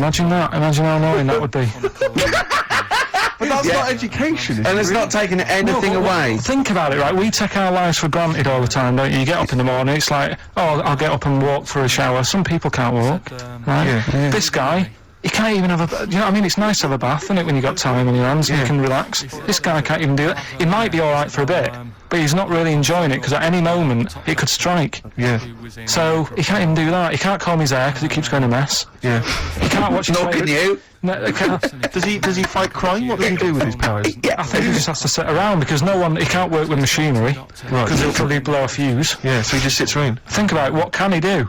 imagine that. Imagine how annoying that would be. But that's not education, and it's not taking anything away. Think about it, right? We take our lives for granted all the time, don't you? You get up in the morning, it's like, oh, I'll get up and walk for a shower. Some people can't walk, right? This guy, he can't even have a, you know what I mean? It's nice to have a bath, isn't it, when you got time on your hands and you can relax. This guy can't even do that. He might be alright for a bit, but he's not really enjoying it, because at any moment, it could strike. So, he can't even do that. He can't comb his hair, because it keeps going a mess. He can't watch his Nor can you. No, Does he fight crime? What does he do with his powers? I think he just has to sit around, because he can't work with machinery, because he'll probably blow a fuse. Yeah, so he just sits around. Think about it, what can he do?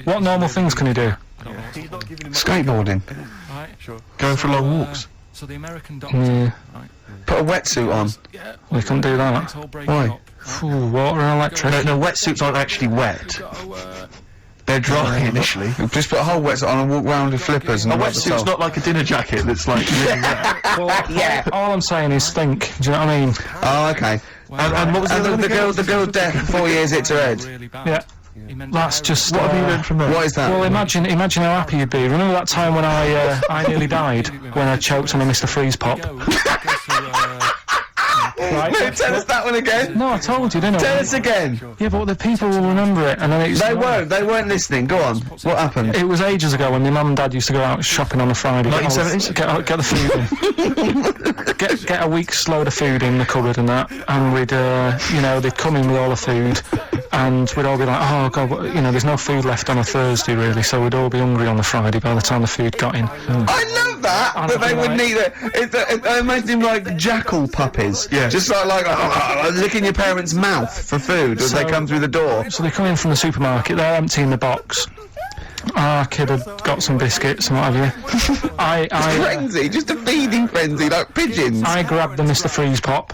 What normal things can he do? Skateboarding. Going for long walks. So the American doctor, Put a wetsuit on. We can't do that. Why? Ooh, water and electric. No, wetsuits aren't actually wet. They're dry initially. Just put a whole wetsuit on and walk around with flippers and A wetsuit's not like a dinner jacket that's like really wet. Well, all I'm saying is stink. Do you know what I mean? Oh, okay. And what was the girl's death, 4 years hit her head. Yeah. That's just. What have you learned from that? What is that? Well, imagine how happy you'd be. Remember that time when I nearly died when I choked on a Mr. Freeze pop? Right. No, tell us that one again. No, I told you, didn't I? Tell us again. Yeah, but the people will remember it, and then it's. They weren't listening. Go on. What happened? It was ages ago when my mum and dad used to go out shopping on a Friday. 1970s? Get the food in. get a week's load of food in the cupboard and that, and we'd, they'd come in with all the food, and we'd all be like, oh God, there's no food left on a Thursday really, so we'd all be hungry on the Friday by the time the food got in. I love that, but they wouldn't eat it. I imagine him like jackal puppies. Yeah. Just like licking your parents' mouth for food as they come through the door. So they come in from the supermarket, they're emptying the box. Our kid had got some biscuits and what have you. Frenzy, just a feeding frenzy, like pigeons. I grabbed the Mr. Freeze pop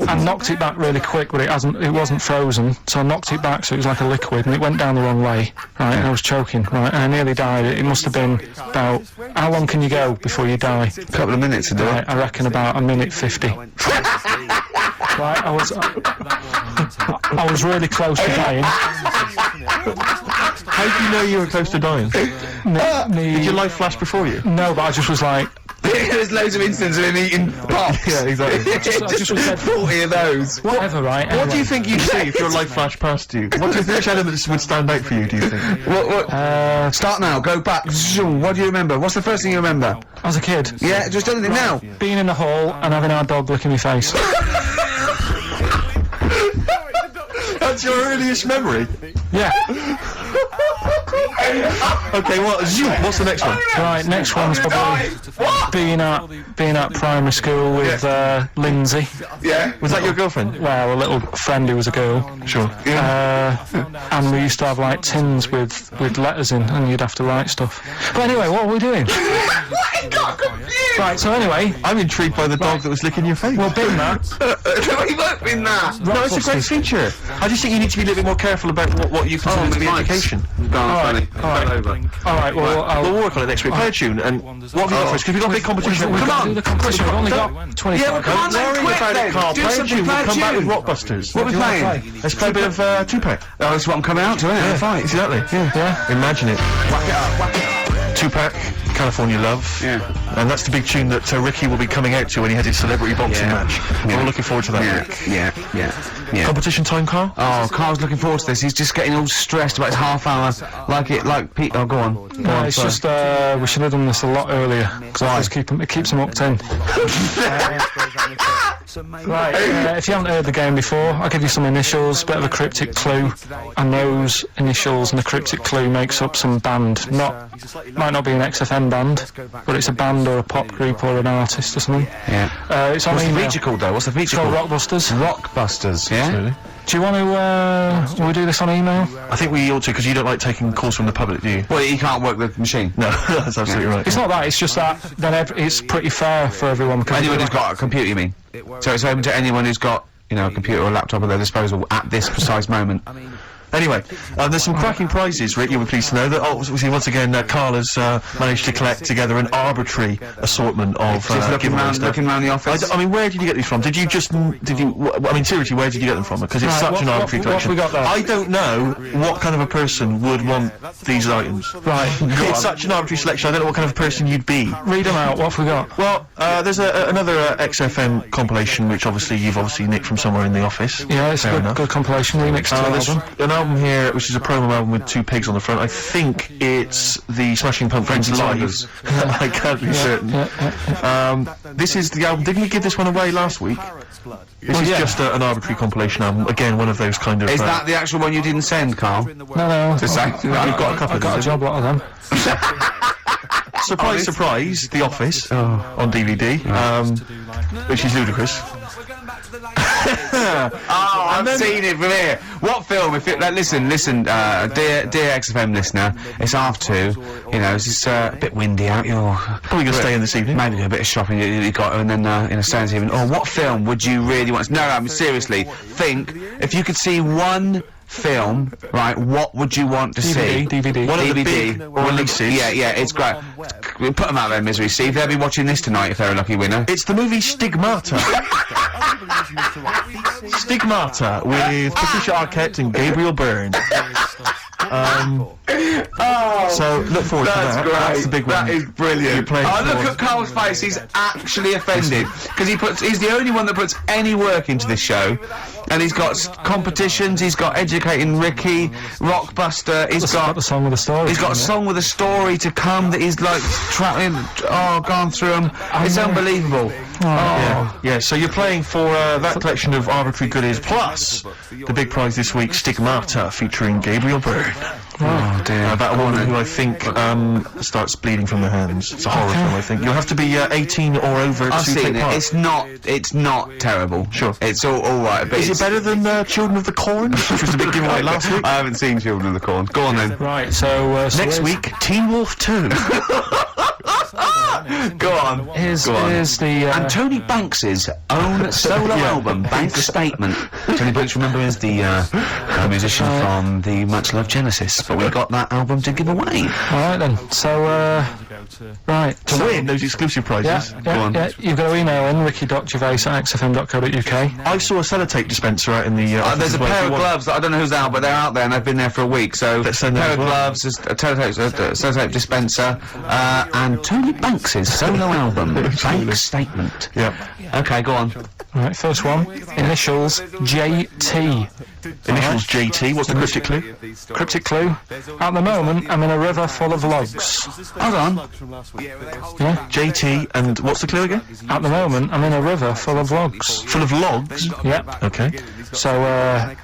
and knocked it back really quick, but it wasn't frozen, so I knocked it back so it was like a liquid, and it went down the wrong way, right, and I was choking, right, and I nearly died. It must have been about, how long can you go before you die? A couple of minutes to do it. I reckon about a minute 50. Right, I was really close to dying. How do you know you were close to dying? Did your life flash before you? No, but I just was like... There's loads of instances of him eating pops. Yeah, exactly. I just was dead. 40 of those. Whatever, right? What do you think you'd see if your life flashed past you? Which elements would stand out for you, do you think? Start now, go back. Zoom. What do you remember? What's the first thing you remember? As a kid? Yeah, just anything now. Being in the hall and having our dog licking my face. That's your earliest memory? Yeah. Okay, what's the next one? Right, next one's probably being at primary school with Lindsay. Yeah. Was that your girlfriend? Well, a little friend who was a girl. Sure. And we used to have like tins with letters in, and you'd have to write stuff. But anyway, what were we doing? I got confused. Right, so anyway, I'm intrigued by the dog that was licking your face. well, being that, We won't win that. no, it's a great feature. I just think you need to be a little bit more careful about what you consider to be education. alright, well, We'll work on it next week. Play a tune, and what have you got for us? Because we've got a big competition. Come on! Do the competition. We've only got 25. Yeah, well, come on then, Don't worry quick about then. it, Carl. Do Play a something, tune. play a We'll come back with tune. Rockbusters. What are we playing? Let's play a bit of Tupac. Oh, that's what I'm coming out to, isn't it? Yeah, Fight. exactly. Yeah. Imagine it. Whack it up, whack it up. Tupac, California Love. Yeah. And that's the big tune that Ricky will be coming out to when he has his celebrity boxing match. We're all looking forward to that. Yeah. Competition time, Carl? Oh, Carl's looking forward to this. He's just getting all stressed about his half hour. Like Pete. Oh, go on. No, it's just, we should have done this a lot earlier, because it keeps them hooked in. Right, if you haven't heard the game before, I'll give you some initials, bit of a cryptic clue, and those initials and the cryptic clue makes up some band. Might not be an XFM band, but it's a band or a pop group or an artist or something. Yeah. It's on What's the email. feature called, though? What's the feature It's called called? Rockbusters. Rockbusters, yeah? Absolutely. Do you want to, will we do this on email? I think we ought to, because you don't like taking calls from the public, do you? Well, he can't work the machine. No, that's absolutely right. It's not that, it's just that then it's pretty fair for everyone. Anyone who's got a computer, you mean? So it's open to anyone who's got, a computer or a laptop at their disposal at this precise moment. Anyway, there's some cracking prizes, Rick, you'll be pleased to know that, obviously, once again, Carl has managed to collect together an arbitrary assortment of Just looking giveaway stuff. around the office. I mean, where did you get these from? Did you, I mean, seriously, where did you get them from? Because it's such an arbitrary collection. What have we got there? I don't know what kind of a person would want these items. Right, It's such an arbitrary selection, I don't know what kind of person you'd be. read them out, what have we got? Well, there's another XFM compilation, which obviously you've nicked from somewhere in the office. Yeah, it's Fair a enough. good compilation remix to There's the album. an album here, which is a promo album with two pigs on the front. I think it's the Smashing Pumpkins Live. I can't be certain. This is the album. Didn't we give this one away last week? This is just an arbitrary compilation album. Again, one of those kind of... Is that the actual one you didn't send, Carl? No. To say? You've got a couple I've got a job lot of them. Surprise, surprise, The Office on DVD, which is ludicrous. I've seen it from here. What film? If it, listen, dear XFM listener, it's 2:30. You know, it's a bit windy out. You're Probably gonna stay in this evening. maybe do a bit of shopping you got, and then Sam's even. Oh, what film would you really want? No, I mean seriously. Think if you could see one film, right? What would you want to see? DVD. One of the DVD. big releases. Yeah, it's great. Put them out of their misery. See, they'll be watching this tonight if they're a lucky winner. It's the movie Stigmata. Stigmata with Patricia Arquette and Gabriel Byrne. So look forward to that. Great. That's the big one. That is brilliant. You're playing Look for- at Carl's face. He's actually offended because he's the only one that puts any work into this show, and he's got competitions. He's got Educating Ricky, Rockbuster. He's got the song with the story. He's got a song with a story to come that he's like gone through them. It's unbelievable. Yeah, so you're playing for that collection of arbitrary goodies, plus the big prize this week, Stigmata, featuring Gabriel Byrne. Oh dear. About a woman who I think starts bleeding from the hands. It's a horror film, I think. You'll have to be 18 or over I've to seen take it. part. It's not terrible. Sure. It's all right. But Is it better than Children of the Corn, which was a big giveaway last week? I haven't seen Children of the Corn. Go on then. Right, so Next week, Teen Wolf 2. Go on. here's the And Tony Banks's own solo album, Bank Statement. Tony Banks, remember, is the musician from the Much Loved Genesis, but we got that album to give away. alright then. So right. To win those exclusive prizes. Yeah, you've got to email in ricky.gervais@xfm.co.uk. I saw a sellotape dispenser out in the office There's a as well, pair if of you want. gloves that I don't know who's out, but they're out there and they've been there for a week. So Let's send a them pair as of well. gloves, a sellotape dispenser, and Tony Banks's solo album, Bank Statement. Yeah. Okay, go on. Right, first one. Initials JT. Initials JT. What's the cryptic clue? Cryptic clue. At the moment, I'm in a river full of logs. Hold on. Yeah. JT, and what's the clue again? At the moment, I'm in a river full of logs. Full of logs? Yep. Okay. So,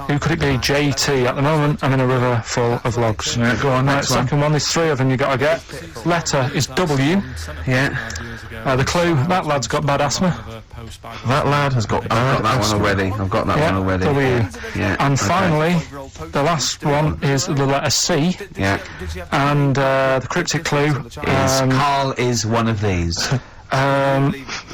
who could it be? JT. At the moment, I'm in a river full of logs. Go on, Right, next one. second one, there's three of them you got to get. Letter is W. Yeah. The clue, that lad's got bad asthma. That lad has got I've got that one already. I've got that one already. W. Yeah. And okay. finally, the last one is the letter C. Yeah. And the cryptic clue Carl is one of these.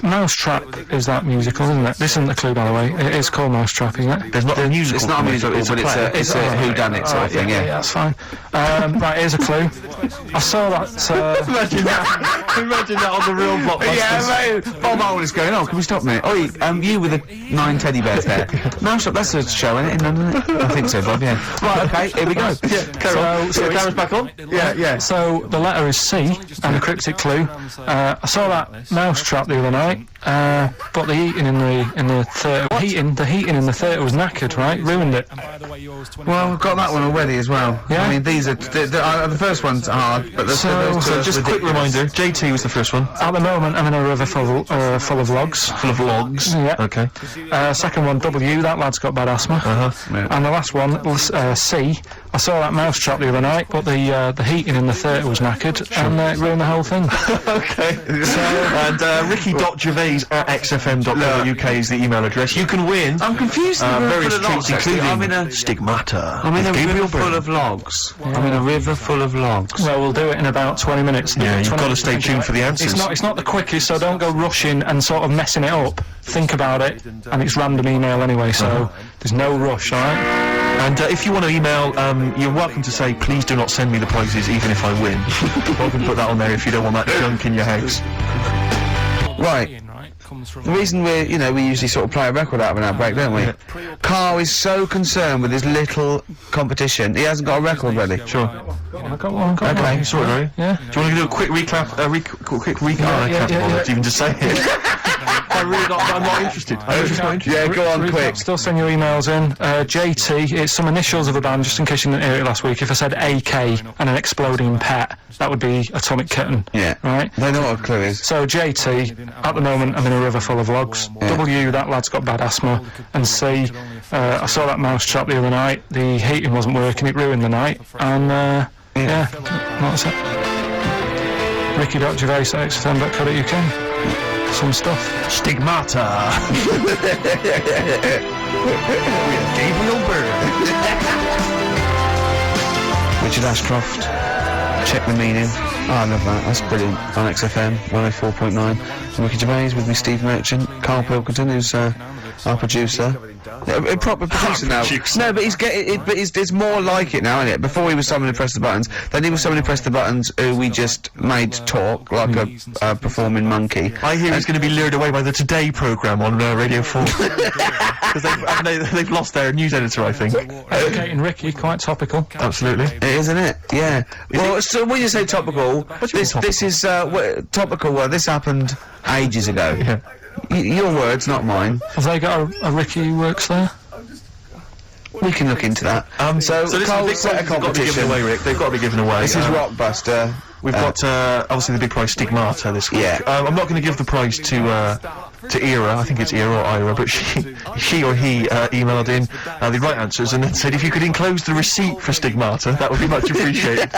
Mousetrap is that musical, isn't it? This isn't the clue, by the way. It is called Mousetrap, isn't it? There's not a musical. It's not a musical, but it's a whodunit sort of thing, yeah. That's fine. Right, here's a clue. I saw that. Imagine that on the real blockbusters. Yeah, mate. Bob Owen is going, can we stop a minute? Oi, you with the 9 teddy bears there. Mousetrap, that's a show, isn't it? I think so, Bob, yeah. Right, okay, here we go. Carry on. So the camera's back on? Yeah. So the letter is C, and the cryptic clue. I saw that Mousetrap the other night, but the heating in the theatre, the heating in the theatre was knackered, right? Ruined it. Well, we've got that one already as well. Yeah. I mean, these are the first one's hard, but So Just a quick reminder, JT was the first one. At the moment, I'm in a river full of logs. Full of logs. Yeah. Okay. Second one, W. That lad's got bad asthma. Yeah. And the last one, C. I saw that Mousetrap the other night, but the heating in the theatre was knackered, and it ruined the whole thing. Okay. And ricky.gervais@xfm.co.uk is the email address. You can win I'm confused. various treats, including I'm in a Stigmata. I'm in a with Gabriel river full Byrne. of logs. I'm in a river full of logs. Well, we'll do it in about 20 minutes. Yeah, you've 20 got to minutes stay think tuned about for the it. answers. It's not the quickest, so don't go rushing and sort of messing it up. Think about it, and it's random email anyway, so there's no rush, alright? And if you want to email, you're welcome to say, please do not send me the prizes, even if I win. Welcome to put that on there if you don't want that junk in your house. Right. The reason we usually sort of play a record out of an outbreak, don't we? Carl is so concerned with his little competition, he hasn't got a record ready. Sure. I got one. Okay, sorry. Yeah. Do you want to do a quick recap? Quick recap? I can't bother even to say it. I'm not interested. Yeah, go on, quick. Still send your emails in. JT, it's some initials of a band, just in case you didn't hear it last week. If I said AK and an exploding pet, that would be Atomic Kitten. Yeah. Right? They know what a clue is. So JT, at the moment I'm in a river full of logs. W, that lad's got bad asthma. And C, I saw that mouse trap the other night. The heating wasn't working, it ruined the night. And yeah, that's it. Ricky.gervais@xfm.co.uk. Some stuff. Stigmata. Gabriel Byrne. Richard Ashcroft. Check the meaning. Oh, I love that. That's brilliant. On XFM 104.9. Ricky Gervais with me, Steve Merchant. Carl Pilkington, who's our producer. A proper producer now. No, but he's getting it. But it's more like it now, isn't it? Before he was someone who pressed the buttons. Then he was someone who pressed the buttons who we just made talk like a performing monkey. I hear he's going to be lured away by the Today programme on Radio 4. Because they've lost their news editor, I think. Educating Ricky, quite topical. Absolutely. It is, isn't it? Yeah. Well, so when you say topical, this is topical. Well, this happened ages ago. Yeah. Your words, not mine. Have they got a Ricky who works there? We can look into that. So this Carl is set a got to be given away, Rick. They've got to be given away. This is Rockbuster. We've got obviously the big prize Stigmata this week. Yeah. I'm not going to give the prize to Ira. I think it's Ira or Ira, but she or he emailed in the right answers and then said if you could enclose the receipt for Stigmata, that would be much appreciated.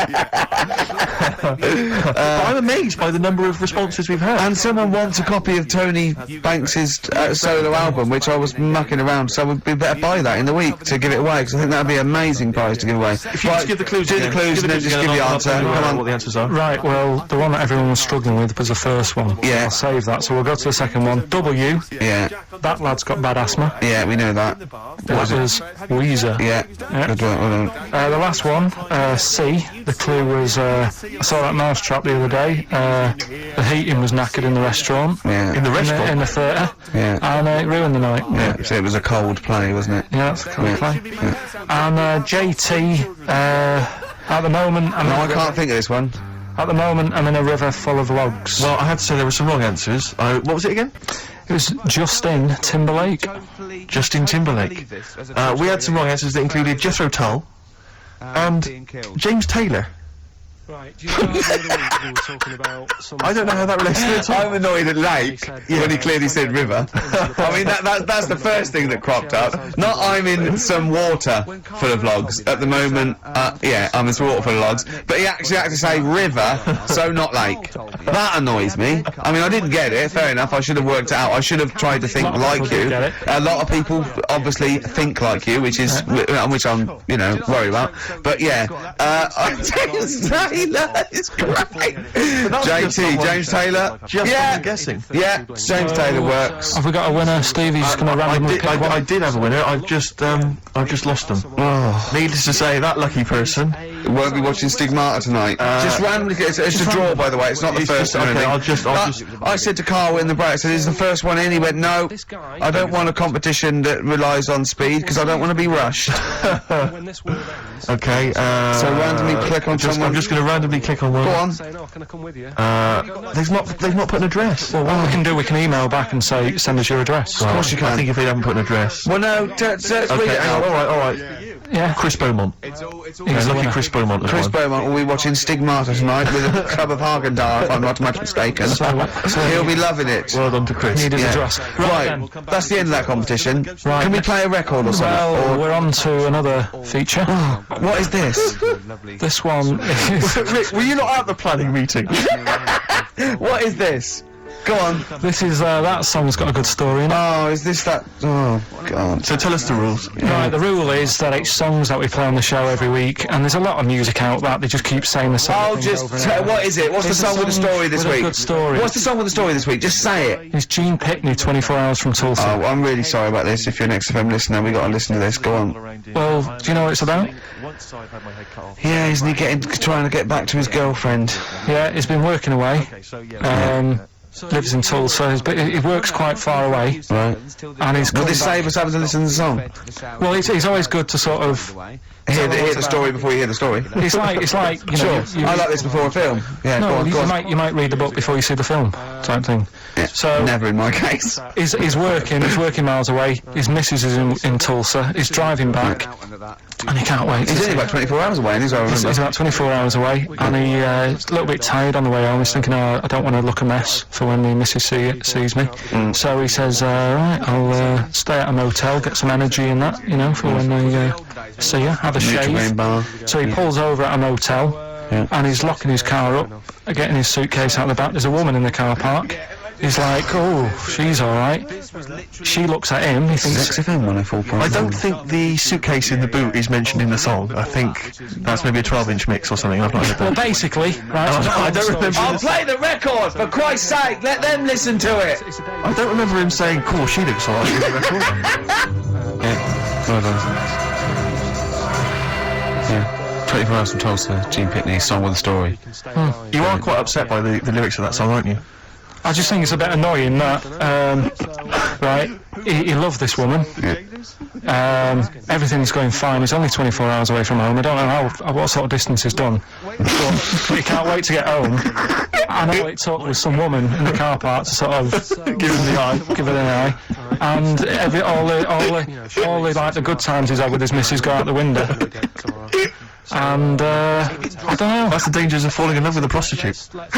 But I'm amazed by the number of responses we've had. And someone wants a copy of Tony Banks's solo album, which I was mucking around, so we better buy that in the week to give it away, because I think that'd be an amazing prize to give away. If you just give the clues, do the clues and then just give the answer. Come on. What the answers are. Right, well, the one that everyone was struggling with was the first one. Yeah. I'll save that, so we'll go to the second one. W. Yeah. That lad's got bad asthma. Yeah, we know that. That was Weezer. Yeah. Good one, well done. The last one, C. The clue was, I saw that mouse trap the other day. The heating was knackered in the restaurant. Yeah. In the restaurant? In the theatre. Yeah. And it ruined the night. Yeah, so it was a cold play, wasn't it? Yeah, that's a cold play. Yeah. And JT, at the moment... I can't think of this one. At the moment, I'm in a river full of logs. Well, I have to say there were some wrong answers. What was it again? It was Justin Timberlake. Justin Timberlake. We had some wrong answers that included Jethro Tull and James Taylor. Right, do you know the other week we were talking about some... I don't know how that relates to it at all. I'm annoyed at Lake when he clearly said river. I mean, that's the first thing that cropped up. Not I'm in some water full of logs at the moment. Yeah, I'm in some water full of logs. But he actually had to say river, so not lake. That annoys me. I mean, I didn't get it. Fair enough. I should have worked it out. I should have tried to think like you. A lot of people obviously think like you, which is which I'm worried about. But yeah, James Taylor is great. James Taylor. I'm guessing. Yeah, James Taylor works. Have we got a winner, Steve? He's just going to randomly pick one. I did have a winner. I've just lost them. Oh. Needless to say, that lucky person Won't be watching Stigmata tonight. Just randomly, it's a draw, by the way. It's not the first one. Okay, I'll just. I said to Carl in the break, I said, "Is the first one in?" He went, "No, I don't want a competition that relies on speed because I don't want to be rushed." When this world ends, Okay. So randomly click on someone. I'm just going to randomly click on one. Go on. saying, "Oh, can I come with you?" They've not put an address. Well, what we can do, we can email back and say, send us your address. Of course you I can. think if they haven't put an address. Well, no, let's read Okay, it out. all right. Yeah. Chris Beaumont. Yeah, lucky Chris Beaumont. Chris Beaumont will be watching Stigmata tonight with a club of Hagen-Dazs, if I'm not much mistaken. So he'll be loving it. Well done to Chris. Need his address. Right, that's the end of that competition. Right. Can we play a record or something? Well, we're on to another feature. What is this? This one is... Rick, were you not at the planning meeting? What is this? Go on. This is, that song's got a good story in it. Oh, is this that? Oh, God. So tell us the rules. Right, the rule is that it's songs that we play on the show every week, and there's a lot of music out that they just keep saying the same Oh, thing just over and over. what is it? What's the It's a song with the story this with week? a good story. What's the song with the story this week? Just say it. It's Gene Pitney, 24 Hours from Tulsa. Oh, I'm really sorry about this. If you're an XFM listener, we got to listen to this. Go on. Well, do you know what it's about? Yeah, isn't he trying to get back to his girlfriend? Yeah, he's been working away. Lives in Tulsa. He works quite far away. Right. And he's Will coming this back. save us having to listen to the song? Well, it's always good to sort of Hear the story before you hear the story. It's like you know. Sure. I like this before a film. Yeah, No, go on, go on. you might read the book before you see the film, type thing. Yeah, So never in my case. he's working miles away. His missus is in Tulsa. He's driving back, and he can't wait. He's only about 24 hours away, and he's over. He's about 24 hours away, and he's a little bit tired on the way home. He's thinking, oh, I don't want to look a mess for when the missus sees me. So he says, right, I'll stay at a motel, get some energy and that, you know, for when they see you, have a Nutrigrain shave. bar. So he pulls over at a motel, and he's locking his car up, getting his suitcase out the back. There's a woman in the car park. He's like, oh, she's alright. She looks at him, he thinks... XFM 104.1. I don't think the suitcase in the boot is mentioned in the song. I think that's maybe a 12-inch mix or something. I've not heard Well, that. basically, right... I don't remember. I'll play the record, for Christ's sake! Let them listen to it! I don't remember him saying, "Cool, she looks alright." in the record. Yeah, well done. Yeah. 24 Hours from Tulsa, Gene Pitney, song with a story. You are quite upset by the lyrics of that song, aren't you? I just think it's a bit annoying that, right, he loved this woman. Everything's going fine. He's only 24 hours away from home. I don't know what sort of distance he's done, but he can't wait to get home. And all it took was some woman in the car park to sort of give him the eye, give her the eye, and all the like the good times he's had with his missus go out the window. And I don't know. That's the dangers of falling in love with a prostitute. What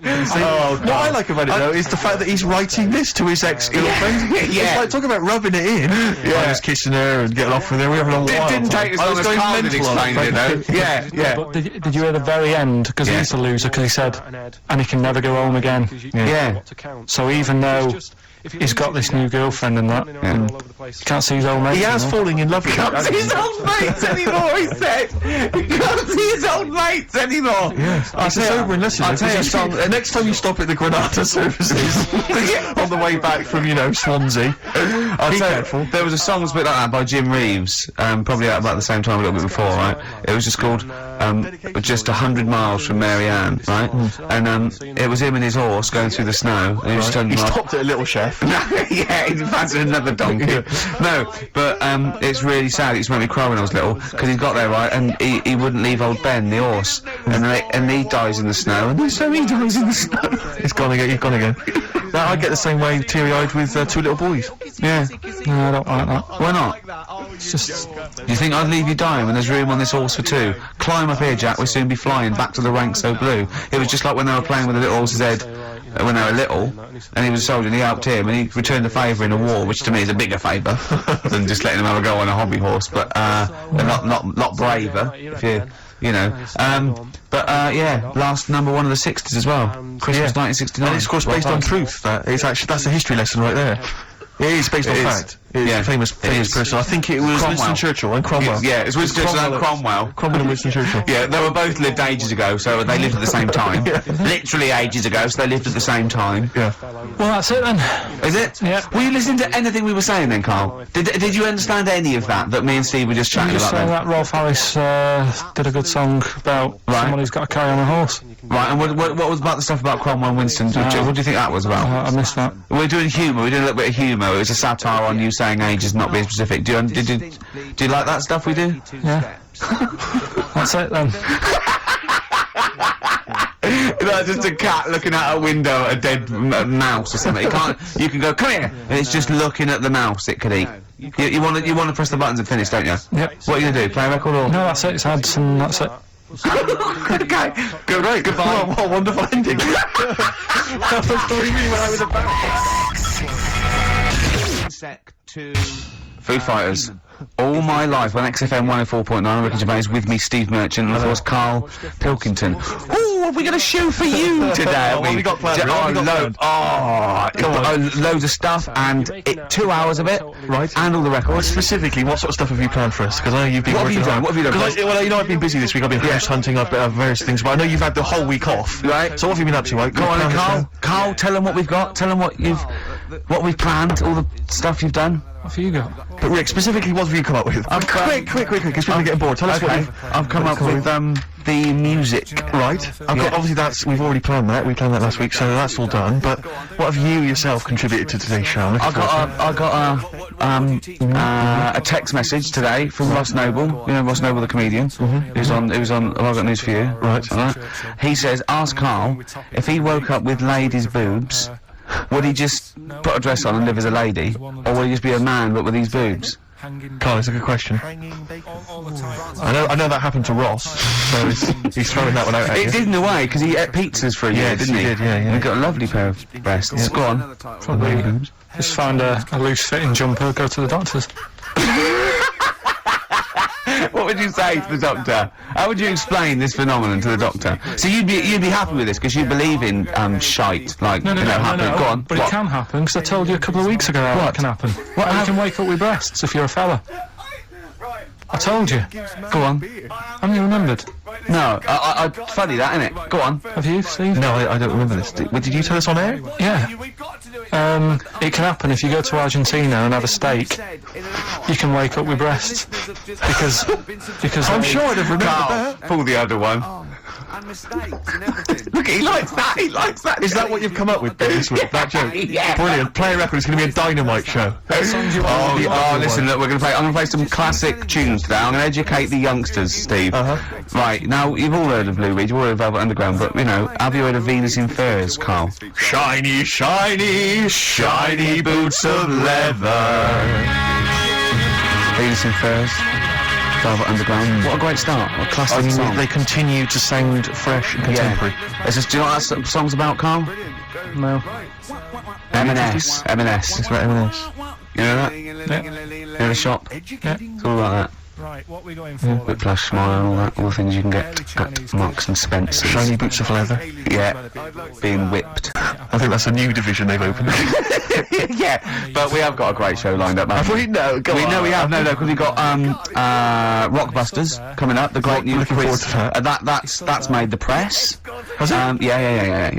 I like about it though is the fact that he's writing this to his ex-girlfriend. It's like talking about rubbing it in. I was kissing her and getting off with her. We having a long It while. didn't take as long as Carl had explained it, though. Yeah. But did you hear the very end? Because he's the loser, because he said, and he can never go home again. Yeah. So even though he's got this new girlfriend and that, he can't see his old mates. He has anymore. falling in love with her. Can't see his old mates anymore, he said! He can't see his old mates anymore! Yes. It's a sobering lesson. I'll tell you a song. Next time you stop at the Granada services on the way back from, Swansea, be careful. There was a song that's a bit like that by Jim Reeves, probably out about the same time, a little bit before, right? It was just called Just 100 Miles from Mary Ann, right? And it was him and his horse going through the snow, and he was turning He like... stopped at a little chef. Yeah, he fancied another donkey. No, but it's really sad. It used to make me cry when I was little, because he got there, right, and he wouldn't leave old Ben, the horse, and he dies in the snow, and so he dies in the snow. He's gone again. Now, I get the same way, teary-eyed, with two little boys. Yeah. No, I don't like that. Why not? It's just... Do you think I'd leave you dying when there's room on this horse for two? Climb up here, Jack, we'll soon be flying back to the ranks so blue. It was just like when they were playing with the little horse's head when they were little, and he was a soldier and he helped him, and he returned the favour in a war, which to me is a bigger favour than just letting him have a go on a hobby horse, but they're not braver, if you know. Yeah, last number one of the 60s as well. Christmas 1969. And it's, of course, based on truth. That's a history lesson right there. It is based on fact. It's a famous person. I think it was Cromwell. Winston Churchill and Cromwell. Yeah, it's Winston Churchill and Cromwell. Cromwell and Winston Churchill. Yeah, they were both lived ages ago, so they lived at the same time. Literally ages ago, so they lived at the same time. Yeah. Well, that's it then. Is it? Yeah. Were you listening to anything we were saying then, Carl? Did you understand any of that me and Steve were just chatting Just about saying then? that Rolf Harris did a good song about someone who's got to carry on a horse. Right, and what was about the stuff about Cromwell and Winston? What do you think that was about? I missed that. We're doing humour, we're doing a little bit of humour. It was a satire on you saying ages, not being specific. Do you like that stuff we do? Yeah. That's it then. That's just a cat looking out a window at a dead mouse or something. You can go, come here, and it's just looking at the mouse it could eat. You want to press the buttons and finish, don't you? Yep. What are you going to do, play a record or...? No, that's it. It's ads and that's it. Okay, great, goodbye. What a wonderful ending. Foo Fighters. all my life on XFM 104.9, Ricky Gervais, with me, Steve Merchant, and of course Carl Pilkington. Ooh, have we got a show for you today? What have we got planned? Loads of stuff, and 2 hours of it, Right. and all the records. Specifically, what sort of stuff have you planned for us? Because I know you've been What have you working done? hard. What have you done? 'Cause well, you know, I've been busy this week. I've been house hunting, I've been various things, but I know you've had the whole week off. Right. So what have you been up to, right? Go on, Plan the Carl. show? Carl, tell them what we've got. Tell them what we've planned, all the stuff you've done. What have you got? But Rick, specifically, what have you come up with? Quick, because people are getting bored. Tell us what Okay, you've... I've come up with the music. Right. I've got, obviously we've already planned that. We planned that last week, so that's all done. But what have you yourself contributed to today's show? I got a text message today from Ross Noble. You know Ross Noble, the comedian. He was on. Have I got news for you? Right. He says, ask Carl if he woke up with ladies' boobs, would he just put a dress on and live as a lady, or would he just be a man but with these boobs? Carl, it's a good question. I know that happened to Ross, so he's throwing that one out at you. It did in a way, because he ate pizzas for a year, Yes, didn't he? he did, yeah. And he got a lovely pair of breasts. Go on. Probably just find a loose fitting jumper, go to the doctor's. What would you say to the doctor? How would you explain this phenomenon to the doctor? So you'd be happy with this because you believe in shite, like No, happening. Go on. But it can happen, because I told you a couple of weeks ago how it can happen. You can wake up with breasts if you're a fella. I told you. Go on. Haven't you remembered? No, funny that, isn't it? Go on. Have you, Steve? No, I don't remember this. Did you tell us on air? Yeah. It can happen if you go to Argentina and have a steak. You can wake up with breasts. Because I'm sure I'd have remembered that. Pull the other one. And mistakes and everything. Look, he likes that. He likes that. Is that what you've come up with this week? That joke? Yeah. Brilliant. Play a record. It's going to be a dynamite show. Listen, look, I'm gonna play some classic tunes today. I'm gonna educate the youngsters, Steve. Right, now, you've all heard of Lou Reed, you've all heard of Velvet Underground, but, you know, have you heard of Venus in Furs, Carl? Shiny, shiny, shiny boots of leather. Venus in Furs, Velvet Underground. What a great start. What a classic song. They continue to sound fresh and contemporary. Do you know what that song's about, Carl? No. M&S. M&S. It's about M&S. You know that? Yeah. You know the shop? It's all like that. Right, what are we going for? Whiplash, Smile and all that. All the things you can get at Marks and Spencer's. Shiny boots of leather. Yeah. Being whipped. I think that's a new division they've opened. Yeah, but we have got a great show lined up, haven't we? No, We know we have, because we've got Rockbusters coming up, the great new Looking forward quiz. to that. That's made the press. Has it? Yeah.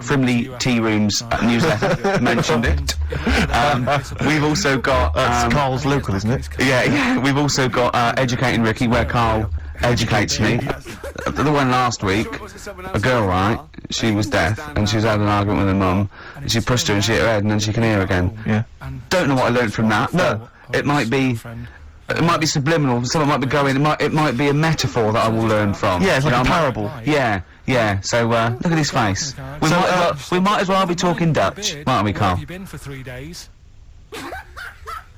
Frimley Tea Rooms newsletter mentioned it. We've also got That's Carl's local, isn't it? yeah. We've also got Educating Ricky, where Carl educates me. The one last week, a girl, right? She was deaf, and she was having an argument with her mum, and she pushed her and she hit her head, and then she can hear again. Yeah. Don't know what I learned from that. No, it might be subliminal. Something might be going. It might be a metaphor that I will learn from. Yeah, it's like You know, a parable. Yeah. So look at his face. We might as well be talking Dutch, mightn't we, Carl? Have you been for 3 days?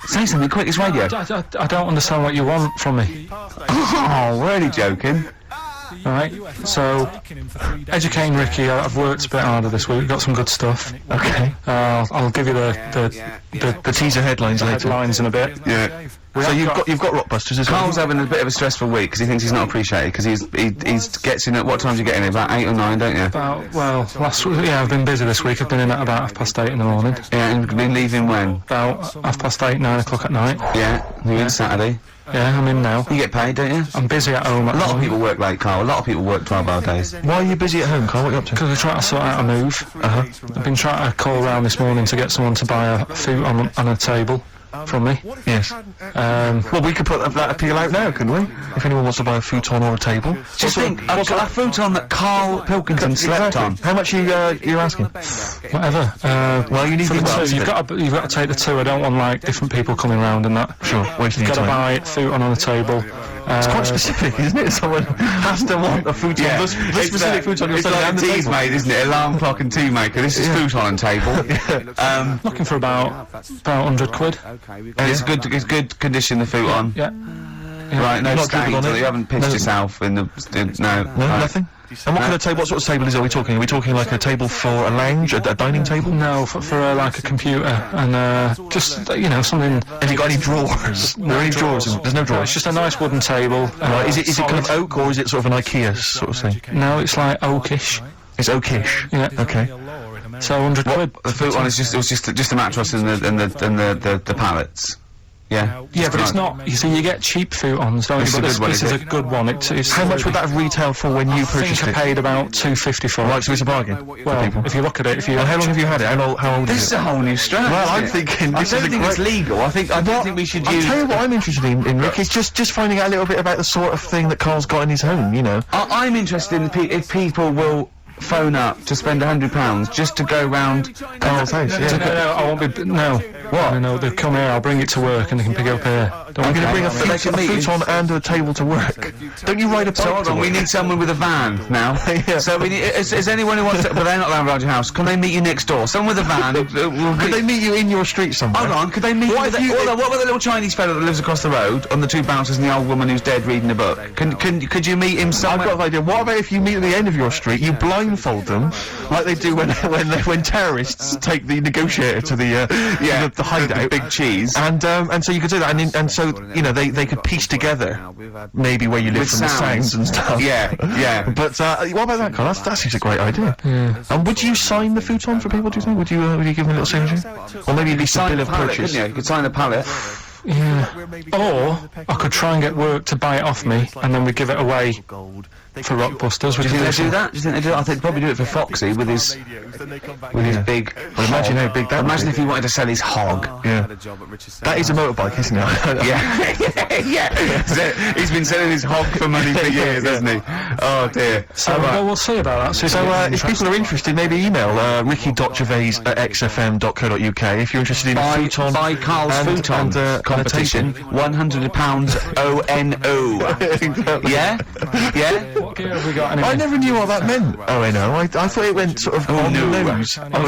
Say something quick. It's radio. I don't understand what you want from me. Oh, we're only joking. Alright, so, educating Ricky, I've worked a bit harder this week, got some good stuff. Okay. I'll give you the teaser headlines later. headlines in a bit. Yeah. So you've got Rockbusters as well. Carl's having a bit of a stressful week because he thinks he's not appreciated because he gets in at what time do you get in? About 8 or 9, don't you? Last week, I've been busy this week. I've been in at about 8:30 in the morning. Yeah, and been leaving when? About 8:30, 9 o'clock at night. Yeah, you're in Saturday. Yeah, I'm in now. You get paid, don't you? I'm busy at home. A lot of people work late, Carl. A lot of people work 12-hour days. Why are you busy at home, Carl? What are you up to? Because we're trying to sort out a move. I've been trying to call around this morning to get someone to buy a futon on a table from me. Yes. Well, we could put that appeal out now, couldn't we? If anyone wants to buy a futon or a table. Just think, a futon that Carl Pilkington slept on. How much you're asking? Whatever. Well, you need For to the two, you've got to take the two. I don't want like different people coming round and that. Sure, wasting You've your got to time. buy futon on a table. It's quite specific, isn't it? Someone has to want a futon. Yeah, The specific futon you're it's selling like down a the teas table. mate, isn't it? Alarm clock and tea maker. This is futon and table. Looking for about 100 quid. And it's good condition, the futon. Yeah. Right, no Not dribbling stains, on so it? you haven't pissed No. yourself in the... no. No, right. nothing? And what kind of table? What sort of table is it? Are we talking? Are we talking like a table for a lounge, a dining table? No, for like a computer and just something. Have you got any drawers? There are any drawers? There's no It's drawers. just a nice wooden table. Right. Is it kind of oak or is it sort of an IKEA sort of thing? No, it's like oakish. It's oakish. Yeah. Okay. So 100 quid. The futon is just a mattress and the pallets. Yeah. Yeah, but it's not. You see, you get cheap futons, don't you? This is But a good one, this is is it? a good one. It's How much would that have retailed for when you I purchased think I it? paid about $2.50 for it. Right, so it's a bargain. Well, if you look at it, And how long have you had it? How old This is is it? a whole new strand. Well, I'm isn't it? thinking I this don't is a think it's great- legal. I don't think we should I'll use. tell you what I'm interested in Rick, is just finding out a little bit about the sort of thing that Carl's got in his home, I'm interested in if people will phone up to spend £100 just to go round Carl's house, yeah. No, I won't be. No. What? No, they'll come here. I'll bring it to work, and they can pick it up here. Don't I'm going to worry bring a about it. futon and a table to work. Don't you ride a bike So hold to on, we work? need someone with a van now. Yeah. So we need. Is anyone who wants to? But they're not allowed around your house. Can they meet you next door? Someone with a van. Could they meet you in your street somewhere? Hold on, could they meet? What What, if you- what about the little Chinese fellow that lives across the road, on the two bouncers and the old woman who's dead reading a book? Could you meet him I've somewhere? got an idea. What about if you meet at the end of your street, you blindfold them, like they do when terrorists take the negotiator to the hideout, big cheese. and so you could do that, and so they could piece together maybe where you live With from the sounds and stuff. Yeah, yeah. But what about that, Carl? That seems a great idea. And would you sign the futon for people? Do you think? Would you give them a little signature, or maybe at least a bill of pallet, purchase? couldn't you? You could sign a pallet. Yeah. Or I could try and get work to buy it off me, and then we give it away for Rockbusters. Do you think they do that? Do you think they do? I think they'd probably do it for Foxy with his big. Well, imagine how big that would Imagine be. if he wanted to sell his hog. Yeah. That is a motorbike, isn't it? Yeah. He's been selling his hog for money for years, hasn't he? Oh dear. So well, we'll see about that. So if people are interested, maybe email ricky.gervais@xfm.co.uk if you're interested in futon. Buy Carl's futon competition. £100 ONO. Yeah? Yeah? What gear have we got anyway? I never knew what that meant. Oh, I know. I thought it went sort of on no. the nose. Oh, no.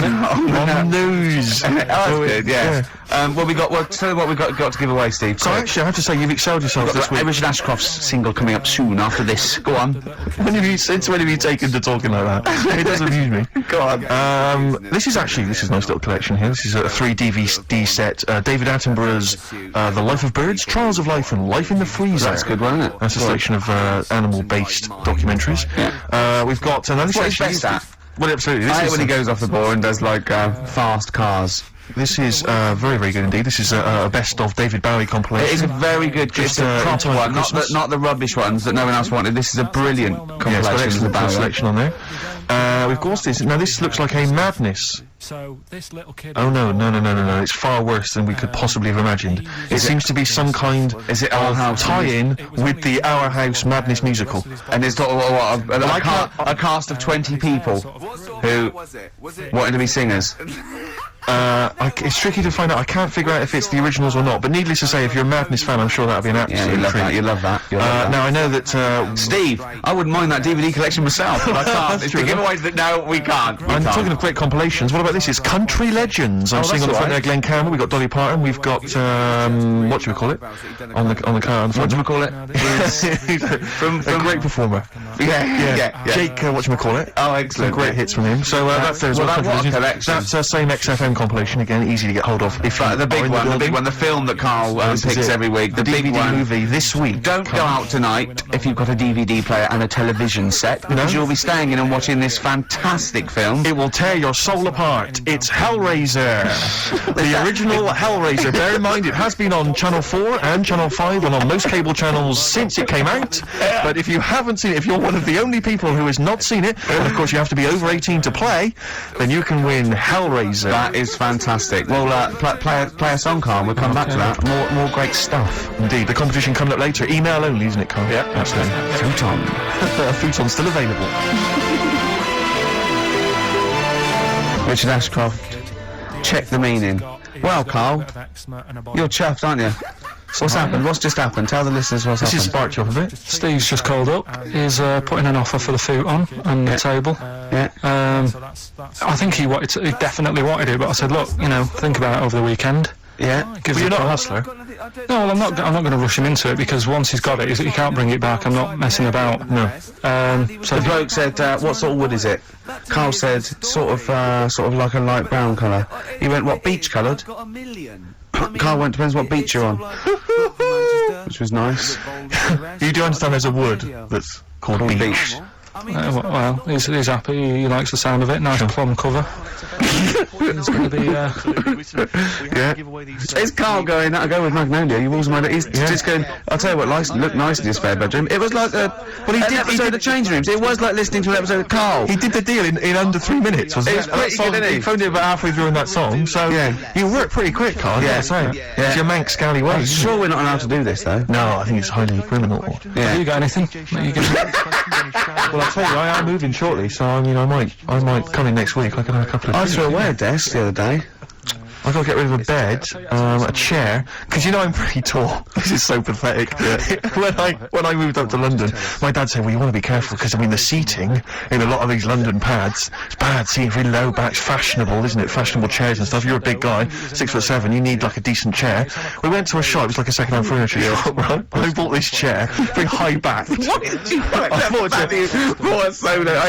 On the nose. Oh, that's good, yeah. Well, tell you what we've got to give away, Steve. So actually, I have to say, you've excelled yourself this week. Richard Ashcroft's single coming up soon after this. Go on. Since when have you taken to talking like that? It does amuse me. Go on. This is a nice little collection here. This is a 3 DVD set. David Attenborough's The Life of Birds, Trials of Life, and Life in the Freezer. That's a good one, isn't it? That's a selection of animal-based documentaries. We've got another What he's section. best at. Well, absolutely. I This hate is when he goes off the ball and does like fast cars. This is very, very good indeed. This is a best of David Bowie compilation. It is a very good, Just, it's a in proper time for one, Christmas. not the rubbish ones that no one else wanted. This is a brilliant Yeah, it's got compilation of the excellent Bowie. selection on there. We've got this. Now this looks like a madness. So this little kid. Oh no! It's far worse than we could possibly have imagined. It seems to be some kind Is it Our of House? tie-in with the Our House Madness musical. And it's got a cast of 20 people who wanted to be singers. It's tricky to find out. I can't figure out if it's the originals or not. But needless to say, if you're a Madness fan, I'm sure that'd be an Yeah, absolute you love treat. that. You love that. You love that. Now I know that Steve, I wouldn't mind that DVD collection myself, but I can't. That's It's true. the giveaways that no, we can't. I'm talking of great compilations. What about this? It's Country Legends. I'm seeing on the front there Glenn Campbell. We've got Dolly Parton. We've got what do we call it? On the car on the What front. do we call it? From a great performer. Yeah. Jake, what do we call it? Oh, Some excellent. great hits from him. So that's there as well. Well, Country what a Legends. collection. That's same XFM compilation again, easy to get hold of. If But you the are big in one, the building. big one, the film that Carl This is picks it. every week, the DVD big one. movie this week. Don't go out tonight if you've got a DVD player and a television set, because you'll be staying in and watching this fantastic film. It will tear your soul apart. It's Hellraiser. The original Hellraiser. Bear in mind, it has been on Channel 4 and Channel 5 and on most cable channels since it came out. But if you haven't seen it, if you're one of the only people who has not seen it, and of course you have to be over 18 to play, then you can win Hellraiser. That is fantastic. Well, play a song, Carl. We'll come back to that. More great stuff. Indeed, the competition coming up later. Email only, isn't it, Carl? Yeah, absolutely. Futon. Futon's still available. Richard Ashcroft. Check the meaning. Well, Carl, you're chuffed, aren't you? What's happened? What's just happened? Tell the listeners what's This has happened. sparked you up a bit. Steve's just called up. He's putting an offer for the futon and the table. Yeah. I think he definitely wanted it, but I said, look, think about it over the weekend. Yeah. Gives But you're it not a a hustler. No, well, I'm not going to rush him into it because once he's got it, he can't bring it back. I'm not messing about. No. So The bloke said, what sort of wood is it? Carl said, sort of like a light brown colour. He went, what, beach coloured? Carl went, depends what beach you're on. Which was nice. You do understand there's a wood that's called beach. well, he's happy. He likes the sound of it. Nice plum cover. It's going to be. Yeah. Is Carl going, that'll go with Magnolia? You've always mind he's just going, I'll tell you what, looked nice in his spare bedroom. It was like an episode of Change Rooms. It was like listening to an episode of Carl. He did the deal in under 3 minutes, wasn't it? It was pretty good, didn't he? He phoned it about halfway through in that song, so you worked pretty quick, Carl, Yeah. I say. Yeah. It's your Manx scally way. I'm sure we're not allowed to do this, though. No, I think it's highly criminal. Have you got anything? Well, I'll tell you, I am moving shortly, so I mean, I might come in next week. I can have a couple of. I threw away a desk the other day. I got to get rid of a bed, a chair, because you know I'm pretty tall. This is so pathetic. when I moved up to London, my dad said, well, you want to be careful, because I mean the seating in a lot of these London pads, it's bad seating, really low backs, fashionable, isn't it? Fashionable chairs and stuff. You're a big guy, 6'7", you need like a decent chair. We went to a shop, it was like a second-hand furniture shop, right? I bought this chair, very high back. What did you buy? I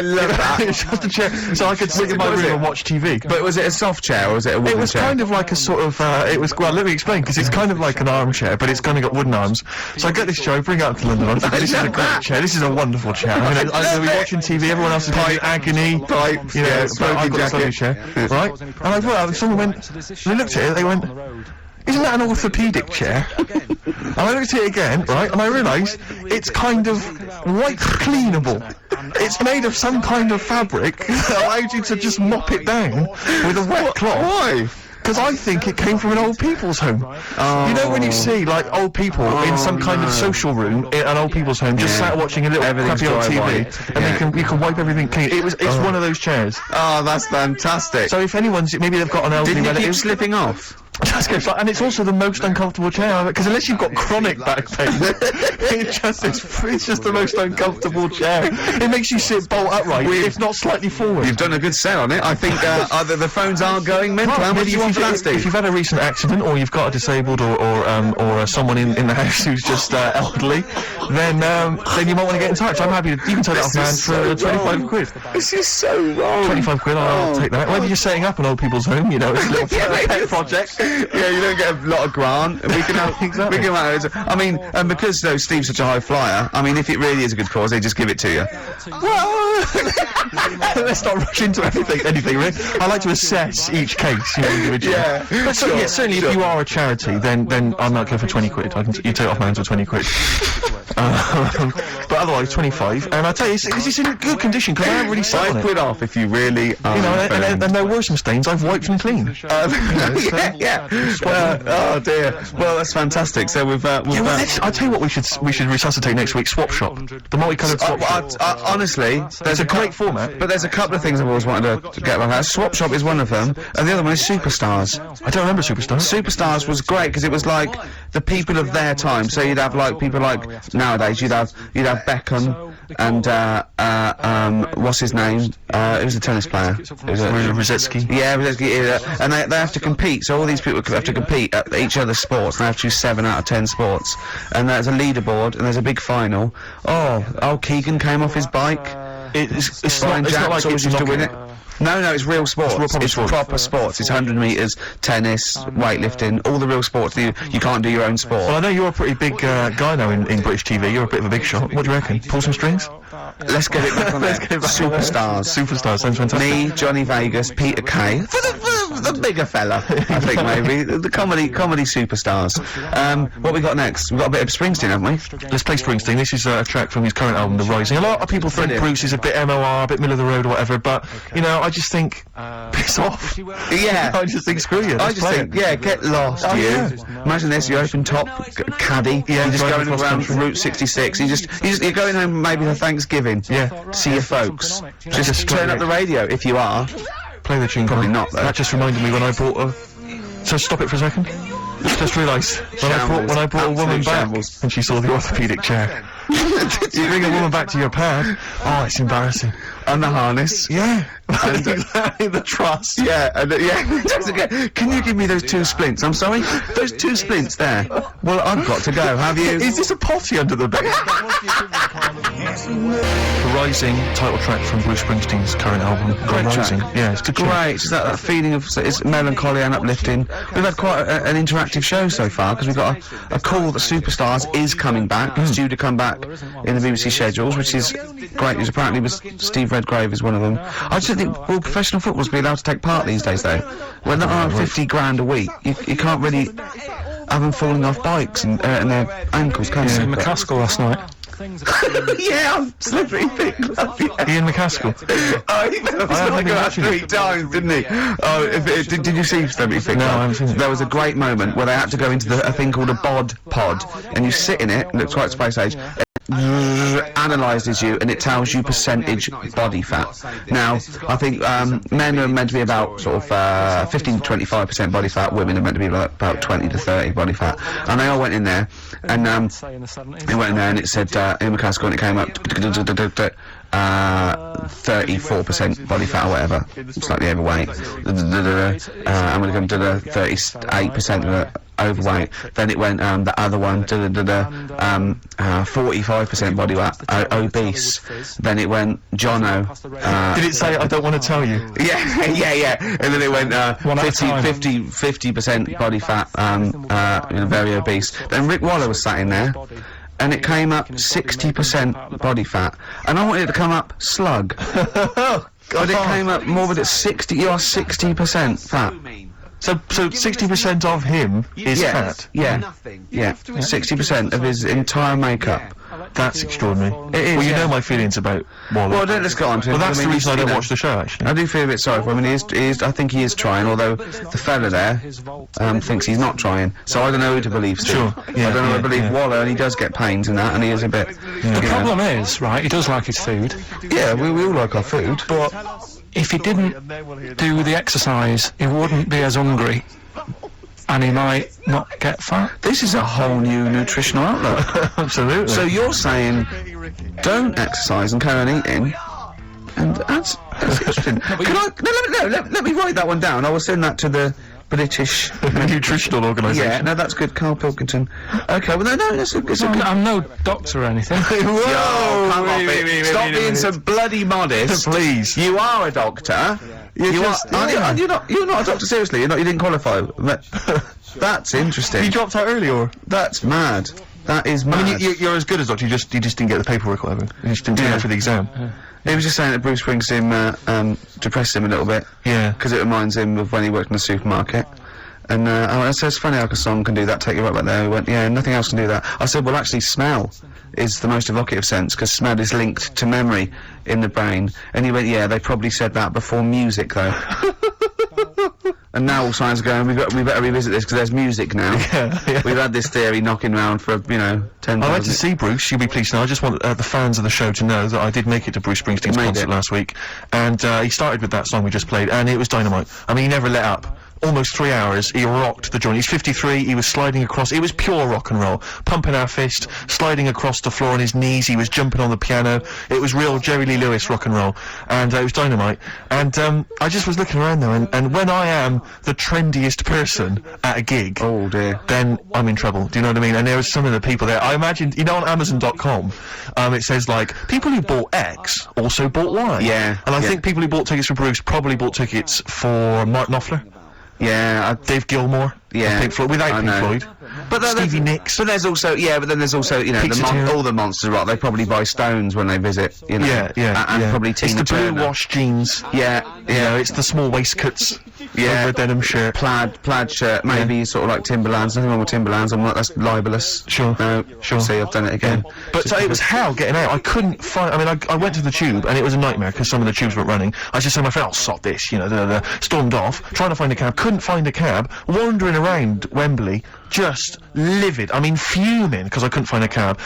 love that. It's just a chair, so I could sit in my room and watch TV. But was it a soft chair or was it a wooden chair? It was kind of like a sort of, well, let me explain, because it's kind of like an armchair, but it's kind of got wooden arms. So I get this chair, I bring it up to London, I think, this is a great chair, this is a wonderful chair. I mean, I'm going to be watching TV, everyone else is going to be agony, you know, but I've got a lovely chair, right? And I brought it out, and someone went, they looked at it, they went, isn't that an orthopaedic chair? And I looked at it again, right, and I realised it's kind of white cleanable. It's made of some kind of fabric that allows you to just mop it down with a wet cloth. Why? Because I think it came from an old people's home. You know when you see, like, old people in some kind of social room in an old people's home, just sat watching a little crappy old TV, and you can wipe everything clean. It's one of those chairs. Oh, that's fantastic. So if anyone's, maybe they've got an elderly Didn't you relative. keep slipping off? And it's also the most uncomfortable chair, because unless you've got chronic back pain, it's just the most uncomfortable chair. It makes you sit bolt upright, if not slightly forward. You've done a good sell on it. I think either the phones aren't going mental. How much do you want for that, Steve? If you've had a recent accident, or you've got a disabled, or someone in the house who's just elderly, then you might want to get in touch. I'm happy to. You can take it off hand for 25 quid. This is so wrong. 25 quid, I'll take that. Maybe you're setting up an old people's home, you know, it's a little pet project. Yeah, you don't get a lot of grant. We can have, Exactly. we can have, I mean, and because Steve's such a high flyer, I mean, if it really is a good cause, they just give it to you. Well, let's not rush into anything, Rick. I like to assess each case, you know, individually. But certainly if you are a charity, then I might go for 20 quid. You take it off my hands for 20 quid. But otherwise, 25. And I tell you, it's in good condition, because I haven't really sat on 5 it. quid off if you really are. You know, and there were some stains, I've wiped them clean. Oh dear. Well, that's fantastic. So we've I'll tell you what we should resuscitate next week, Swap Shop. The multicoloured Swap Shop. honestly, There's a great format. but there's a couple of things I've always wanted to get about that. Swap Shop is one of them, and the other one is Superstars. I don't remember Superstar. Superstars was great because it was like the people of their time. So you'd have like people like nowadays. You'd have Beckham and what's his name? It was a tennis player. Rosetsky. Yeah, and they have to compete. So all these people have to compete at each other's sports. And they have to choose 7 out of 10 sports. And there's a leaderboard and there's a big final. Oh, Keegan came off his bike. It's Brian not Jacks like always used to win it. No, it's real sports. It's proper sports. It's 100 metres, tennis, weightlifting, all the real sports. You can't do your own sport. Well, I know you're a pretty big guy now in British TV. You're a bit of a big shot. What do you reckon? Pull some strings? Let's get it back on there. Superstars. Superstars, sounds fantastic. Me, Johnny Vegas, Peter Kay. For the bigger fella, I think maybe. The comedy superstars. What we got next? We've got a bit of Springsteen, haven't we? Let's play Springsteen. This is a track from his current album, The Rising. A lot of people think Bruce is a bit MOR, a bit middle of the road or whatever, but, you know, I just think, piss off. Yeah. I just think, screw you. I just think, get lost, you. Yeah. Imagine this, you open top, caddy, you're just driving going across around country. Route 66, you're going home maybe for Thanksgiving. Yeah. See your folks. Just Just turn up the radio if you are. Play the tune. Probably not, though. That just reminded me when I brought a... So stop it for a second. Just realised, when I brought a woman Absolute back, shambles. and she saw the orthopaedic chair. You bring a woman back to your pad, oh, it's embarrassing. And the harness. Yeah. Exactly, the trust. Yeah, and, just again, can you give me those 2 splints? I'm sorry? Those 2 splints there. Well, I've got to go. Have you? Is this a potty under the bed? The Rising title track from Bruce Springsteen's current album, Great Rising. track. Yeah, it's good. Great, it's that feeling of it's melancholy and uplifting. We've had quite an interactive show so far because we've got a call that Superstars is coming back. It's due to come back in the BBC schedules, which is great news. Apparently, Steve Redgrave is one of them. I just don't think will professional footballers be allowed to take part these days, though. When they're on 50 grand a week, you can't really have them falling off bikes and their ankles, can you? McCaskill last night. Yeah, slippery thick glove, yeah. Ian McCaskill. Oh, he fell off like about 3 times, didn't he? Oh, did you see Slippery Thick? No, I haven't seen it. There was a great moment where they had to go into a thing called a bod pod, and you sit in it, and it's quite space age, analyses you, and it tells you percentage body fat. Now, I think men are meant to be about sort of 15 to 25% body fat, women are meant to be about 20 to 30 body fat, and they all went in there, and they went in there, and it said Ian McCaskill, and it came up 34% body fat or whatever, slightly overweight. I'm going to come to the 38% overweight. Then it went the other one 45% body fat, obese. Then it went Jono. Did it say I don't want to tell you? Yeah. And then it went 50% body fat, very obese. Then Rick Waller was sat in there, and it came up 60% body fat, and I wanted it to come up slug. But it came up more with it 60. You are 60% fat. So 60% of him is fat. Yeah. 60% of his entire makeup. That's extraordinary. It is. Well, you know my feelings about Waller. Well, let's go on to it. Well, that's the reason I don't you know, watch the show, actually. I do feel a bit sorry for him, and I think he is trying, although the fella there thinks he's not trying. So I don't know who to believe, Steve. Sure. I don't know who to believe Waller, and he does get pains and that, and he is a bit... The problem is, right, he does like his food. Yeah, we all like our food, but... If he didn't do the exercise, he wouldn't be as hungry, and he might not get fat. This is a whole new nutritional outlook. Absolutely. So you're saying, don't exercise and carry on eating, and that's interesting. Let me write that one down. I will send that to the British Nutritional Organisation. Yeah, no, that's good. Carl Pilkington. Okay, well, no, that's a good. I'm no doctor or anything. Whoa, come off it. Stop being so bloody modest. Please. You are a doctor. You're not a doctor, seriously. You didn't qualify. That's interesting. You dropped out early, or? That's mad. That is mad. I mean, you're as good as doctor, you just didn't get the paperwork or whatever. You just didn't turn up for the exam. He was just saying that Bruce Springsteen depressed him a little bit. Yeah. Because it reminds him of when he worked in the supermarket. And I said, it's funny how a song can do that, take you right back there. He went, yeah, nothing else can do that. I said, well, actually, smell is the most evocative sense, because smell is linked to memory in the brain. And he went, yeah, they probably said that before music, though. And now all science are going, we better revisit this, because there's music now. Yeah. We've had this theory knocking around for, 10,000... I went to see Bruce, you'll be pleased to know. I just want the fans of the show to know that I did make it to Bruce Springsteen's concert last week. And he started with that song we just played, and it was dynamite. I mean, he never let up. Almost 3 hours, he rocked the joint. He's 53, he was sliding across, it was pure rock and roll. Pumping our fist, sliding across the floor on his knees, he was jumping on the piano. It was real Jerry Lee Lewis rock and roll. And it was dynamite. And I just was looking around there, and when I am the trendiest person at a gig, oh dear, then I'm in trouble. Do you know what I mean? And there was some of the people there, I imagined, on Amazon.com, it says like, people who bought X also bought Y. Yeah. And I think people who bought tickets for Bruce probably bought tickets for Mark Knopfler. Yeah, Dave Gilmour. Yeah, Pink Floyd, without Pink Floyd. But Stevie Nicks. But there's also, but then there's also, all the monsters rock. They probably buy Stones when they visit, Yeah. and probably Tina It's the Turner. blue wash jeans. Yeah. It's the small waistcoats. Yeah. Over a denim shirt. Plaid shirt, maybe sort of like Timberlands. Nothing wrong with Timberlands. I'm not. That's libelous. Sure. No. Sure. See, I've done it again. But so it was hell getting out. I couldn't find. I mean, I went to the tube and it was a nightmare because some of the tubes weren't running. I just said to my friend, "Oh, sod this," stormed off, trying to find a cab. Couldn't find a cab. Wandering around Wembley, just livid. I mean, fuming because I couldn't find a cab.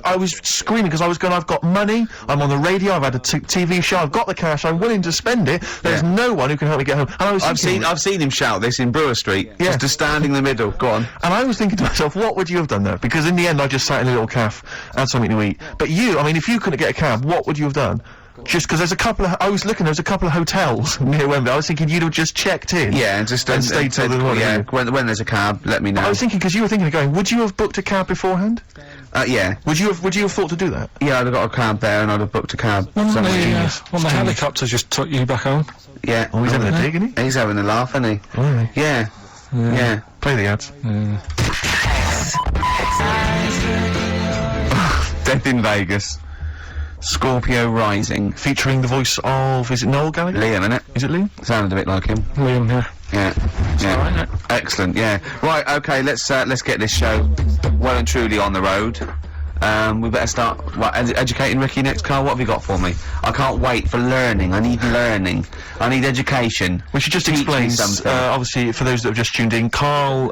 I was screaming because I was going, I've got money. I'm on the radio. I've had a TV show. I've got the cash. I'm willing to spend it. There's no one who can help me get home. And I was I've seen him shout this in Brewer Street. Yeah. Just standing in the middle. Go on. And I was thinking to myself, what would you have done there? Because in the end, I just sat in a little cafe, had something to eat. But you, I mean, if you couldn't get a cab, what would you have done? Just because there's a couple of, I was looking, there was a couple of hotels near Wembley. I was thinking you'd have just checked in. Yeah, and just stayed till the morning. yeah. When there's a cab, let me know. I was thinking, because you were thinking of going, would you have booked a cab beforehand? Yeah. Would you have thought to do that? Yeah, I'd have got a cab there and I'd have booked a cab. Well, Somewhere the, genius. well, the helicopters just took you back home. Yeah. Oh, he's having a dig, isn't he? He's having a laugh, isn't he? Oh, Yeah. Yeah. Play the ads. Death in Vegas. Scorpio Rising. Featuring the voice of, is it Noel Gallagher? Liam, innit? Is it Liam? Sounded a bit like him. Liam, yeah. Yeah. alright, isn't it? Excellent, yeah. Right, okay, let's get this show well and truly on the road. We better start, educating Ricky next, Carl. What have you got for me? I can't wait for learning. I need learning. I need education. We should just Teach me explain, something. obviously, for those that have just tuned in, Carl,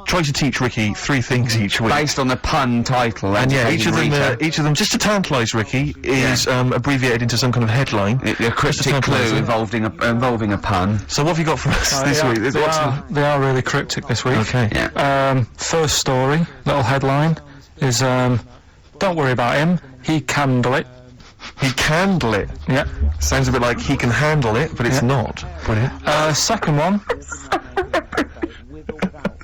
tries to teach Ricky 3 things each week. Based on the pun title. And yeah, each educating of them, just to tantalise Ricky, is abbreviated into some kind of headline. a cryptic clue involving a pun. So what have you got for us this week? They are really cryptic this week. Okay. Yeah. First story, little headline, is, don't worry about him, he can do it. He can handle it. Yeah. Sounds a bit like he can handle it, but it's not. Brilliant. Second one.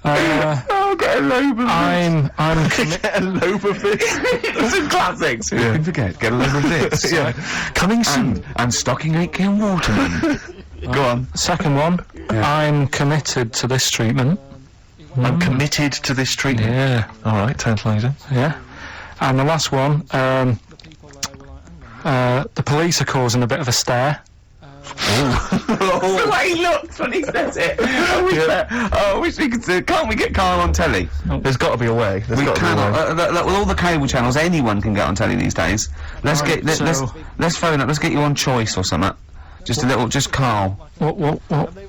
Oh, get a lobe of I'm Get a lobe of this. Some classics. Who can forget? Get a lobe of this. Yeah. Coming soon. And stocking 8 King Waterman. Go on. Second one. I'm committed to this treatment. I'm committed to this treatment. Yeah. Alright, tantalising. Yeah. And the last one, the police are causing a bit of a stare. The way he looks when he says it. I wish we could see. Can't we get Carl on telly? There's got to be a way. There's We got to be a way. cannot. With all the cable channels, anyone can get on telly these days. Let's Right, let's phone up. Let's get you on Choice or something. Just Carl. What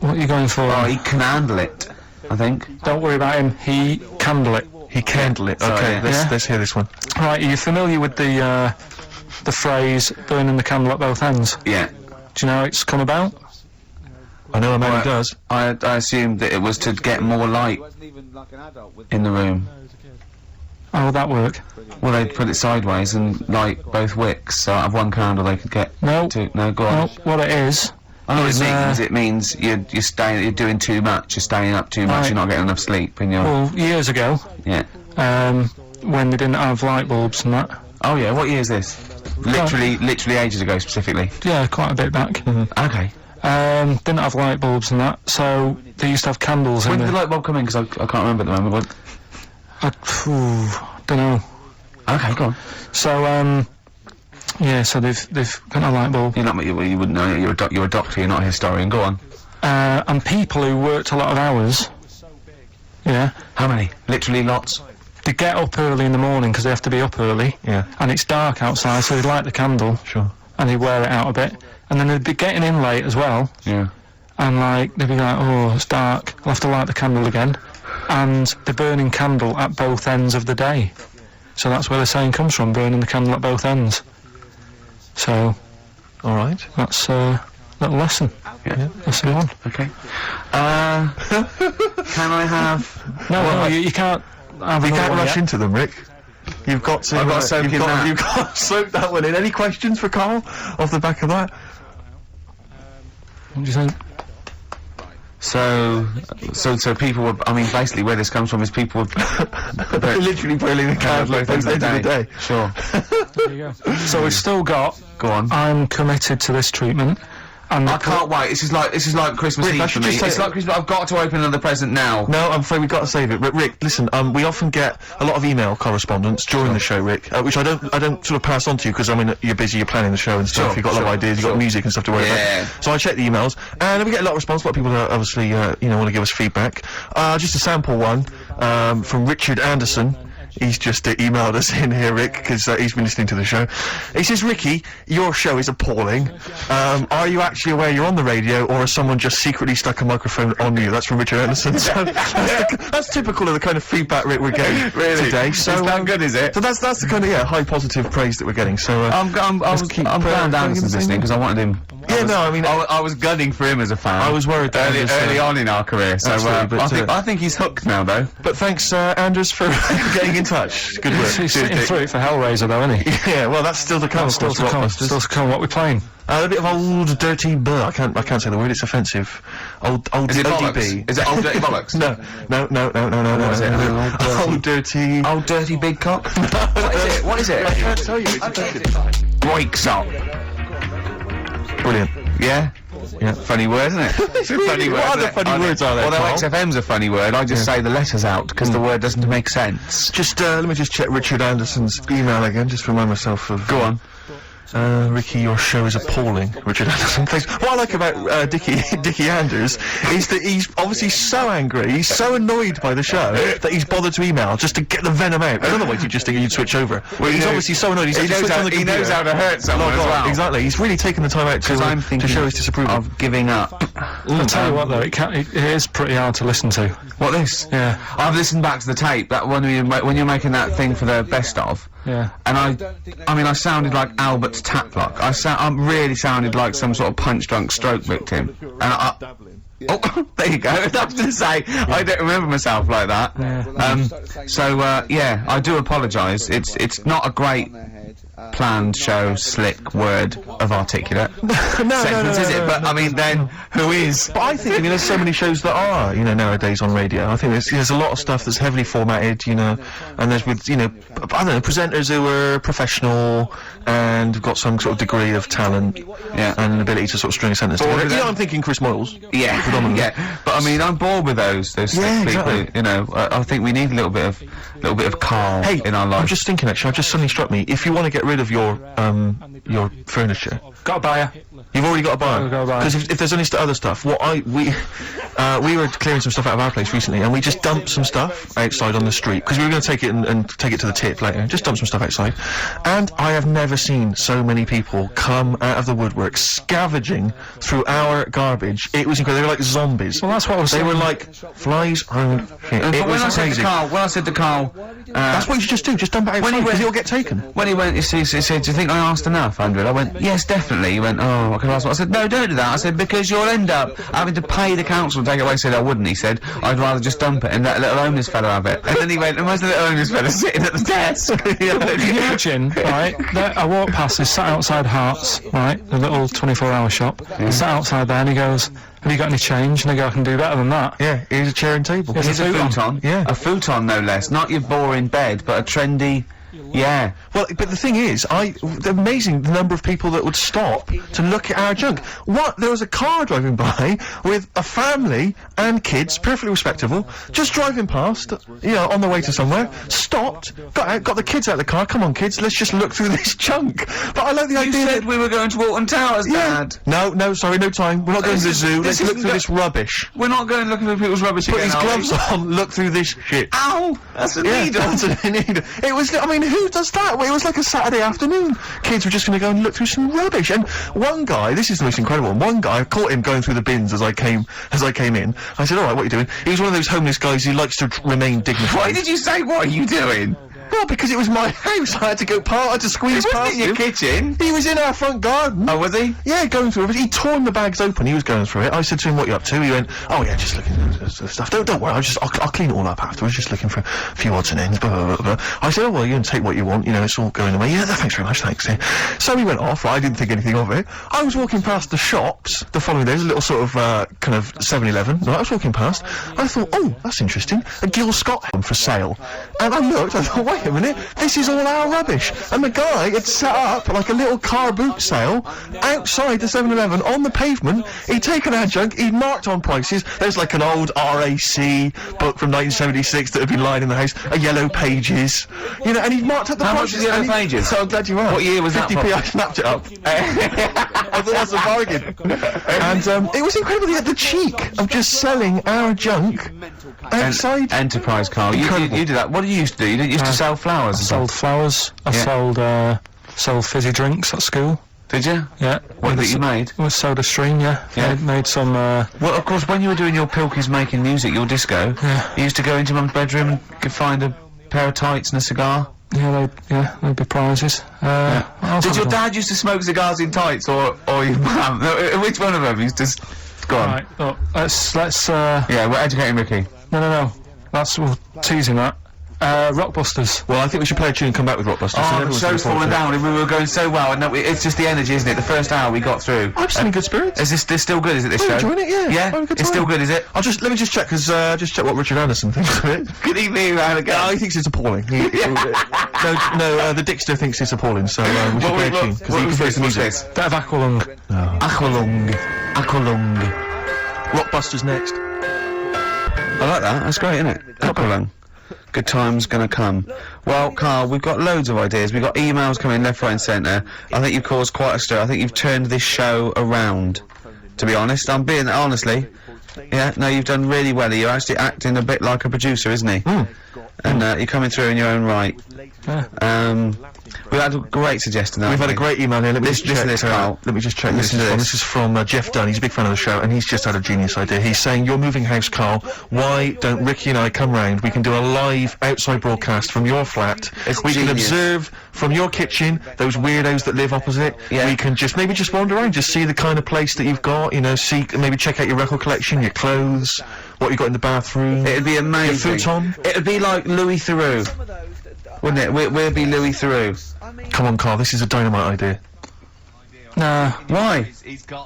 are you going for? Oh, he can handle it. I think. Don't worry about him, he can do it. He can handle it. Sorry, Okay, yeah. let's hear this one. Right, are you familiar with the phrase burning the candle at both ends? Yeah. Do you know how it's come about? I know a man Right. who does. I assumed that it was to get more light in the room. How would that work? Well, they'd put it sideways and light both wicks, so out of one candle they could get No. two. No, go on. No, what it is... I know what is, it means. You're you're doing too much. You're staying up too much. Right. You're not getting enough sleep. And you're Well, years ago, yeah. when they didn't have light bulbs and that... Oh yeah. What year is this? Literally ages ago, specifically. Yeah, quite a bit back. Okay. Didn't have light bulbs and that, so they used to have candles When in did the the... light bulb come in? Because I can't remember at the moment. Don't know. Okay, go on. So, yeah, so they've got a light bulb. You're not. You wouldn't know. You're a doctor. You're not a historian. Go on. And people who worked a lot of hours, yeah, How many? Literally lots. they get up early in the morning because they have to be up early, Yeah. and it's dark outside, so they light the candle, Sure. and they wear it out a bit, and then they'd be getting in late as well, Yeah. and like, they'd be like, oh, it's dark, I'll have to light the candle again, and they're burning candle at both ends of the day. So that's where the saying comes from, burning the candle at both ends. So, Alright. that's a little lesson. Yeah. That's the one. Okay. Can I have? No, you can't have You another can't one rush yet. into them, Rick. You've got to. I've got to soak in that. You've got to soak that one in. Any questions for Carl off the back of that? What do you think? So people were. I mean, basically, where this comes from is people were Literally burning the candle at both ends of the day. Sure. There you go. So we've still got, Go on. I'm committed to this treatment, and I can't wait. This is like Christmas Rick, I Eve for should me. just say- It's like Christmas. I've got to open another present now. No, I'm afraid we've got to save it. Rick, listen, we often get a lot of email correspondence during the show, Rick, which I don't sort of pass on to you because, I mean, you're busy, you're planning the show and stuff, Sure, you've got a lot of sure, ideas, you've got sure. music and stuff to worry Yeah. about. So I check the emails, and we get a lot of response, a lot of people that obviously, want to give us feedback. Just a sample one, from Richard Anderson. He's just emailed us in here, Rick, because he's been listening to the show. He says, Ricky, your show is appalling. Are you actually aware you're on the radio, or has someone just secretly stuck a microphone on you? That's from Richard Anderson. So that's typical of the kind of feedback, Rick, we're getting today. So, It's that good, is it? so that's the kind of, high positive praise that we're getting. So, I'm glad keep, Anderson's going listening because I wanted him Yeah, no, I mean, I was gunning for him as a fan. I was worried that early, Anders, early on in our career. So absolutely, but, I think he's hooked now, though. But thanks, Anders, for getting in touch. Good work. He's sitting through it for Hellraiser, though, isn't he? Yeah, well, that's still to come. Still to come. Still to come. What we playing? A bit of old dirty I can't say the word. It's offensive. Old Is it ODB. bollocks? Is it old dirty bollocks? No. What is it? Old dirty. Old dirty big cock? What is it? What is it? I can't tell you. It's offensive. Breaks up. Brilliant. Yeah? Yeah. Funny word, isn't it? It's a funny word. What isn't other it? funny words are there, Although Carl? XFM's a funny word, I just say the letters out because the word doesn't make sense. Just let me just check Richard Anderson's email again, just to remind myself of. Go on. Ricky, your show is appalling. Richard Anderson, thanks. What I like about Dickie Anders is that he's obviously so angry, he's so annoyed by the show that he's bothered to email just to get the venom out. Otherwise, you just think you'd switch over. Well, he's obviously so annoyed. He knows how to hurt someone as well. Exactly. He's really taken the time out to show his disapproval. Of giving up. I'll tell you what, though, it is pretty hard to listen to. What, this? Yeah. I've listened back to the tape, that when you're making that thing for the best of. Yeah. And I sounded like Albert's Taplock. I really sounded like some sort of punch-drunk stroke victim. And oh, there you go. I was going to say, I don't remember myself like that. Yeah. Yeah, I do apologise. It's not a great planned show, slick word of articulate sentence, is it? But I mean, then who is? But I think, there's so many shows that are, nowadays on radio. I think there's a lot of stuff that's heavily formatted, and there's with, I don't know, presenters who are professional and have got some sort of degree of talent, and an ability to sort of string a sentence together. I'm thinking Chris Moyles. Yeah, predominantly. yeah. But I mean, I'm bored with those slick people. Exactly. I think we need a little bit of calm in our life. I'm just thinking, actually, I've just suddenly struck me. If you want to get rid of your furniture, Got a buyer. you've already got a buyer. Got a buyer. Because if there's any other stuff, we were clearing some stuff out of our place recently, and we just dumped some stuff outside on the street because we were going to take it and take it to the tip later. Just dump some stuff outside, and I have never seen so many people come out of the woodwork scavenging through our garbage. It was incredible. They were like zombies. Well, that's what I was They saying. were like flies on shit. But It when I was said crazy. to Carl, That's what you should just do. Just dump it outside because it'll get taken. when he went, he said, "Do you think I asked enough, Andrew?" I went, "Yes, definitely." He went, "Oh, I could ask." I said, "No, don't do that." I said, "Because you'll end up having to pay the council to take it away." He said, "I wouldn't." He said, "I'd rather just dump it and let a little homeless fella have it." And then he went, "And where's the little homeless fella sitting at the desk?" Can you imagine, right, I walked past, he's sat outside Hearts, right, the little 24-hour shop. He's sat outside there and he goes, "Have you got any change?" And I go, "I can do better than that." Yeah, here's a chair and table. Here's Here's a futon. Yeah. A futon, no less. Not your boring bed, but a trendy. Yeah. Well, but the thing is, amazing the number of people that would stop to look at our junk. There was a car driving by with a family and kids, perfectly respectable, just driving past, on the way to somewhere, stopped, got out, got the kids out of the car, "Come on kids, let's just look through this junk." But I like the You idea said that... we were going to Walton Towers, Dad. No, sorry, no time. We're not going to the zoo. Let's look through this rubbish. We're not going looking for people's rubbish Put again, his are we? gloves on, look through this shit. Ow! That's a needle. That's a needle. It was, who does that? It was like a Saturday afternoon. Kids were just going to go and look through some rubbish. And one guy, this is the most incredible one, one guy, I caught him going through the bins as I came in. I said, "Alright, what are you doing?" He was one of those homeless guys who likes to remain dignified. Why did you say, "What are you doing"? Well, because it was my house. I had to go I had to squeeze It past wasn't in your him. kitchen. He was in our front garden. Oh, was he? Yeah, going through it. He torn the bags open. He was going through it. I said to him, "What you up to?" He went, "Oh yeah, just looking at stuff. Don't worry. I'll clean it all up afterwards. Just looking for a few odds and ends." Blah, blah, blah, blah. I said, "Oh well, you can take what you want. It's all going away." "Yeah, thanks very much. Thanks." Yeah. So he went off. I didn't think anything of it. I was walking past the shops the following day. There's a little sort of kind of 7-Eleven. Right, I was walking past. I thought, "Oh, that's interesting. A Gil Scott home for sale." And I looked. I thought, "Wait a minute. This is all our rubbish." And the guy had set up like a little car boot sale outside the 7-Eleven on the pavement. He'd taken our junk, he'd marked on prices. There's like an old RAC book from 1976 that had been lying in the house, a Yellow Pages, and he'd marked up the How much prices. was Yellow and he- Pages? So I'm glad you asked. What year was that 50p, from? I snapped it up. I thought that's a bargain. And it was incredible. He had the cheek of just selling our junk outside. Enterprise, Carl. You Incredible. did that. What did you used to do? You didn't used to sell flowers. I sold flowers. I sold fizzy drinks at school. Did you? Yeah. What that you made? It was Soda Stream, yeah. Yeah. Made some, Well, of course, when you were doing your Pilkies making music, your disco, Yeah. you used to go into Mum's bedroom and find a pair of tights and a cigar. there'd be prizes. What else Did have your I done? dad used to smoke cigars in tights, or your mum? No, which one of them? He's just gone. Right, look, let's, Yeah, we're educating Ricky. no, we'll tease him that. Rockbusters. Well, I think we should play a tune and come back with Rockbusters. Oh, and the everyone's show's looking fallen forward to it. down, and we were going so well, and it's just the energy, isn't it? The first hour we got through. I'm still in good spirits. Is this still good, is it, this I'm show? enjoying it, yeah. Yeah? Having a good It's still time. good, is it? Let me just check, just check what Richard Anderson thinks of it. Good evening, round again. He thinks it's appalling. The Dixter thinks it's appalling, so we should play a tune, because he prefers the music. Bit of Aqualung. Aqualung. Rockbusters next. I like that, that's great, isn't it? Aqualung. Good time's gonna come. Well, Carl, we've got loads of ideas. We've got emails coming left, right and centre. I think you've caused quite a stir. I think you've turned this show around, to be honest. I'm being, honestly. Yeah, no, you've done really well. You're actually acting a bit like a producer, isn't he? And you're coming through in your own right. We had a great suggestion. We've had a great email here. Let me just check. Listen to this, Carl. Let me just check. Listen to this. This is from Jeff Dunn. He's a big fan of the show, and he's just had a genius idea. He's saying, "You're moving house, Carl. Why don't Ricky and I come round? We can do a live outside broadcast from your flat. We can genius. observe from your kitchen those weirdos that live opposite. Yeah. We can just maybe just wander around, just see the kind of place that you've got. You know, see, maybe check out your record collection, your clothes, what you got in the bathroom. It'd be amazing. Your futon. It'd be like Louis Theroux, wouldn't it? We'll be Louis Theroux. Come on, Carl. This is a dynamite idea. Nah, Why?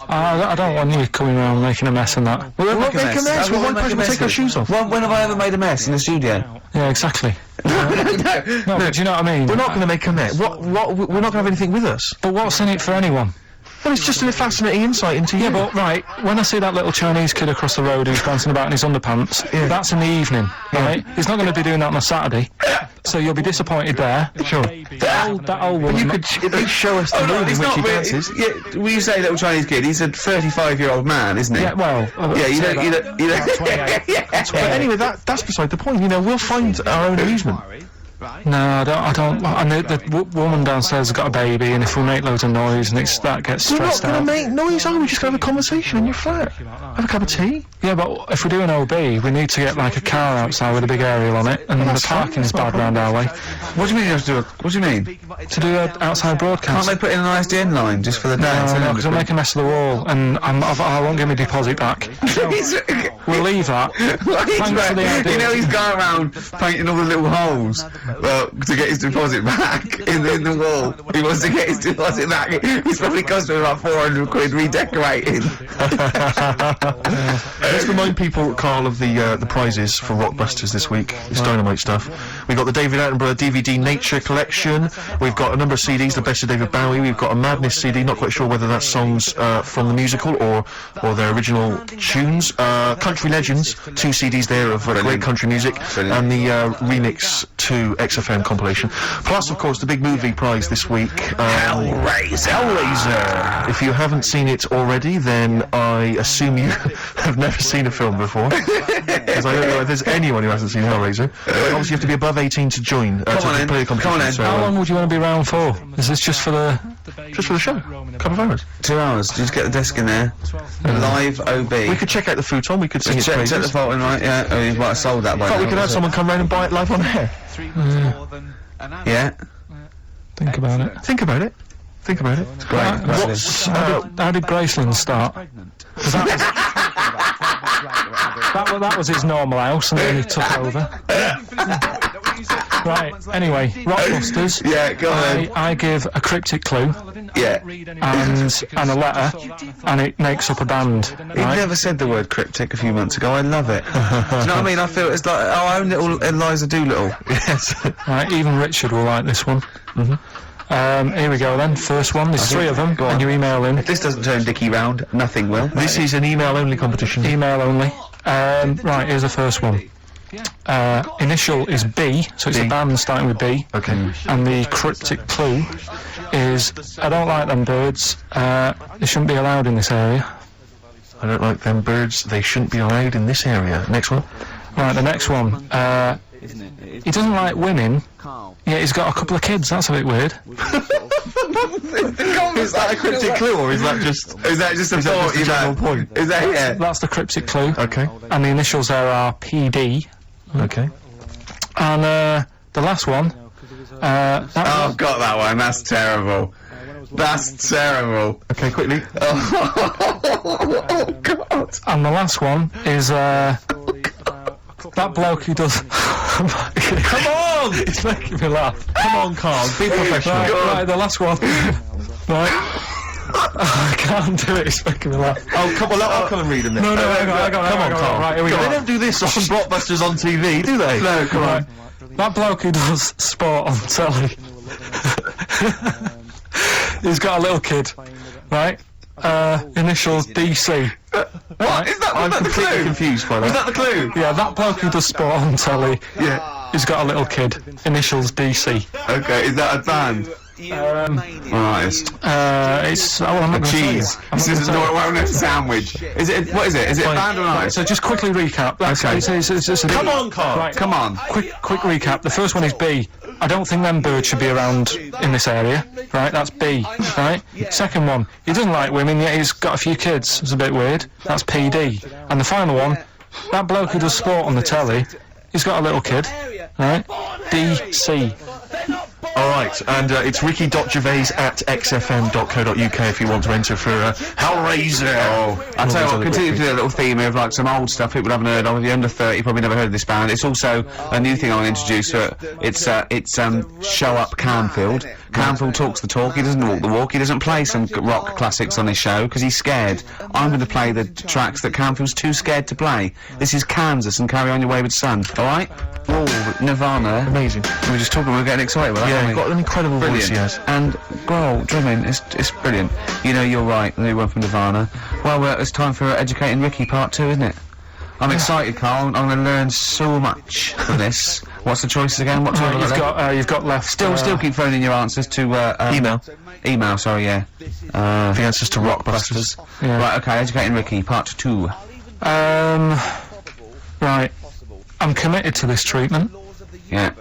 I don't want you coming around making a mess and that. We won't make a mess. We won't take our shoes off. When have I ever made a mess in the studio? Yeah, exactly. No, but do you know what I mean? We're not going to make a mess. What? We're not going to have anything with us. But what's in it for anyone? Well, it's just a fascinating insight into you. Yeah, but right, when I see that little Chinese kid across the road who's dancing about in his underpants, that's in the evening, right? He's not going to be doing that on a Saturday, so you'll be disappointed there. Sure. That old woman. You could at least show us the mood in which he dances. Yeah, when you say little Chinese kid, he's a 35-year-old man, isn't he? Yeah, well. Yeah, you don't. But anyway, that's beside the point. You know, we'll find our own amusement. No, I don't. And the woman downstairs has got a baby, and if we make loads of noise, and that gets We're not stressed going to out. make noise, are we? We're just going to have a conversation in your flat. Have a cup of tea. Yeah, but if we do an OB, we need to get like a car outside with a big aerial on it, and the parking is bad round our way. What do you mean you have to do? What do you mean? To do an outside Can't broadcast. they put in an ISDN line just for the dance? No, because I'll make a mess of the wall, and I won't get my deposit back. So we'll leave that. Thanks for the idea. You know, he's going around painting all the little holes to get his deposit back in the wall. He wants to get his deposit back. He's probably cost him about 400 quid redecorating. Let's remind people, Carl, of the prizes for Rockbusters this week. It's dynamite stuff. We've got the David Attenborough DVD Nature Collection. We've got a number of CDs, the best of David Bowie. We've got a Madness CD, not quite sure whether that's songs from the musical or their original tunes. Country Legends, 2 CDs there of great country music, and the remix to XFM compilation. Plus, of course, the big movie prize this week. Hellraiser! If you haven't seen it already, then I assume you have never seen a film before. Because I don't know if there's anyone who hasn't seen Hellraiser. Obviously, you have to be above 18 to join, to play the competition. Come on in. So, How long would you want to be around for? Is this just for the... just for the show. A couple of hours. 2 hours. Just get the desk in there. Live OB. We could check out the futon, we could sing its check praises. the fault in, right? Yeah. Oh, you might have sold that by In fact, now. we could have someone come round and buy it live on air. Yeah. Think about it. Think about it. Think about it. Great. How did Graceland start? 'Cause that was his normal house, and then he took over. Right, anyway, Rockbusters. Yeah, go ahead. I give a cryptic clue Yeah. and a letter, and it makes up a band, He right? never said the word cryptic a few months ago. I love it. Do you know what I mean? I feel it's like our own little Eliza Doolittle. Yes. Right, even Richard will like this one. Here we go then, first one, there's 3 of them, Go on. and you email in. If this doesn't turn Dickie round, nothing will. This is an email-only competition. Email only. Right, here's the first one. Initial is B, so it's B. a band starting with B. Okay. And the cryptic clue is, I don't like them birds, they shouldn't be allowed in this area. I don't like them birds. They shouldn't be allowed in this area. Next one. Right, the next one. He doesn't like women, yet he's got a couple of kids, that's a bit weird. Is that a cryptic clue, or is that just... a thought a general point? Is that yeah? That's the cryptic clue. Okay. And the initials there are PD. Okay. And the last one, I've got that one. That's terrible. That's terrible. Okay, quickly. Oh God. And the last one is that bloke who does. Come on! It's making me laugh. Come on, Carl. Be professional. Right, the last one. Right. I can't do it. It's making me laugh. Oh, come on, I'll come and read them then. No, hang on, Come on, Carl. Right, here we go. They don't do this on Blockbusters on TV, do they? No, come on. That bloke who does sport on telly. He's got a little kid, right? Initials DC. What? Is that I'm the completely clue? confused by that. Is that the clue? Yeah, that bloke who does sport on telly. Yeah. He's got a little kid. Initials DC. Okay, is that a band? Artist. It's. Oh, well, I'm not gonna say Cheese. it. I'm not This is gonna say not it. a well-known sandwich. Is it? What is it? Is it a band or an artist? So just quickly recap. That's, Okay. it's a Come on, Carl. Right, Come on. quick recap. The first one is B. I don't think them birds should be around in this area. Right, that's B. Right. Second one, he doesn't like women yet he's got a few kids. It's a bit weird. That's PD. And the final one, that bloke who does sport on the telly, he's got a little kid. Right. DC. Alright, and it's ricky.gervais@xfm.co.uk if you want to enter for Hellraiser. Oh, I'll tell you what, continue to do a little theme of like some old stuff people haven't heard of. If you're under 30, you probably never heard of this band. It's also a new thing I'll introduce. It's Show Up Canfield. Canfield talks the talk, he doesn't walk the walk, he doesn't play some rock classics on his show because he's scared. I'm going to play the tracks that Canfield's too scared to play. This is Kansas and Carry On Your Wayward Son, alright? Oh, Nirvana. Amazing. We were just talking, we were getting excited with that, Yeah, weren't he's we? got an incredible voice, Brilliant. he has. And Grohl, drumming, it's brilliant. You know, you're right, the new one from Nirvana. Well, it's time for Educating Ricky Part 2, isn't it? I'm excited, Carl. I'm going to learn so much from this. What's the choices again? What time You've got left. Still keep phoning your answers to Email. Email, sorry, yeah. The answers to Rockbusters. Yeah. Right, okay, Educating Ricky, Part 2. Right. I'm committed to this treatment. Yeah.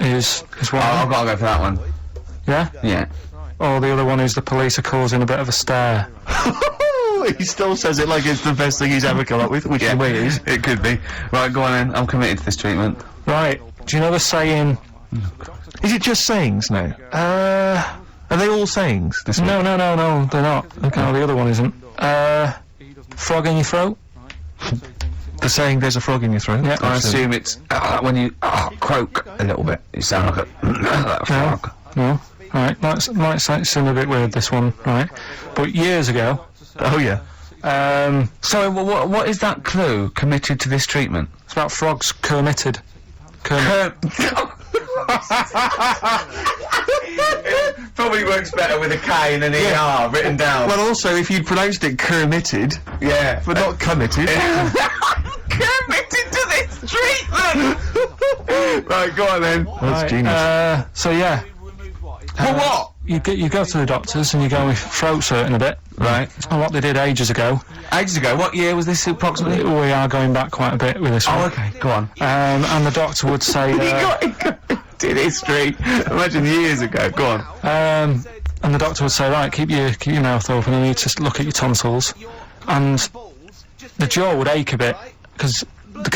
Is one. I've got to go for that one. Yeah. Yeah. Or the other one is the police are causing a bit of a stir. He still says it like it's the best thing he's ever come up with, which Yeah, in a way it is. it could be. Right, go on then. I'm committed to this treatment. Right. Do you know the saying? Is it just sayings now? Are they all sayings? This No, they're not. Okay. No, the other one isn't. Frog in your throat. The saying "there's a frog in your throat." Yeah. I assume it's when you croak a little bit. You sound like a frog. No. Right. Might seem a bit weird, this one. Right. But years ago. Oh yeah. So what is that clue? Committed to this treatment? It's about frogs committed. Probably works better with a K and an ER written down. Well, also, if you'd pronounced it "committed," yeah, but not committed. committed to this treatment. Right, go on then. That's genius. So yeah. For what? You go to the doctors and you go with throat hurting a bit. Right. And what they did ages ago. Ages ago. What year was this approximately? We are going back quite a bit with this one. Oh, okay. Go on. And the doctor would say. Did history. Imagine years ago. Go on. And the doctor would say, right, keep your mouth open. You need to look at your tonsils. And the jaw would ache a bit because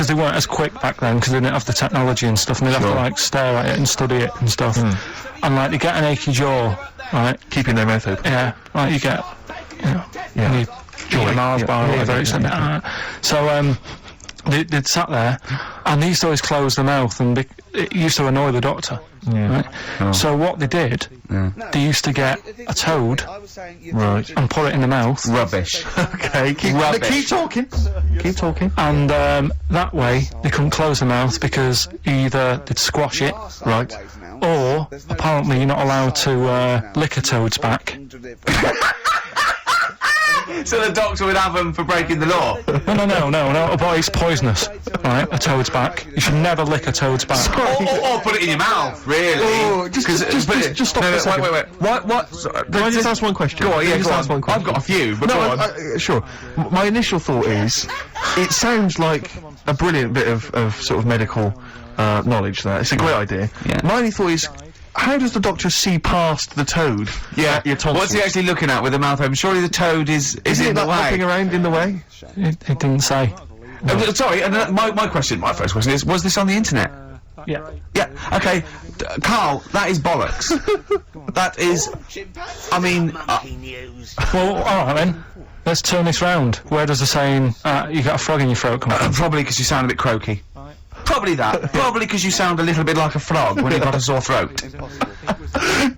they weren't as quick back then because they didn't have the technology and stuff, and they'd have to like stare at it and study it and stuff. And like they get an achy jaw, right? Keeping their mouth open. Yeah, like you get, when you eat a Mars bar or whatever. It's like, so they'd sat there, and they used to always close their mouth, and it used to annoy the doctor. Right? So what they did, they used to get a toad, Right. and put it in the mouth. Rubbish. Okay. Keep talking. Keep talking. And that way they couldn't close the mouth because either they'd squash it, Right. or apparently you're not allowed to lick a toad's back. So the doctor would have them for breaking the law. No, but it's poisonous, right? A toad's back. You should never lick a toad's back. Or put it in your mouth, really. Oh, just stop for a second. Wait. What? Can I just ask one question? Go on, yeah, Can I just go ask on. one question? I've got a few, but go on. Sure. My initial thought is, it sounds like a brilliant bit of sort of medical knowledge there. It's a great idea. Yeah. My only thought is, how does the doctor see past the toad? Yeah. Your tonsils? What's he actually looking at with the mouth open? Surely the toad is Isn't in it the like hopping way. around in the way? It didn't say. Sorry, and my first question is, was this on the internet? Yeah. Yeah, okay. Carl, that is bollocks. That is... I mean... Well, alright then. Let's turn this round. Where does the saying, you got a frog in your throat come from? probably because you sound a bit croaky. Probably that. Probably because you sound a little bit like a frog when you've got a sore throat.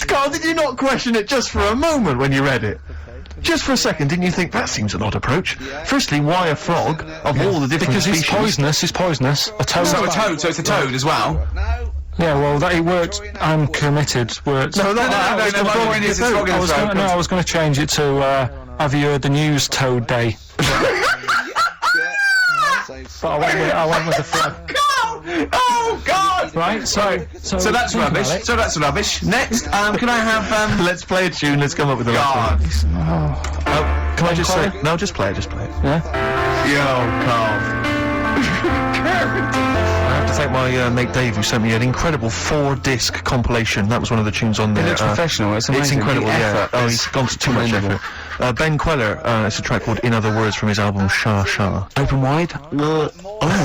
Carl, did you not question it just for a moment when you read it? Just for a second, didn't you think that seems an odd approach? Firstly, why a frog of all the different Because species? it's poisonous. A toad. So it's a toad as well? Yeah, well, that it worked. I'm committed. Works. No, No, my point is it's frog in the throat. I was going to change it to, have you heard the news Toad Day? But I went with the frog. Oh, God! Right, so that's think rubbish. about it. So that's rubbish. Next, can I have, Let's play a tune, let's come up with the God. right one. Oh, can I just say... Colin? No, just play it, just play it. Yeah? Yo, Carl. I have to thank my mate Dave who sent me an incredible 4-disc compilation. That was one of the tunes on there. It looks professional, it's amazing. It's incredible, The yeah. effort Oh, is he's gone to too much commendable. effort. Ben Queller, it's a track called In Other Words from his album Shah Shah. Open wide? Oh,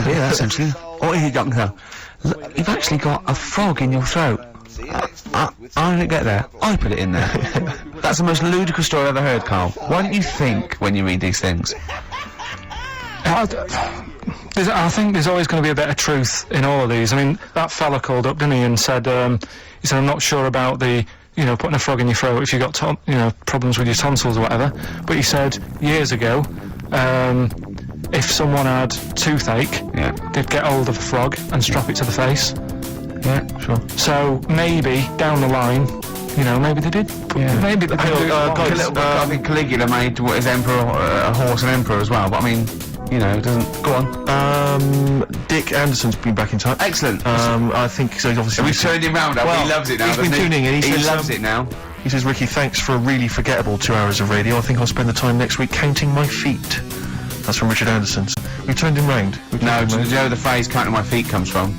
dear, that's actually... Oh, here, Doctor. You've actually got a frog in your throat. I didn't get there. I put it in there. That's the most ludicrous story I've ever heard, Carl. Why don't you think when you read these things? I think there's always going to be a bit of truth in all of these. I mean, that fella called up, didn't he, and said, he said, I'm not sure about the, putting a frog in your throat if you got, problems with your tonsils or whatever. But he said, years ago, if someone had toothache, they'd get hold of a frog and strap it to the face. Yeah, sure. So maybe down the line, maybe they did. Maybe they did. I think Caligula made what is emperor, a horse and emperor as well. But I mean, it doesn't. Go on. Dick Anderson's been back in touch. Excellent. I think so. He's obviously. We've turned him round now. Well, He loves it now. He's been doesn't tuning in. He says, loves it now. He says, Ricky, thanks for a really forgettable 2 hours of radio. I think I'll spend the time next week counting my feet. That's from Richard Anderson. We've turned him round. No, do you know where the phrase "counting my feet" comes from?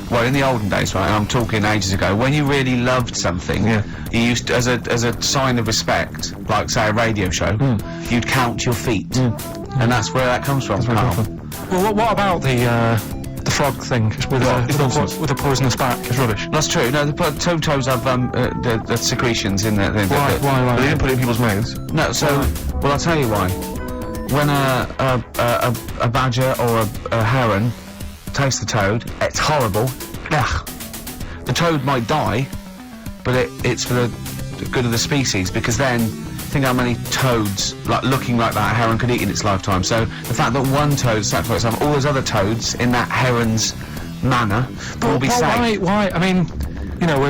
Well, in the olden days, right, and I'm talking ages ago, when you really loved something, you used to, as a sign of respect, like say a radio show, you'd count your feet, and that's where that comes from. Carl. Well, what about the frog thing with a poisonous back? It's rubbish. That's true. No, the toads have the secretions in there. Why? They didn't put it in people's mouths. No, so well, I'll tell you why. When a badger or a heron tastes the toad, it's horrible. Ugh. The toad might die, but it's for the good of the species, because then think how many toads looking like that a heron could eat in its lifetime. So the fact that one toad sacrificed all those other toads in that heron's manner will be safe. Why? I mean,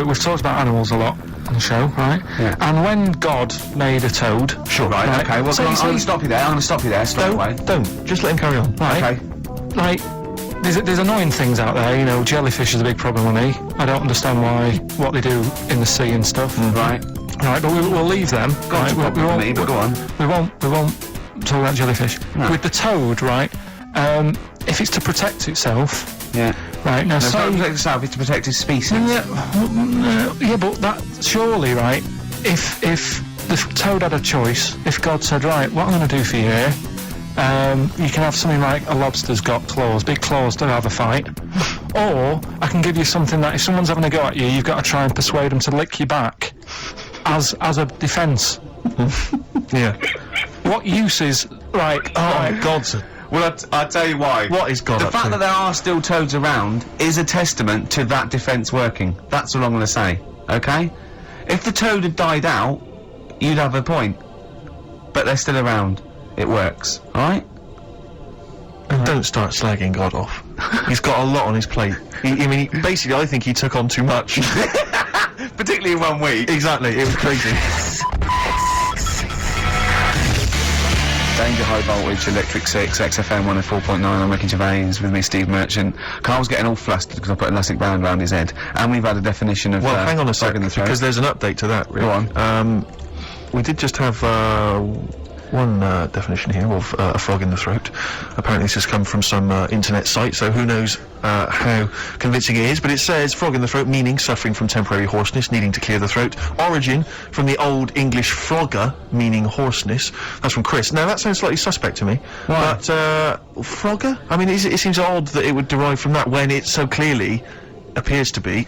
we've talked about animals a lot on the show, right? Yeah. And when God made a toad, Right. Okay. Well, so I'm going to stop you there. Straight away. Don't. Just let him carry on. right? Okay. Like, there's annoying things out there. Jellyfish is a big problem with me. I don't understand what they do in the sea and stuff. Right. Right, but we'll leave them. Got Right, to me, but go on. We won't talk about jellyfish. No. With the toad, right? If it's to protect itself, Yeah. right? Now, No, it's not to say, protect itself, it's to protect its species. yeah, but that surely, right? If the toad had a choice, if God said, right, what I'm going to do for you here, you can have something like a lobster's got claws, big claws to have a fight, or I can give you something that if someone's having a go at you, you've got to try and persuade them to lick you back as a defence. Yeah. What use is right? God's. Well, I'll tell you why. What is God The up fact to? that there are still toads around is a testament to that defence working. That's all I'm going to say, okay? If the toad had died out, you'd have a point. But they're still around. It works, alright? And don't start slagging God off. He's got a lot on his plate. Basically, I think he took on too much. Particularly in 1 week. Exactly, it was crazy. Danger High Voltage, Electric 6, XFM 104.9, I'm Ricky Gervais, with me Steve Merchant. Carl's getting all flustered because I put an elastic band around his head. And we've had a definition of... Well, hang on a sec, in the throat. because there's an update to that, really. Go on. We did just have one definition here of a frog in the throat. Apparently this has come from some internet site, so who knows how convincing it is, but it says frog in the throat, meaning suffering from temporary hoarseness, needing to clear the throat. Origin from the Old English frogger, meaning hoarseness. That's from Chris. Now that sounds slightly suspect to me. Why? But frogger? I mean, it seems odd that it would derive from that when it so clearly appears to be,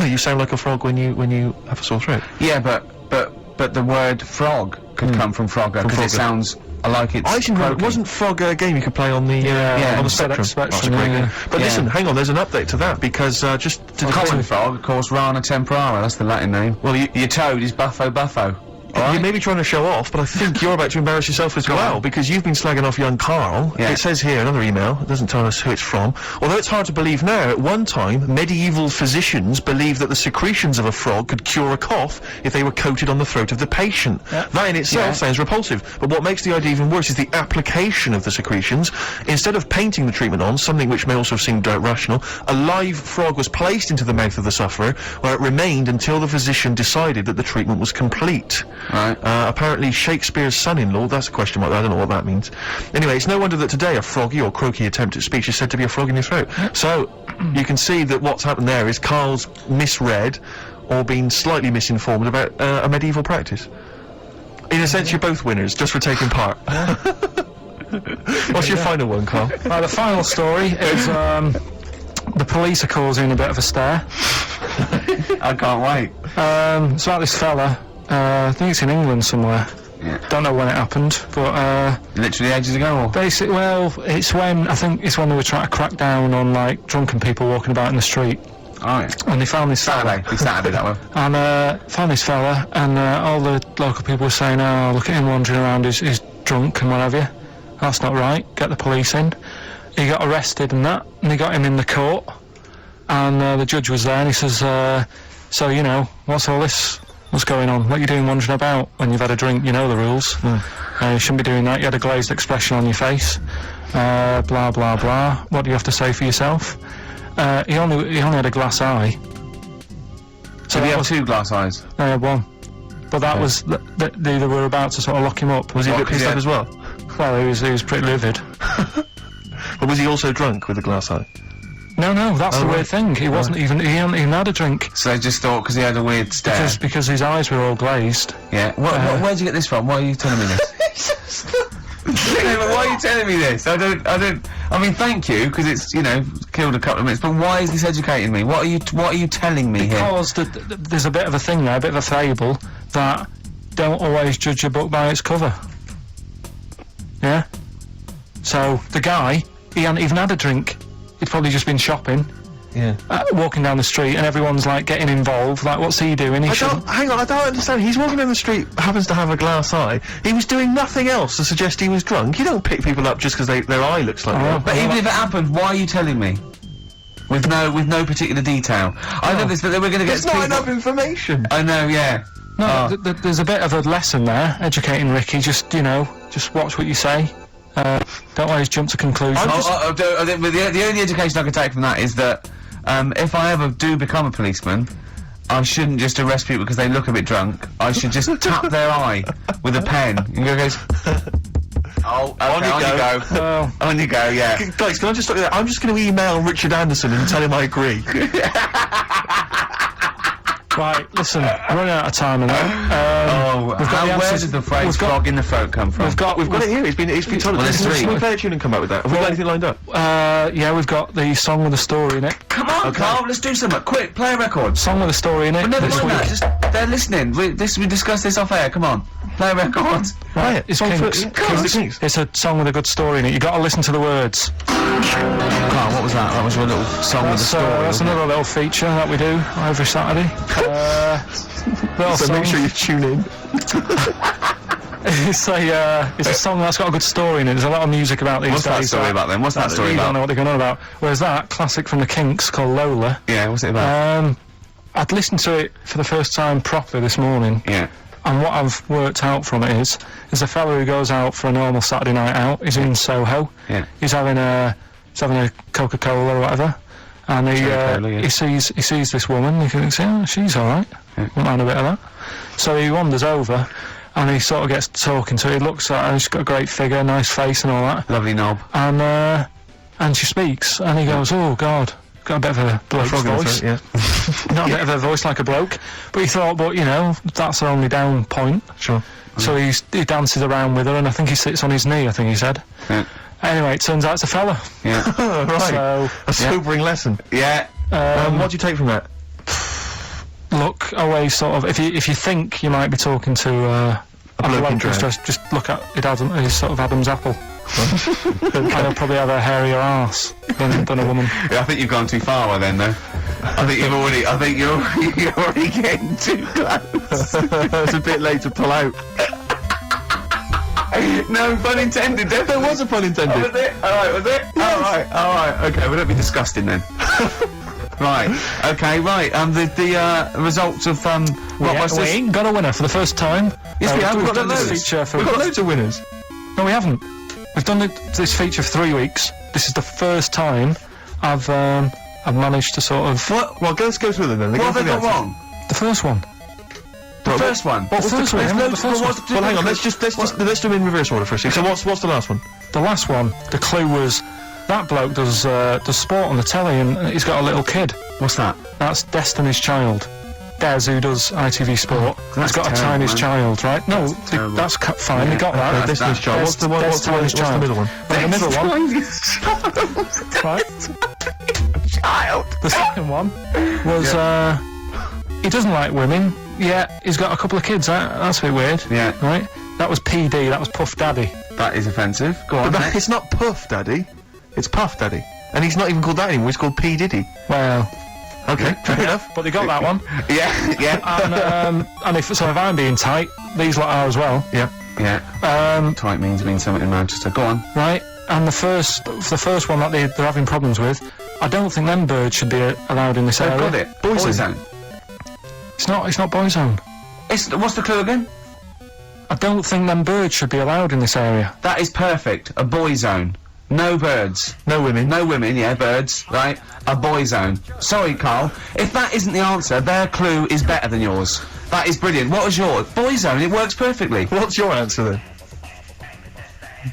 you sound like a frog when you have a sore throat. Yeah, but the word frog could come from Frogger, because it sounds like it's I didn't know, wasn't Frog a game you could play on the on the Spectrum? That's a great game. But listen, hang on, there's an update to that, because just to common frog, of course, Rana temporara, that's the Latin name. Well, your toad is Buffo Buffo. You may be trying to show off, but I think you're about to embarrass yourself as well, because you've been slagging off young Carl. Yeah. It says here, another email, it doesn't tell us who it's from. Although it's hard to believe now, at one time, medieval physicians believed that the secretions of a frog could cure a cough if they were coated on the throat of the patient. That in itself sounds repulsive, but what makes the idea even worse is the application of the secretions. Instead of painting the treatment on, something which may also have seemed rational, a live frog was placed into the mouth of the sufferer, where it remained until the physician decided that the treatment was complete. Right. Apparently Shakespeare's son-in-law, that's a question mark, I don't know what that means. Anyway, it's no wonder that today a froggy or croaky attempt at speech is said to be a frog in your throat. So, you can see that what's happened there is Carl's misread, or been slightly misinformed about a medieval practice. In a sense, you're both winners, just for taking part. What's your final one, Carl? The final story is, the police are causing a bit of a stir. I can't wait. It's about this fella, I think it's in England somewhere. Yeah. Don't know when it happened, but Literally ages ago, or? basically, well, I think it's when they were trying to crack down on, like, drunken people walking about in the street. Oh, yeah. And they found this fella. Saturday, that one. And, found this fella, and, all the local people were saying, oh, look at him wandering around, he's drunk and what have you. That's not right, get the police in. He got arrested and that, and they got him in the court. And, the judge was there, and he says, so, you know, what's all this? What's going on? What are you doing wandering about when you've had a drink? You know the rules. You shouldn't be doing that. You had a glazed expression on your face. Blah, blah, blah. What do you have to say for yourself? He only had a glass eye. So he had two glass eyes? No, he had one. But that was... They were about to sort of lock him up. Was he a bit pissed off as well? Well, he was pretty livid. But was he also drunk with a glass eye? No, that's the weird thing. He wasn't even... He hadn't even had a drink. So they just thought, because he had a weird stare. Because his eyes were all glazed. Yeah. Where'd you get this from? Why are you telling me this? Yeah, but why are you telling me this? I mean, thank you, because it's, you know, killed a couple of minutes, but why is this educating me? What are you telling me here? Because there's a bit of a thing there, a bit of a fable, that don't always judge a book by its cover. Yeah? So, the guy, he hadn't even had a drink. He'd probably just been shopping. Yeah. Walking down the street, and everyone's, like, getting involved. Like, what's he doing? Hang on, I don't understand. He's walking down the street, happens to have a glass eye. He was doing nothing else to suggest he was drunk. You don't pick people up just because their eye looks like that. But even if it happened, why are you telling me? With no particular detail. I know this, but then we're going to get... There's not enough information. I know, yeah. No, there's a bit of a lesson there, educating Ricky. Just, you know, just watch what you say. Don't always jump to conclusions. The only education I can take from that is that if I ever do become a policeman, I shouldn't just arrest people because they look a bit drunk. I should just tap their eye with a pen and goes... Oh, okay, on you go. On you go, yeah. Guys, can I just stop you there? I'm just going to email Richard Anderson and tell him I agree. Right, listen, we're running out of time and that. Where did the phrase frog in the throat come from? We've got it here, it's been told. Can we play a tune and come back with that? Have we got anything lined up? Yeah, we've got the song with a story in it. Come on, Carl, let's do something. Quick, play a record. Song with a story in it. But never mind that, just, they're listening. We discussed this off air, come on. Play a record. Right, it's Kinks. It's a song with a good story in it. You got to listen to the words. Carl, what was that? That was your little song with a story. That's another little feature that we do every Saturday. So make sure you tune in. It's a song that's got a good story in it. There's a lot of music about these days. What's that story about then? What's that story about? I don't know what they're going on about. Whereas that classic from the Kinks called Lola. Yeah, what's it about? I'd listened to it for the first time properly this morning. Yeah. And what I've worked out from it is a fella who goes out for a normal Saturday night out. He's in Soho. Yeah. He's having a Coca-Cola or whatever. And he sees this woman. He thinks, oh, she's all right. Won't mind a bit of that. So he wanders over, and he sort of gets talking to her. He looks at her. She's got a great figure, nice face, and all that. Lovely knob. And she speaks, and he goes, "Oh God." Got a bit of a bloke's voice. Yeah. Not a bit of a voice like a bloke. But he thought, but you know, that's her only down point. Sure. So he dances around with her, and I think he sits on his knee, I think he said. Yeah. Anyway, it turns out it's a fella. Yeah. Right. So, a sobering lesson. Yeah. What do you take from that? Look away, sort of. If you think you might be talking to a bloke in bloke, drag. just look at his sort of Adam's apple. And he'll probably have a hairier arse than a woman. Yeah, I think you've gone too far then, though. I think you're already getting too close. It's a bit late to pull out. No pun intended. There was a pun intended. Oh, was it? Alright, was it? Alright. Okay, well, don't be disgusting then. Right, okay, right. The results of, what was we this? ain't got a winner for the first time. Yes, we have. We've got done this loads. feature for... We've got loads of winners. No, we haven't. We've done this feature for 3 weeks. This is the first time I've managed to sort of... What? Well, let's go through them then. What have they got wrong? The first one. The first one? Well, the first one. Well, hang on. Let's do them in reverse order for a second. So what's the last one? The last one, the clue was that bloke does sport on the telly and he's got a little kid. What's that? That's Destiny's Child. Des, who does ITV Sport, has got a terrible, Chinese man. child, right? No, terrible. that's fine, they got that. Destiny's Child. What's the middle one? The middle one, right? Child. The second one was, he doesn't like women, yet he's got a couple of kids, that's a bit weird. Yeah. Right? That was PD, that was Puff Daddy. That is offensive. Go on. But it's not Puff Daddy. It's Puff Daddy. And he's not even called that anymore. He's called P Diddy. Well, Okay, fair enough. but they got that one. Yeah. And if I'm being tight, these lot are as well. Yeah. Yeah. Tight means something in Manchester. Go on. Right, and the first one that they're having problems with, I don't think them birds should be allowed in this They've area. got it. Boyzone. It's not Boyzone. What's the clue again? I don't think them birds should be allowed in this area. That is perfect. A boy zone. No birds. No women. No women, yeah, birds, right? A boy zone. Sorry, Carl. If that isn't the answer, their clue is better than yours. That is brilliant. What was yours? Boy zone, it works perfectly. What's your answer then?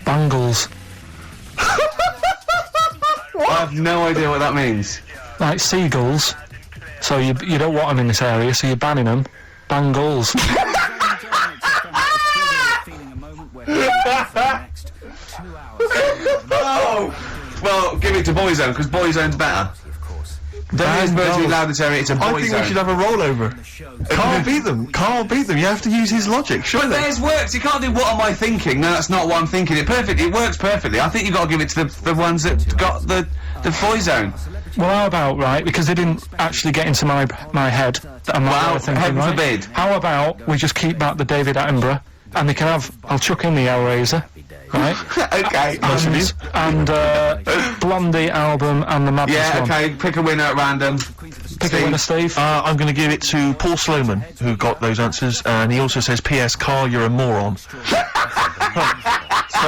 Bangles. I have no idea what that means. Like seagulls. So you don't want them in this area, so you're banning them. Bangles. Oh! Well, give it to boy zone, because boy zone's better. Don't use birds to be allowed in this area, it's a boy I think zone. we should have a rollover. Carl beat them. Carl beat them. You have to use his logic, But surely. theirs works. You can't do what am I thinking? No, that's not what I'm thinking. It works perfectly. I think you've got to give it to the ones that got the boy zone. Well, how about, right, because they didn't actually get into my head, that I'm not Well, there thinking, heaven right? forbid. How about we just keep back the David Attenborough, and they can have, I'll chuck in the Hellraiser, right? Okay. and Blondie album and the Madness Yeah, one. okay. Pick a winner at random. Pick a winner, Steve. I'm going to give it to Paul Sloman, who got those answers, and he also says, P.S. Carl, you're a moron. So,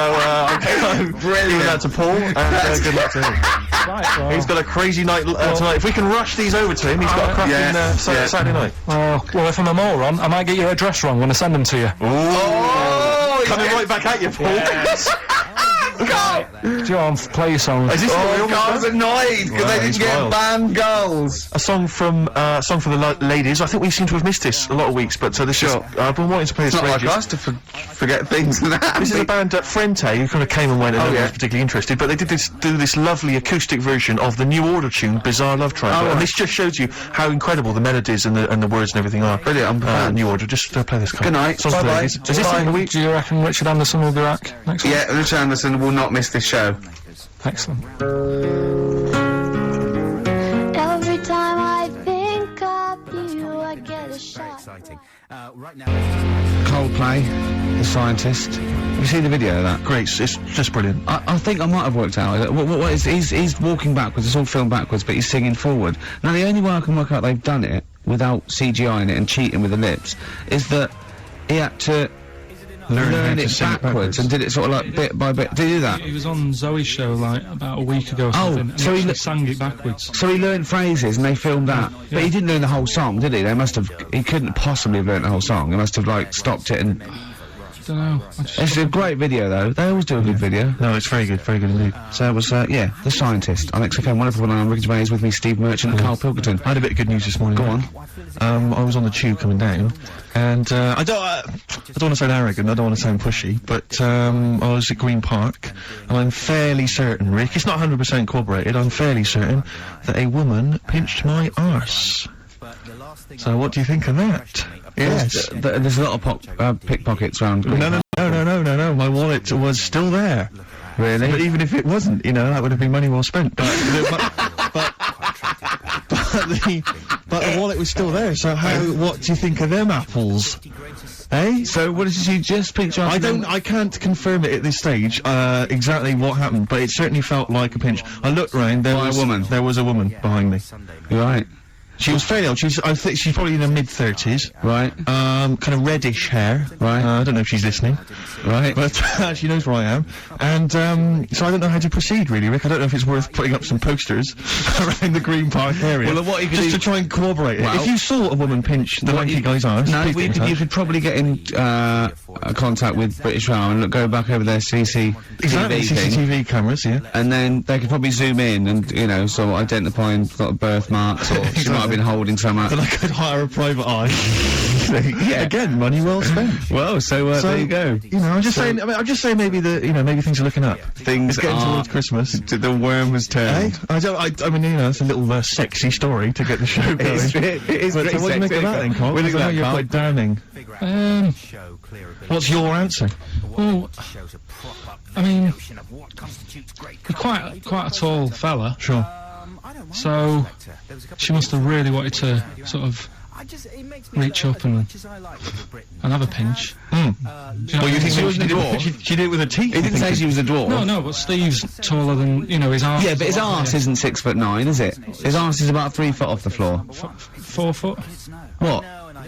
I'm giving that to Paul, and good luck to him. Right, well, He's got a crazy night tonight. If we can rush these over to him, he's got a cracking Yes, yes. Saturday night. well, if I'm a moron, I might get your address wrong when I send them to you. Oh, Coming right back at you, Paul. John, play your song. Is this Oh, Carl's annoyed because they he's didn't get wild. banned goals. A song for the ladies. I think we seem to have missed this a lot of weeks, but this is, I've been wanting to play this It's for not like ages. us to forget things like that. This is a band Frente, who kind of came and went and no one yeah. was particularly interested, but they did do this lovely acoustic version of the New Order tune, Bizarre Love Triangle, and this just shows you how incredible the melodies and the words and everything are. Brilliant, I'm a fan. New Order, just play this. Good night. Songs for Bye-bye. ladies. Is this in the week? Do you reckon Richard Anderson will be back next week? Yeah, Richard Anderson will not miss this show. Excellent. Every time I think of you, I get a shot. Coldplay, the scientist. Have you seen the video of that? Great, it's just brilliant. I think I might have worked out. What is, he's walking backwards, it's all filmed backwards, but he's singing forward. Now, the only way I can work out they've done it without CGI in it and cheating with the lips is that he had to learn it backwards and did it sort of like bit by bit. Did he do that? He was on Zoe's show like about a week ago or Oh, something, and so he actually li- sang it backwards. So he learned phrases and they filmed that. But he didn't learn the whole song, did he? They must have, he couldn't possibly have learned the whole song. They must have like stopped it and... don't know. It's a great video, though. They always do a good video. No, it's very good indeed. So it was, yeah, The Scientist on XFM. Wonderful one. I'm Ricky Gervais with me, Steve Merchant and Carl Pilkington. I had a bit of good news this morning. Go on. I was on the tube coming down, and I don't want to sound arrogant, I don't want to sound pushy, but I was at Green Park, and I'm fairly certain, Rick, it's not 100% corroborated, I'm fairly certain that a woman pinched my arse. So what do you think of that? Yes. There's a lot of pickpockets around. No, my wallet was still there. Really? But even if it wasn't, you know, that would have been money well spent. But the wallet was still there, so what do you think of them apples? Eh? So what did she just pinch your arse? I can't confirm it at this stage, exactly what happened, but it certainly felt like a pinch. I looked round, there was a woman behind me. Right. She was fairly old. I think she's probably in her mid-30s. Right. Kind of reddish hair. Right. I don't know if she's listening. Right. But she knows where I am. And so I don't know how to proceed, really, Rick. I don't know if it's worth putting up some posters around the Green Park area. Well, what you could just do- to try and corroborate it. Well, if you saw a woman pinch the lanky guy's arse, No, please get in you touch. could probably get in contact with British Rail and go back over their CCTV Exactly, thing. CCTV cameras, yeah. And then they could probably zoom in and, you know, sort of identify and got birthmarks, or she might have been holding some Then I could hire a private eye. Yeah. Again, money well spent. Well, so there you go. You know, I'm just saying. I mean, I'm just saying. Maybe maybe things are looking up. Things It's getting are- towards Christmas. The worm was Eh? turned. I mean, you know, it's a little sexy story to get the show going. It is But pretty so what do you make sexy. of that then, Carl? What do you think of that, You're Carl? quite damning. What's your answer? Well, I mean, you're quite a tall fella, Sure. so she must have really wanted to sort of reach up and have a pinch. Well, you think she wasn't a did it- dwarf? She did it with her teeth. He didn't say she was a dwarf. No, but Steve's taller than, you know, his arse. Yeah, but his arse isn't 6'9", is it? His arse is about 3 foot off the floor. 4 foot. What?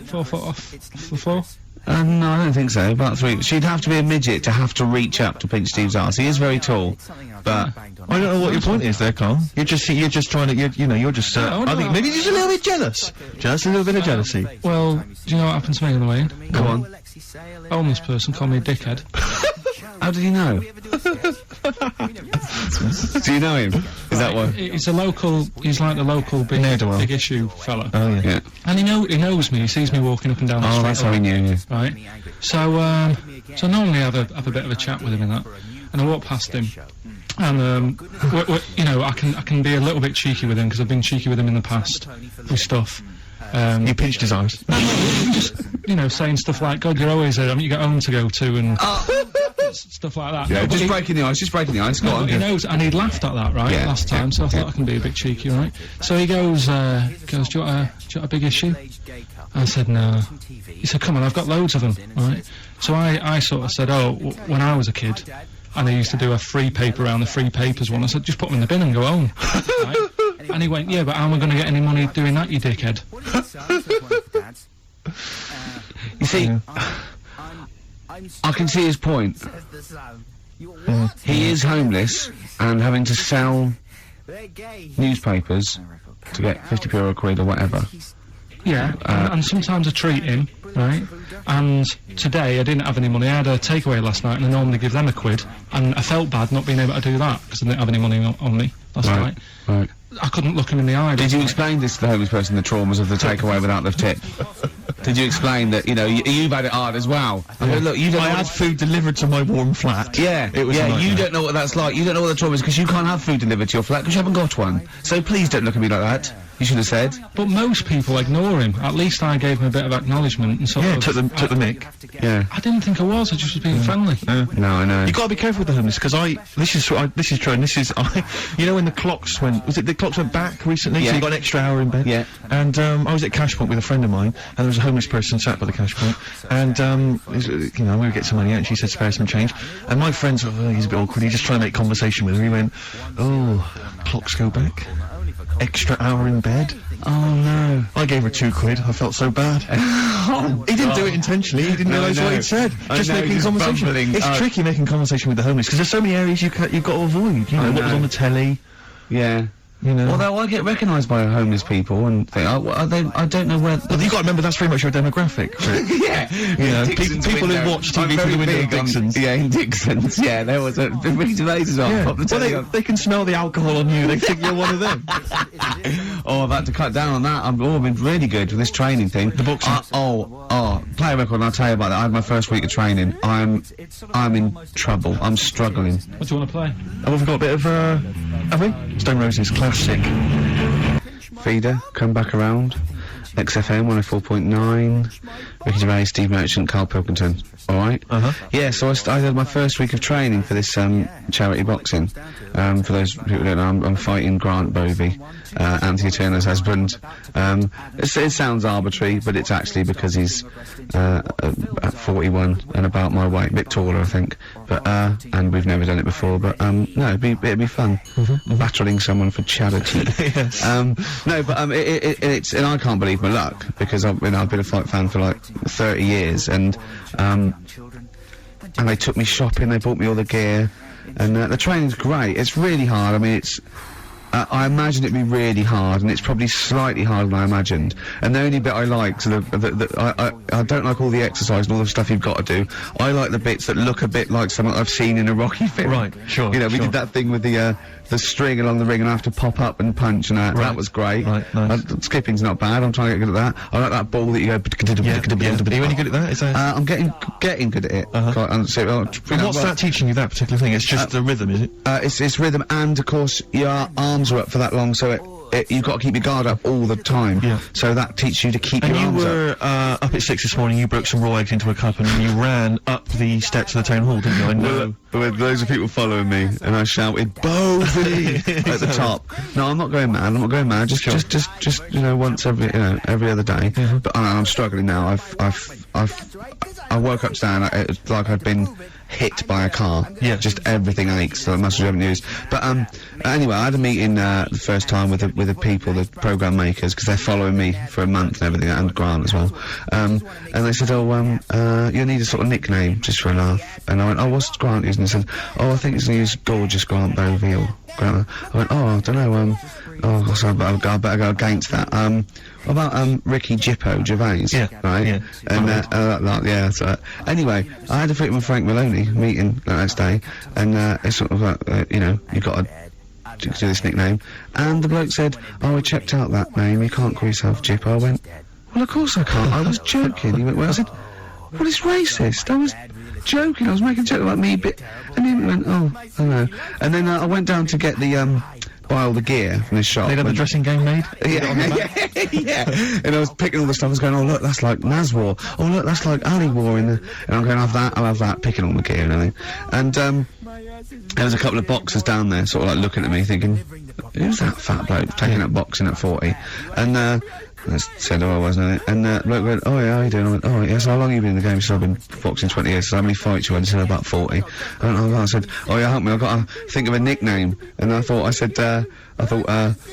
4 foot off the floor. No, I don't think so. About 3. She'd have to be a midget to have to reach up to pinch Steve's arse. He is very tall, but I don't know what your point is there, Carl. You're just trying to, you're just, No, I think no. maybe you're just a little bit jealous. Just a little bit of jealousy. Well, do you know what happened to me on the way in? go on. Homeless person called me a dickhead. How did you know? Do you know him? Is that what? He's like the local big issue fella. Oh, yeah. Yeah. And he knows me, he sees me walking up and down the Oh, street. that's how he knew you. Right? So, so normally I have a bit of a chat with him and that. And I walk past him. And, you know, I can be a little bit cheeky with him, because I've been cheeky with him in the past with stuff. You pinched his arse. Just, you know, saying stuff like, God, you're always there, you got home to go to, and stuff like that. Yeah, No, but just he- breaking the ice, go No, on. but he knows, and he laughed at that, right, Yeah, last time, so I thought I can be a bit cheeky, right? So he goes, do you want a big issue? I said, no. He said, come on, I've got loads of them, right? So I sort of said, oh, when I was a kid, and I used to do a free paper around the free papers one, I said, just put them in the bin and go home, right? And he went, yeah, but how am I going to get any money doing that, you dickhead? You see, I can see his point. He is homeless and having to sell newspapers to get 50p or a quid or whatever. Yeah, and sometimes I treat him, right? And today I didn't have any money. I had a takeaway last night, and I normally give them a quid, and I felt bad not being able to do that because I didn't have any money on me last night. Right. I couldn't look him in the eye. Did you explain this to the homeless person, the traumas of the takeaway without the tip? Did you explain that, you know, you've had it hard as well? I mean, look, you don't I know had food delivered to my warm flat. Yeah, It was a yeah, you nightmare. don't know what that's like. You don't know what the trauma is because you can't have food delivered to your flat because you haven't got one. So please don't look at me like that. You should have said. But most people ignore him. At least I gave him a bit of acknowledgement and sort Yeah, of... took the mic. Yeah. I didn't think I was. I just was being friendly. No, I know. You got to be careful with the homeless because this is true, and this is you know when the clocks went back recently, Yeah. so you got an extra hour in bed. Yeah. And I was at Cash Point with a friend of mine, and there was a homeless person sat by the Cash Point, and you know we would get some money out, and she said spare some change, and my friend sort of he's a bit awkward, he's just trying to make conversation with her. He went, oh, clocks go back, extra hour in bed. Oh no. I gave her £2. I felt so bad. He didn't do it intentionally. He didn't No, realise I what know. he'd said. I Just know, making just conversation. bumbling. It's tricky making conversation with the homeless because there's so many areas you've got to avoid. You know what was know. on the telly. Yeah. you know. Although I get recognised by homeless people and think, I don't know where. Well, you got to remember that's very much your demographic. Rick. Yeah, You know, people who watch TV through the window of Dixon's. Yeah, in Dixon's. Yeah, there was a Ricky Gervais as well. Yeah. Pop the Well, telly on. they can smell the alcohol on you. They think you're one of them. Oh, I've had to cut down on that. I've been really good with this training thing. The boxing. Play a record and I'll tell you about that. I had my first week of training. I'm in trouble. I'm struggling. What do you want to play? Oh, we've got a bit of, have we? Stone Roses, classic. Feeder, come back around. XFM 104.9. Ricky Gervais, Steve Merchant, Carl Pilkington. Alright? Yeah, so I had my first week of training for this, charity boxing. For those people who don't know, I'm fighting Grant Bovey, Anthony Turner's husband. It sounds arbitrary, but it's actually because he's, at 41 and about my weight, a bit taller, I think. But, and we've never done it before, but, no, it'd be fun. Battling someone for charity. Yes. No, but, it's, and I can't believe my luck, because I've been a fight fan for like 30 years, and they took me shopping, they bought me all the gear, and the training's great. It's really hard. I mean, it's I imagine it'd be really hard, and it's probably slightly harder than I imagined. And the only bit I like, so I don't like all the exercise and all the stuff you've got to do. I like the bits that look a bit like something I've seen in a Rocky film. Right, sure. You know, we did that thing with the string along the ring and I have to pop up and punch, and that. Right. That was great. Right, nice. Skipping's not bad. I'm trying to get good at that. I like that ball that you go. Are you any good at that? Is that? I'm getting good at it. And what's that teaching you, that particular thing? It's just the rhythm, is it? It's rhythm, and of course your arms are up for that long, so you've got to keep your guard up all the time. Yeah. So that teaches you to keep And your you arms up. were up at 6 this morning, you broke some raw eggs into a cup and you ran up the steps of the town hall, didn't you? I know. With loads of people following me, and I shouted "Bovey" at the top. No, I'm not going mad. I'm not going mad. Just you know, once every other day. But I'm struggling now. I woke up today and it's like I'd been hit by a car. Yeah. Just everything aches. So muscles you haven't used. But anyway, I had a meeting the first time with the people, the program makers, because they're following me for a month and everything, and Grant as well. And they said, you need a sort of nickname just for a laugh. And I went, what's Grant using? And they said, I think he's going to use Gorgeous Grant Bovey or Grant. I went, I don't know. So I better go against that. What about Ricky Jippo Gervais? Yeah. Right. Yeah. And yeah. So anyway, I had a fit with Frank Maloney meeting the next day, and it's sort of like, you know, you've got to do this nickname. And the bloke said, I checked out that name. You can't call yourself Jippo. I went, well, of course I can't. I was joking. He went, well, I said, well, it's racist. I was joking. I was making a joke about me, but and he went, I don't know. And then I went down to get the buy all the gear from this shop. They'd have the dressing game made? Yeah. And I was picking all the stuff. I was going, oh look, that's like Nazwar. Oh look, that's like Ali War in the. And I'm going, I'll have that. Picking all the gear and everything. And there was a couple of boxers down there, sort of like looking at me, thinking, who's that fat bloke taking up boxing at 40? And I said, I wasn't it? And the bloke went, oh yeah, how you doing? I went, oh yes, how long have you been in the game? He said, I've been boxing 20 years. So how many fights you had? He said, about 40. I said, oh yeah, help me, I've got to think of a nickname. And I thought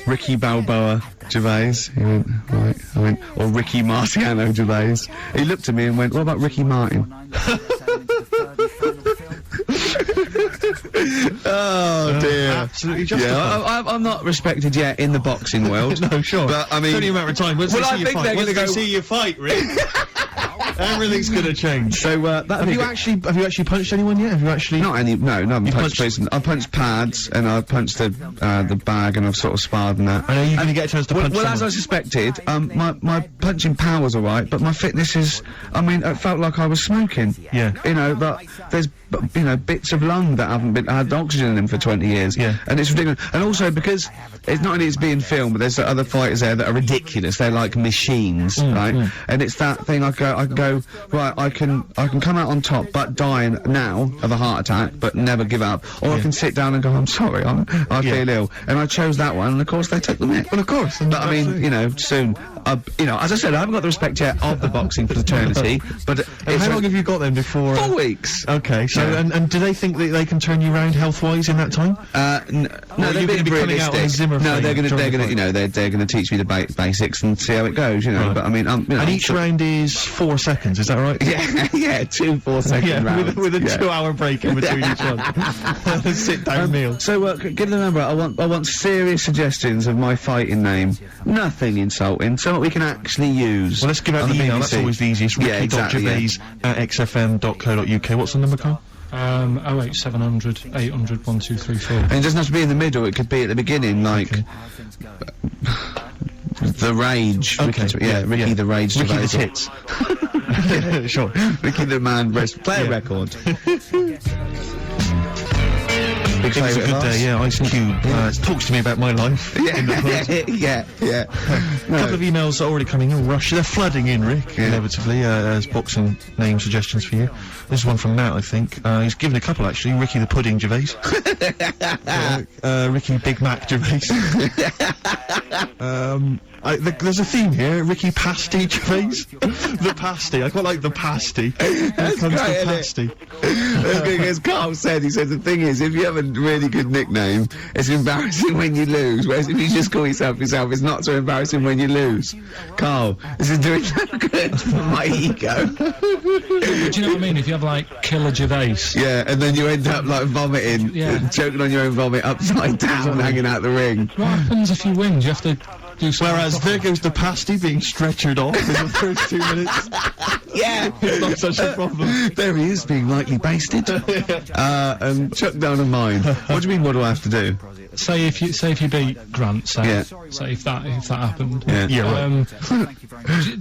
Ricky Balboa Gervais. He went, right. I went, or Ricky Marciano Gervais. He looked at me and went, what about Ricky Martin? Oh dear. Absolutely justified. Yeah, I'm not respected yet in the boxing world. No, sure. But I mean, it's only a matter of time. Once well, they I see think you they're fight, gonna once they go. see you fight, Rick, everything's gonna change. So Have you actually punched anyone yet? Have you actually? No, I haven't punched punched- person. I punched pads and I punched the bag and I've sort of sparred and that. I know you're gonna get a chance to punch Well, as I someone. suspected, my punching power was alright, but my fitness is. I mean, it felt like I was smoking. Yeah. You know, but there's bits of lung that haven't had oxygen in them for 20 years. Yeah. And it's ridiculous. And also because it's not only it's being filmed, but there's other fighters there that are ridiculous. They're like machines, right? And it's that thing. I can go right. I can come out on top, but dying now of a heart attack, but never give up. Or I can sit down and go, I'm sorry, I feel ill. And I chose that one, and of course they took the mick. Well, of course. But I mean, you know, soon. As I said, I haven't got the respect yet of the boxing fraternity. But How long have you got then before? 4 weeks. Okay, so Yeah. and do they think that they can turn you around health-wise in that time? No, Or they're you're being gonna be coming out on a realistic. Zimmer No, frame they're during the gonna, fight. they're gonna teach me the basics and see how it goes, you know. Right. But I mean, And each round is 4 seconds. seconds, is that right? Yeah, 2 4-second rounds. with a 2-hour break in between each one. Sit down meal. So, get the number. I want serious suggestions of my fighting name. Nothing insulting. Something we can actually use. Well, let's give out on the email. BBC. That's always the easiest. Yeah, exactly, ricky.gervais@xfm.co.uk. What's the number, Carl? 08700 800 1234. And it doesn't have to be in the middle. It could be at the beginning, like the Rage. Okay. Ricky the Rage. Ricky the Gervais. Tits. Sure. Ricky the Man. Play a record. Big It was a favourite good of ours? day, yeah. Ice Cube talks to me about my life. In the hood. yeah. A couple of emails are already coming in. Rush. They're flooding in, Rick, inevitably, as boxing name suggestions for you. This is one from Matt, I think. He's given a couple, actually. Ricky the Pudding Gervais. Ricky Big Mac Gervais. There's a theme here. Ricky Pasty Gervais. The Pasty. I quite like the Pasty. That's comes great, to isn't Pasty. As Carl said, he said the thing is, if you have a really good nickname, it's embarrassing when you lose, whereas if you just call yourself, it's not so embarrassing when you lose. Carl, this is doing no good for my ego. Do you know what I mean? If you have, like, Killer Gervais. Yeah, and then you end up, like, vomiting, choking on your own vomit upside down, hanging out the ring. What happens if you win? Do you have to do something? Whereas there goes the Pasty being stretchered off in the first 2 minutes. Yeah! It's not such a problem. There he is, being lightly basted. And chucked down a mine. What do you mean, what do I have to do? Say if you beat Grant, say if that happened. Yeah, right.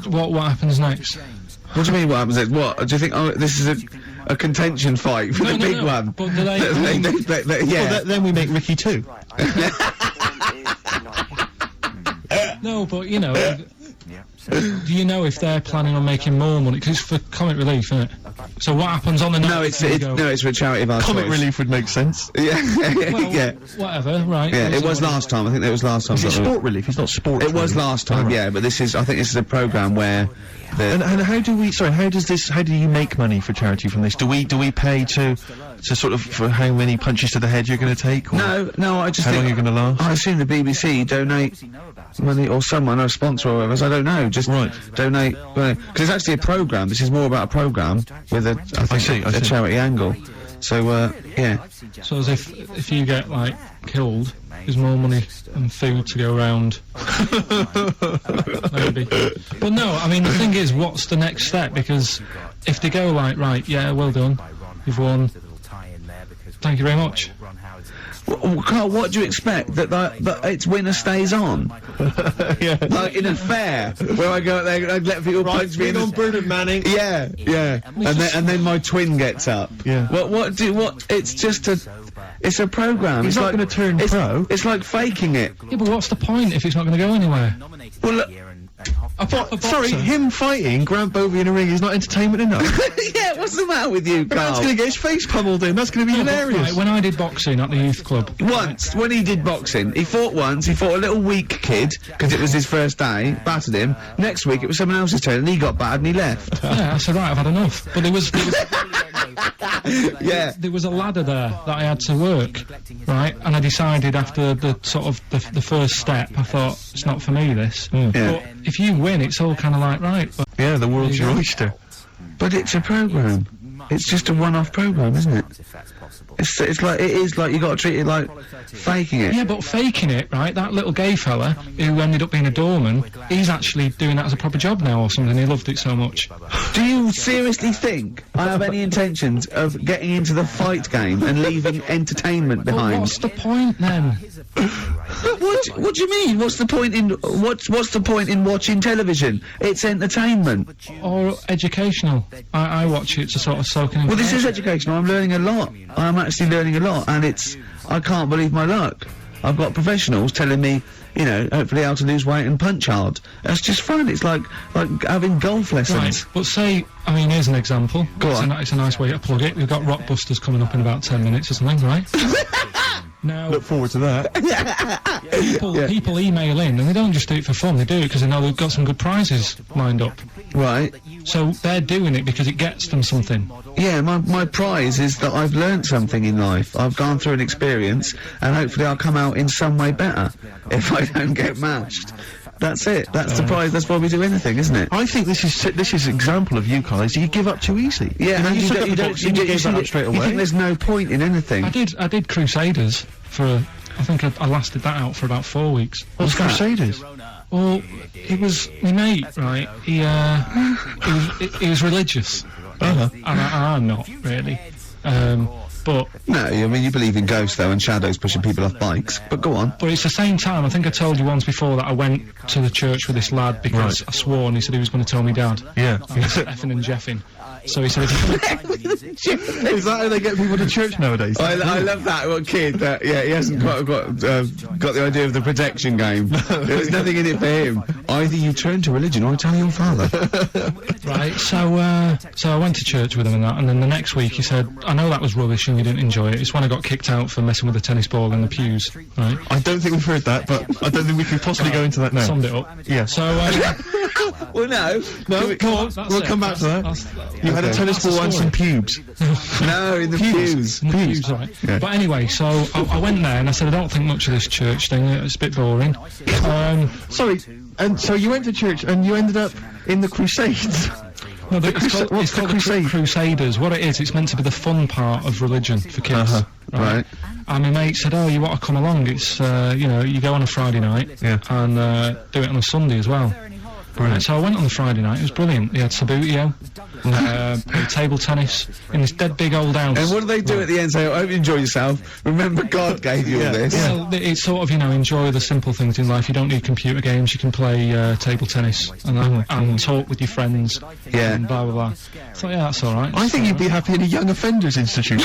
What happens next? What do you mean, what happens next? What? Do you think, this is a contention fight for the big one? But do they... Well, then we make Ricky 2. No, but, you know... Do you know if they're planning on making more money? Because it's for comic relief, isn't it? So what happens on the night? No, it's for a charity of our Comic choice. relief would make sense. Yeah, Well, yeah. Whatever, right. Yeah, it was last time. I think it was last time. Is it sport relief? It's not sport. It was relief. last time, yeah, but I think this is a programme where And how do we? Sorry, how do you make money for charity from this? Do we pay to sort of for how many punches to the head you're going to take? Or No, I just how think long you're going to last? I assume the BBC donate money, or someone, or a sponsor, or whatever. So I don't know. Just donate because it's actually a programme. This is more about a programme with a a charity angle. So yeah. So as if you get like killed, there's more money and food to go around. Maybe. But no, I mean the thing is, what's the next step? Because if they go like, right, yeah, well done, you've won. Thank you very much. Well, Carl, what do you expect? That its winner stays on? Yeah. Like in a fair, where I go out there and I let people punch me in on the... Bernard Manning. Yeah. And then my twin gets up. Yeah. It's just it's a programme. He's it's not like, going to turn pro. It's like faking it. Yeah, but what's the point if it's not going to go anywhere? Well, look, Sorry, him fighting Grant Bovey in a ring is not entertainment enough. yeah, what's the matter with you, Carl? That's going to get his face pummeled in. That's going to be hilarious. Right, when I did boxing at the youth club. Once, when he did boxing, he fought a little weak kid, because it was his first day, battered him. Next week, it was someone else's turn, and he got battered and he left. Yeah, I said, right, I've had enough. But there was Yeah. there was a ladder there that I had to work, right? And I decided after the sort of the first step, I thought, it's not for me, this. Yeah. But if you win, it's all kind of like, right. But Yeah, the world's your Yeah. oyster. But it's a programme. It's just a one-off programme, isn't it? It's like, it is like, you got to treat it like faking it. yeah, but faking it, right? That little gay fella who ended up being a doorman, he's actually doing that as a proper job now or something. He loved it so much. Do you seriously think I have any intentions of getting into the fight game and leaving entertainment But behind? what's the point then? What do you mean? What's the point in what's the point in watching television? It's entertainment. Or educational? I watch it to sort of soak in. Well, this is educational. I'm learning a lot. I'm actually learning a lot, and I can't believe my luck. I've got professionals telling me, you know, hopefully how to lose weight and punch hard. That's just fun. It's like having golf lessons. Right, but say, I mean, here's an example. Go on. It's a nice way to plug it. We've got Rockbusters coming up in about 10 minutes or something, right? Now, Look forward to that. people email in, and they don't just do it for fun, they do it because they know they've got some good prizes lined up. Right. So they're doing it because it gets them something. Yeah, my prize is that I've learned something in life. I've gone through an experience, and hopefully I'll come out in some way better if I don't get matched. That's it. That's the prize. That's why we do anything, isn't it? I think this is an example of you guys. You give up too easy. Yeah, and you took up the boxing, you gave that up straight You think away. there's no point in anything? I did Crusaders for. I think I lasted that out for about 4 weeks. What's Crusaders? Well, it was my mate, right? He was religious, Uh-huh. and I'm not really. But No, I mean, you believe in ghosts, though, and shadows pushing people off bikes. But go on. it's the same time. I think I told you once before that I went to the church with this lad because I swore, and he said he was going to tell me dad. Yeah. I was effing and jeffing. So he said, if you Is that how they get people to church nowadays? I love that little kid that, he hasn't got the idea of the protection game. There's nothing in it for him. Either you turn to religion or tell your father. right, so I went to church with him and that, and then the next week he said, I know that was rubbish and you didn't enjoy it. It's when I got kicked out for messing with the tennis ball in the pews, right? I don't think we've heard that, but I don't think we could possibly go into that now. Summed it up. Yeah. So, Well, no. No, come on, that's we'll it. come back to that. That's- You had a tennis That's the ball and some story. pubes. No, in the pews. in the pews, right. Yeah. But anyway, so I went there and I said, I don't think much of this church thing, it's a bit boring. Sorry, and so you went to church and you ended up in the Crusades. No, but What's it's the called crusade? Crusaders. What it is, it's meant to be the fun part of religion for kids. Right. And my mate said, oh, you want to come along? It's, you go on a Friday night Yeah. and do it on a Sunday as well. Right, so I went on the Friday night, it was brilliant. They had Sabutio, played table tennis in this dead big old house. And what do they do at the end? Say, I hope you enjoy yourself. Remember, God gave you all this. Well, it's sort of, enjoy the simple things in life. You don't need computer games, you can play table tennis and talk with your friends Yeah. and blah, blah, blah. So, yeah, that's alright. I think you'd be happy in a young offenders institution.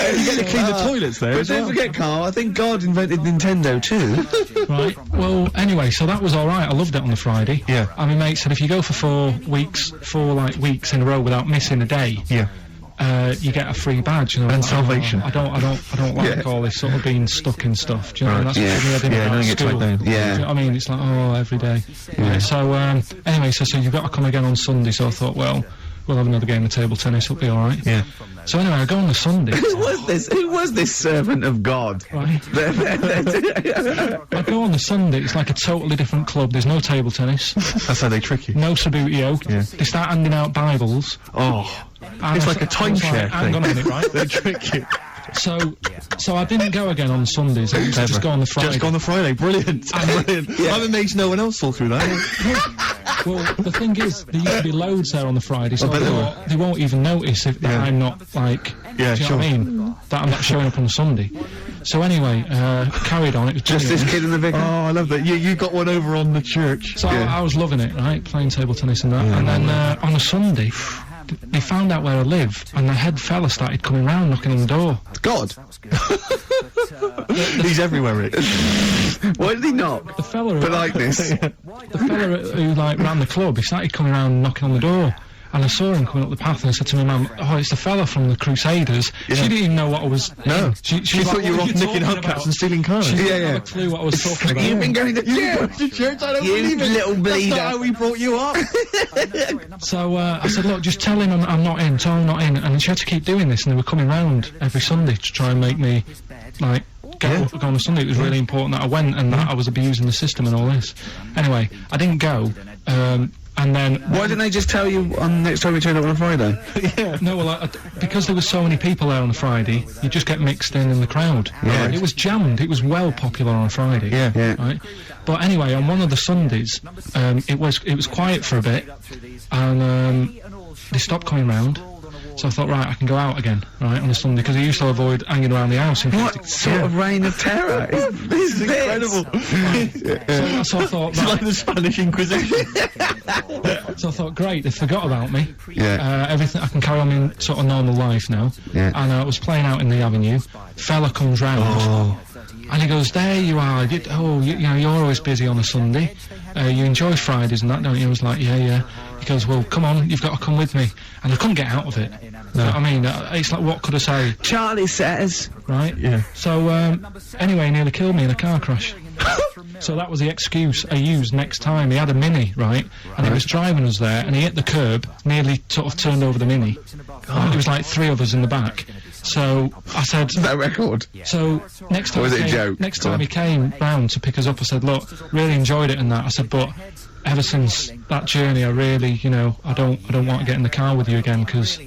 You get to clean the toilets there But as don't well. forget, Carl, I think God invented Nintendo too. Right, well, anyway, so that was alright. I loved it on the Friday. Yeah. And my mate said if you go for 4 weeks in a row without missing a day, Yeah. you get a free badge. And, And salvation. I don't like all this sort of being stuck in stuff. Do you know what I mean? That's Yeah. what I didn't Yeah, like nothing gets school. like that. Yeah. Do you know what I mean? It's like, every day. Right, so, anyway, so you've got to come again on Sunday, so I thought, well, we'll have another game of table tennis, it'll be alright. Yeah. So anyway, I go on the Sunday. Who was this? Who was this servant of God? Right. I go on the Sunday, it's like a totally different club. There's no table tennis, That's how they trick you. no Sabutio. Yeah. They start handing out Bibles. Oh. And It's I like a s- I was timeshare like, hang thing. on a minute, right? They trick you. So I didn't go again on Sundays. I used to just go on the Friday. Just go on the Friday. Brilliant. Brilliant. I'm amazed no one else saw through that. Well, the thing is, there used to be loads there on the Friday, so I bet I there thought they won't even notice if that Yeah. I'm not, like, Yeah, do you sure. know what I mean? That I'm not showing up on a Sunday. So anyway, carried on, it was Just this brilliant. kid and the vicar? Oh, I love that. You got one over on the church. So I was loving it, right, playing table tennis and that, and then on a Sunday, they found out where I live, and the head fella started coming round, knocking on the door. God. He's everywhere, Rick. Why did he knock? The fella, For likeness. the fella who like ran the club, he started coming around knocking on the door. And I saw him coming up the path, and I said to my mum, "Oh, it's the fella from the Crusaders." Yeah. She didn't even know what I was. No. she She was thought like, you were "What off are nicking talking hubcaps about?" and stealing cars. She Yeah, didn't yeah. have a clue what I was talking about. You've been going to church. to church, I don't You believe it. little That's bleeder. not how we brought you up. So I said, "Look, just tell him I'm not in. Tell him I'm not in." And she had to keep doing this, and they were coming round every Sunday to try and make me, like, go on the Sunday. It was really important that I went and that I was abusing the system and all this. Anyway, I didn't go. And then Why didn't they just tell you on next time we turned up on a Friday? no, well, because there were so many people there on a Friday, you just get mixed in the crowd. Yeah. It was jammed. It was well popular on a Friday. Yeah. Yeah. Right. But anyway, on one of the Sundays, it was quiet for a bit, and they stopped coming round. So I thought, right, I can go out again, right, on a Sunday, because I used to avoid hanging around the house. In case What sort of reign of terror is this? Incredible. So I thought, It's like the Spanish Inquisition. So I thought, great, they forgot about me. Yeah. Everything, I can carry on in sort of normal life now. Yeah. And I was playing out in the avenue. Fella comes round. And he goes, there you are. You know, you're always busy on a Sunday. You enjoy Fridays and that, don't you? I was like, yeah. He goes, well, come on, you've got to come with me. And I couldn't get out of it. No. I mean, it's like, what could I say, Charlie says. right? Yeah. So, anyway, he nearly killed me in a car crash. So that was the excuse I used next time. He had a Mini, right? And he was driving us there, and he hit the curb, nearly sort of turned over the Mini. There was like 3 of us in the back. So I said, That record. so next time Or was it a he came, joke? next time he came round to pick us up, I said, look, really enjoyed it and that. I said, but ever since that journey, I really, you know, I don't want to get in the car with you again because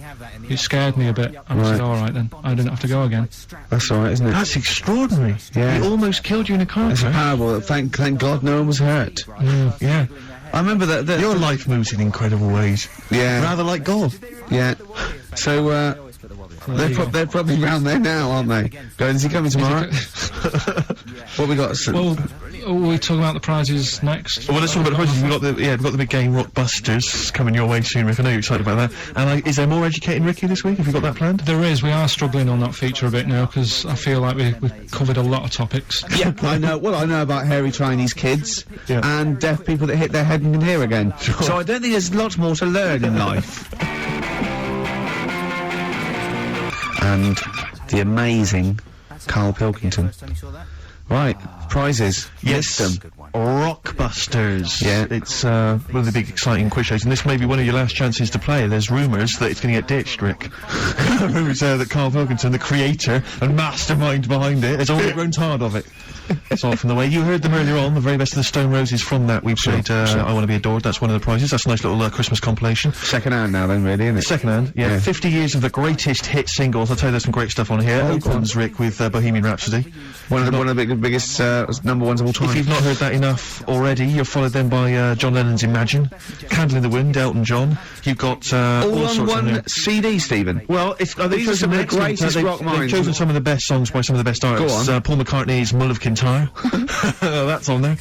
it scared me a bit. And I said, all right then, I didn't have to go again. That's alright, isn't it? That's extraordinary. Yeah. He almost killed you in a car It's crash. parable. Thank God no one was hurt. Yeah. I remember that. Your life moves in incredible ways. Yeah. Rather like God. Yeah. So, they're probably round there now, aren't they? Going, is he coming tomorrow? What we got? Well, are we talking about the prizes next? Well, let's talk about the prizes. We've got the big game Rockbusters coming your way soon, Rick. I know you're excited about that. And is there more educating Ricky this week? Have you got that planned? There is. We are struggling on that feature a bit now because I feel like we've covered a lot of topics. Yeah, I know. Well, I know about hairy Chinese kids Yeah. and deaf people that hit their head and can hear again. So I don't think there's lots more to learn in life. And the amazing Carl Pilkington. Right, prizes. Yes. List them. Rockbusters. Yeah. It's one of the big exciting quiz shows, and this may be one of your last chances to play. There's rumours that it's going to get ditched, Rick. Rumours that Carl Pilkington, the creator and mastermind behind it, has already grown tired of it. It's off in the way. You heard them earlier on, the very best of the Stone Roses. From that we played I Want to Be Adored. That's one of the prizes. That's a nice little Christmas compilation. Second hand now then, really, isn't it? Second hand, yeah. 50 years of the greatest hit singles. I'll tell you there's some great stuff on here. Opens, Rick, with Bohemian Rhapsody. One of the biggest number ones of all time. If you've not heard that enough already, you're followed then by John Lennon's Imagine, Candle in the Wind, Elton John. You've got all on sorts on there. one CD, Stephen. Well, These are some of the greatest rock They've minds. chosen some of the best songs by some of the best artists. on. Paul McCartney's Mull of Kintyre. That's on there.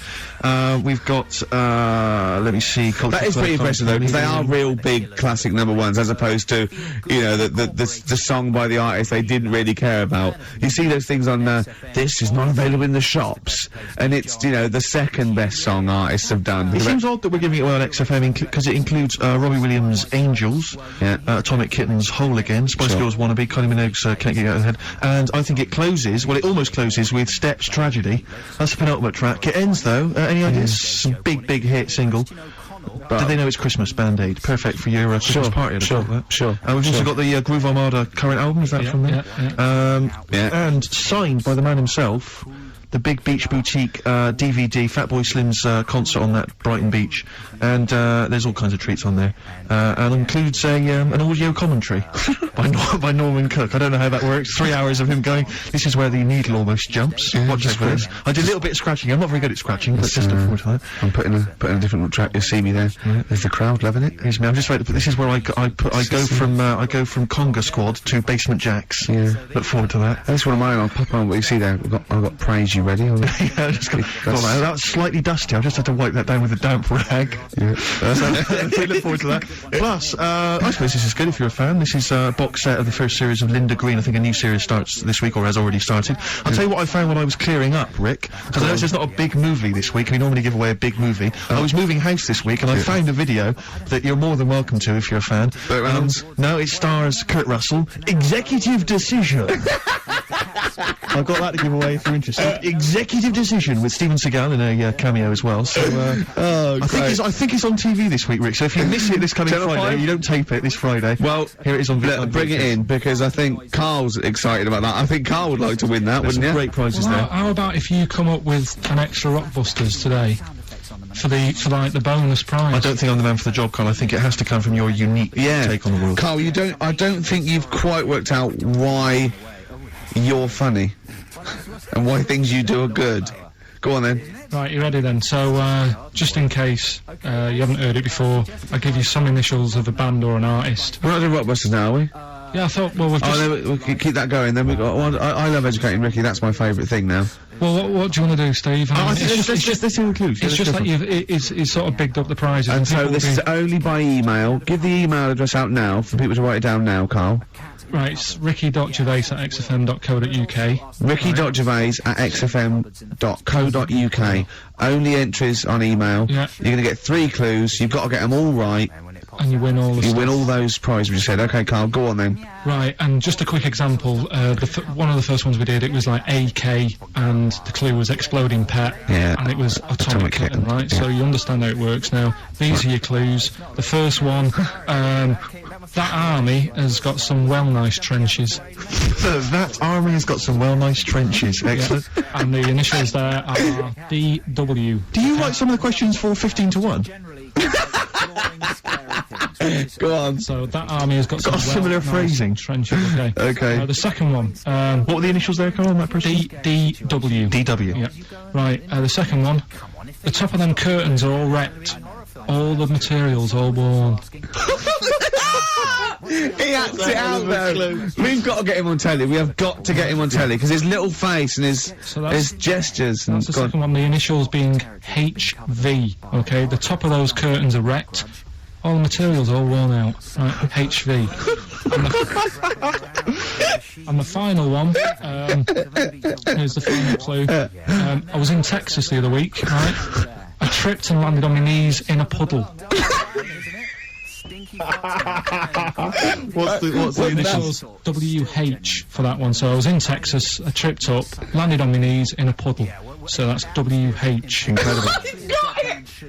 We've got, let me see. That is pretty impressive though, because they are real big classic number ones, as opposed to, you know, the song by the artist they didn't really care about. You see those things on, this is not available in the shops, and it's, you know, the second best song artists have done. It seems odd that we're giving it away on XFM because it includes Robbie Williams' Angels, Yeah. Atomic Kitten's Whole Again, Spice Girls Wannabe, Kylie Minogue's Can't Get You Out of the Head, and I think it closes, well, it almost closes with Steps Tragedy. That's the penultimate track. It ends though, any ideas? Some big hit single. Do they know it's Christmas, Band-Aid? Perfect for your Christmas party, I'd have thought that. Sure. We've also got the Groove Armada current album, is that from there? Yeah. And signed by the man himself, the Big Beach Boutique DVD, Fatboy Slim's concert on that Brighton beach, and there's all kinds of treats on there, and includes an audio commentary by Norman Cook. I don't know how that works. 3 hours of him going, this is where the needle almost jumps. Watch this for this. I did a little bit of scratching. I'm not very good at scratching, but just look forward to that. I'm putting a different track. You'll see me there. There's the crowd loving it. Here's me. I'm just waiting. But this is where I go from conga squad to basement jacks. Yeah. Look forward to that. That's one of mine. I'll pop on what you see there. I've got Praise You ready. Yeah, just got that was slightly dusty. I just had to wipe that down with a damp rag. Yeah. So we look forward to that. Plus, I suppose this is good if you're a fan. This is a box set of the first series of Linda Green. I think a new series starts this week, or has already started. I'll tell you what I found when I was clearing up, Rick, because I know it's not a big movie this week. We normally give away a big movie. I was moving house this week, and I found a video that you're more than welcome to if you're a fan. Burt Reynolds? No, it stars Kurt Russell. Executive Decision. I've got that to give away if you're interested. Executive Decision with Steven Seagal in a cameo as well. So I think it's on TV this week, Rick. So if you miss it this coming Channel Friday, 5? you don't tape it this Friday. Well, here it is on video. bring it in, because I think Carl's excited about that. I think Carl would like to win that, There's wouldn't some you? great prizes Well, there. how about if you come up with an extra Rockbusters today for like the bonus prize? I don't think I'm the man for the job, Carl. I think it has to come from your unique take on the world. Carl, I don't think you've quite worked out why you're funny and why things you do are good. Go on then. Right, you ready then? So, just in case you haven't heard it before, I'll give you some initials of a band or an artist. We're not doing Rockbusters now, are we? Yeah, I thought, well, we've just... Oh, then we'll keep that going. Then we've got... Well, I love educating Ricky. That's my favourite thing now. Well, what do you want to do, Steve? I mean, Let's see who includes. it's just that it's sort of bigged up the prizes. And so people this will is be- only by email. Give the email address out now for people to write it down now, Carl. Right, it's ricky.gervais@xfm.co.uk. ricky.gervais@xfm.co.uk. Only entries on email. Yeah. You're going to get 3 clues. You've got to get them all right. And you win all the You stuff. win all those prizes we said. Okay, Carl, go on then. Right, and just a quick example, one of the first ones we did, it was like AK, and the clue was exploding pet, Yeah. and it was atomic kitten, right? yeah. So you understand how it works now. These are your clues. The first one, That army has got some well nice trenches. That army has got some well nice trenches. Excellent. And the initials there are DW. Do you write some of the questions for 15 to 1? Go on. So that army has got some a similar well-nice phrasing. trenches, okay. Okay. The second one, What were the initials there, Carl, on that person? DW. DW. Yeah. Right, the second one, the top of them curtains are all wrecked. All the materials all worn. He acts it out though. We've got to get him on telly. We have got to get him on telly because his little face and his gestures and That's the second one. The initials being HV. Okay, the top of those curtains are wrecked. All the materials all worn out. Right, HV. And the final one. Here's the final clue. I was in Texas the other week. Right, I tripped and landed on my knees in a puddle. What's the Initials WH for that one. So I was in Texas, I tripped up, landed on my knees in a puddle. So that's WH. Incredible.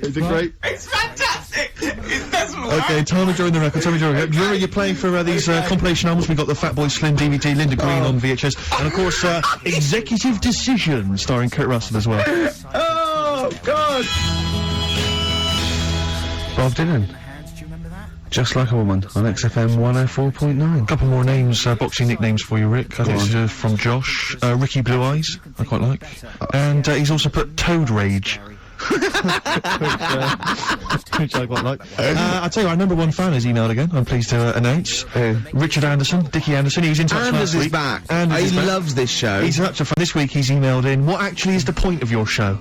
Is it great? It's fantastic. It doesn't work. Okay, time of drawing the record. Time of drawing the record. Remember you're playing for these compilation albums. We got the Fatboy Slim DVD, Linda Green on VHS, and of course Executive Decision, starring Kurt Russell as well. Oh God. Bob Dylan. Just Like a Woman on XFM 104.9. A couple more names, boxing nicknames for you, Rick. I think this is from Josh. Ricky Blue Eyes, I quite like. And he's also put Toad Rage. Which I quite like. I'll tell you, our number one fan has emailed again, I'm pleased to announce. Richard Anderson, Dickie Anderson, he's in touch Anders last week. is back. Anders He is back. loves this show. He's such a fan. This week he's emailed in, what actually is the point of your show?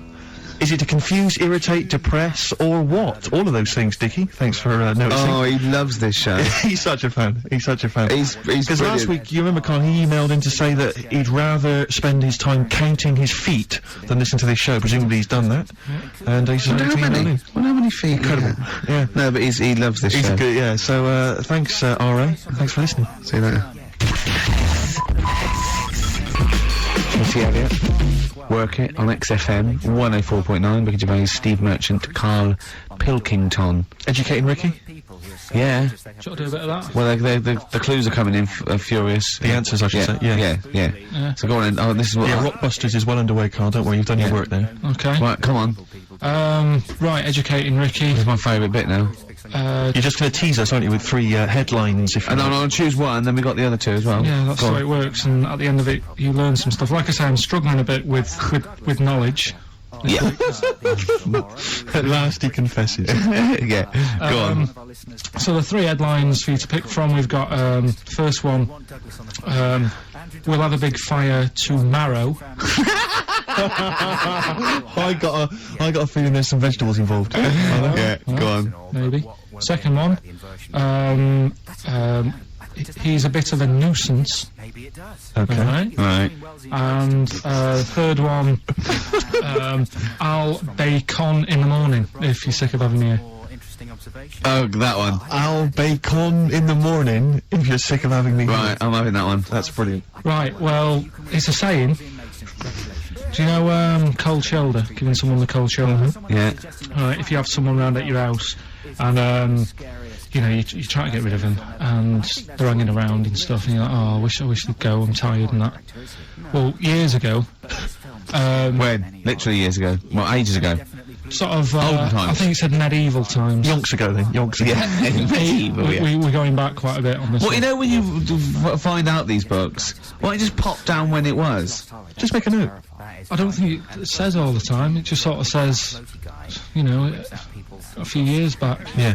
Is it to confuse, irritate, depress, or what? All of those things, Dickie. Thanks for noticing. Oh, he loves this show. He's such a fan. He's such a fan. He's Because last brilliant. week, you remember, Carl, he emailed in to say that he'd rather spend his time counting his feet than listen to this show. Presumably he's done that. And he's How many? Well, how many feet? Incredible. Yeah. No, but he loves this He's show. a good, yeah. So, thanks, R.A. Thanks for listening. See you later. Katie Elliott. Work It on XFM 104.9. Ricky Gervais, Steve Merchant, Carl Pilkington. Educating Ricky? Yeah. Should I do a bit of that? Well, the clues are coming in furious. The answers, I should say. Yeah. Yeah. So go on then. Oh, this is what. Yeah, Rockbusters is well underway, Carl. Don't worry, you've done your work there. Okay. Right, come on. Right, Educating Ricky. This is my favourite bit now. You're just going to tease us, aren't you, with three headlines, if you And like. I'll choose one, then we got the other two as well. Yeah, that's Go the on. way it works, and at the end of it, you learn some stuff. Like I say, I'm struggling a bit with knowledge. Yeah. At last he confesses. Yeah. Go on. So the three headlines for you to pick from, we've got, first one, we'll have a big fire tomorrow. I got a feeling there's some vegetables involved. Yeah, go on. Maybe. Second one, he's a bit of a nuisance. Okay. Right? Right. And third one, I'll bacon in the morning if you're sick of having me here. Oh, that one. I'll bacon in the morning if you're sick of having me here. Right, I'm having that one. That's brilliant. Right, well, it's a saying. Do you know cold shoulder? Giving someone the cold shoulder? Yeah. Right, if you have someone round at your house and you know, you try to get rid of them and they're hanging around and stuff and you're like, oh, I wish they'd go, I'm tired and that. Well, years ago, When? Literally years ago. Well, ages ago. sort of, Old times. I think it said medieval times. Yonks ago then, yonks ago. We're going back quite a bit on this Well, you one. know when you find out these books, why don't you just pop down when it was? Just make a note. I don't think it says all the time, it just sort of says, you know, a few years back. Yeah.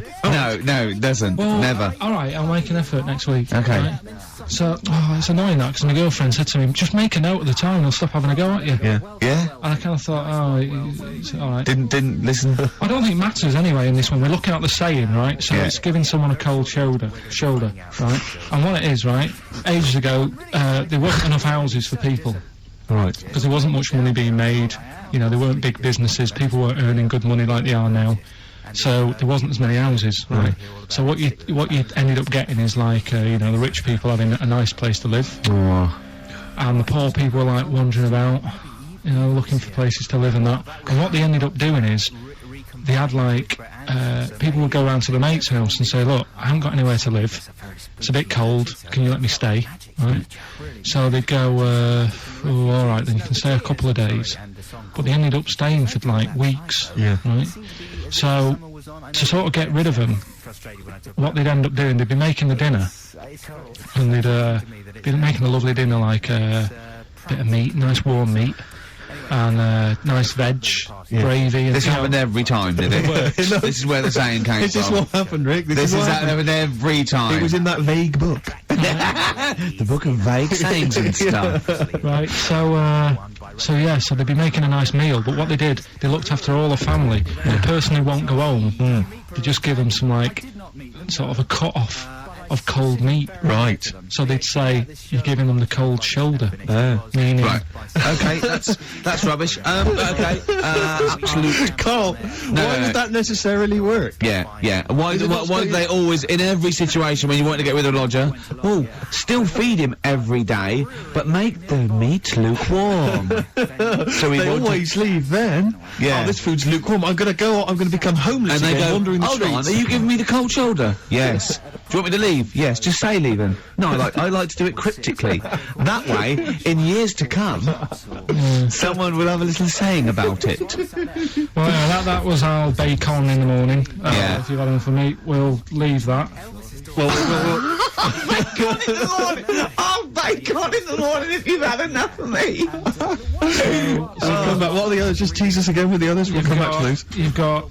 No, it doesn't. Well, Never. Alright, I'll make an effort next week. Okay. Right? So, it's annoying that, because my girlfriend said to me, just make a note of the time, they'll stop having a go at you. Yeah. Yeah? And I kind of thought, oh, it's alright. Didn't listen. I don't think it matters anyway in this one. We're looking at the saying, right? So Yeah. it's giving someone a cold shoulder, right? And what it is, right? Ages ago, there wasn't enough houses for people Right. because there wasn't much money being made. You know, there weren't big businesses. People weren't earning good money like they are now. So there wasn't as many houses, right? So what you ended up getting is like, you know, the rich people having a nice place to live, Oh. and the poor people were like wandering about, you know, looking for places to live and that. And what they ended up doing is they had like people would go round to the mate's house and say, look, I haven't got anywhere to live. It's a bit cold. Can you let me stay? Right? So they'd go, oh, all right, then you can stay a couple of days. But they ended up staying for like weeks. Yeah. Right? So to sort of get rid of them, what they'd end up doing, they'd be making the dinner, and they'd be making a lovely dinner, like a bit of meat, nice warm meat, and nice veg, gravy. And This happened every time, did it? This is where the saying came This is from. what happened, Rick. This is what happened every time. It was in that vague book. the book of vague sayings and stuff. Right, so they'd be making a nice meal, but what they did, they looked after all the family. The person who won't go home, they just give them some, like, sort of a cut-off of cold meat. Right. So they'd say, you're giving them the cold shoulder. Meaning... Right. Okay, that's rubbish. Okay. Absolute. Carl, why does that necessarily work? Yeah. Why do they always, in every situation when you want to get rid of a lodger, still feed him every day, but make the meat lukewarm. So They always leave then. Yeah. Oh, this food's lukewarm. I'm gonna become homeless and they again, go, wandering the hold streets. on, are you giving me the cold shoulder? Yes. Do you want me to leave? Yes, just say leaving. No, I like to do it cryptically. That way, in years to come, someone will have a little saying about it. Well, yeah, that was our bacon in the morning. Yeah. If you've had enough of meat, we'll leave that. Bacon in the morning! Oh, bacon in the morning if you've had enough of me! So come back. What are the others? Just tease us again with the others. We'll come back to those.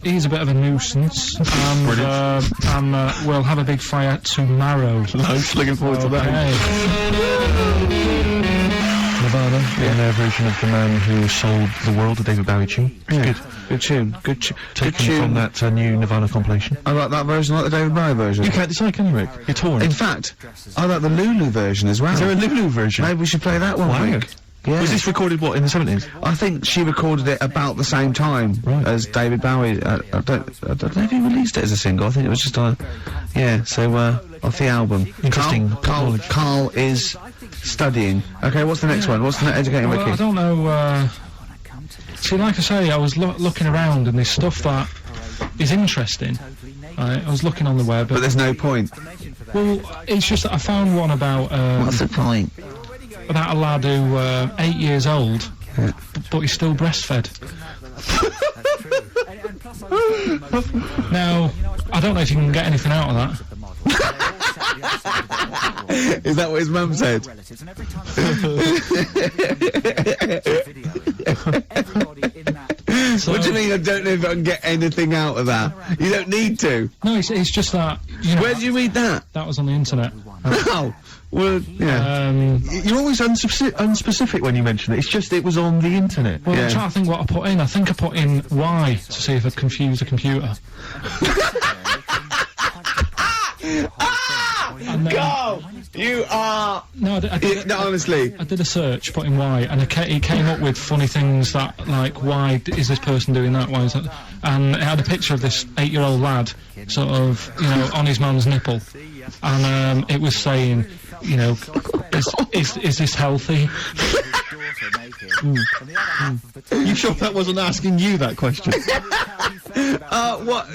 He's a bit of a nuisance, and we'll have a big fire tomorrow. Nice, looking forward to that. Okay. Nirvana, in their version of the man who sold the world, the David Bowie tune. It's Good tune. taken from that new Nirvana compilation. I like that version, I like the David Bowie version. You can't decide, can you, Rick? You're torn. In fact, I like the Lulu version as well. Is there a Lulu version? Maybe we should play that one, Wow. Rick. Yeah. Was this recorded, what, in the 70s? I think she recorded it about the same time as David Bowie. I don't know if he released it as a single. I think it was just off the album. Interesting Carl is studying. Okay, what's the next one? What's the educating Well, I Ricky? don't know, see, like I say, I was looking around and there's stuff that is interesting. I was looking on the web. But there's no point. Well, it's just that I found one about, What's the point? about a lad who, 8 years old, but he's still breastfed. Now, I don't know if you can get anything out of that. Is that what his mum said? What do you mean I don't know if I can get anything out of that? You don't need to. No, it's just that, you know, Where did you read that? that was on the internet. Oh, well, yeah. You're always unspecific when you mention it. It's just it was on the internet. Well, Yeah. I'm trying to think what I put in. I think I put in Y to see if I'd confuse a computer. And then- Go! You are... No, I did, No, honestly. I did a search, put in why, and it came up with funny things that, like, why is this person doing that? Why is that? And it had a picture of this 8-year-old lad, sort of, you know, on his mum's nipple, and it was saying, you know, is this healthy? You sure that wasn't asking you that question? What?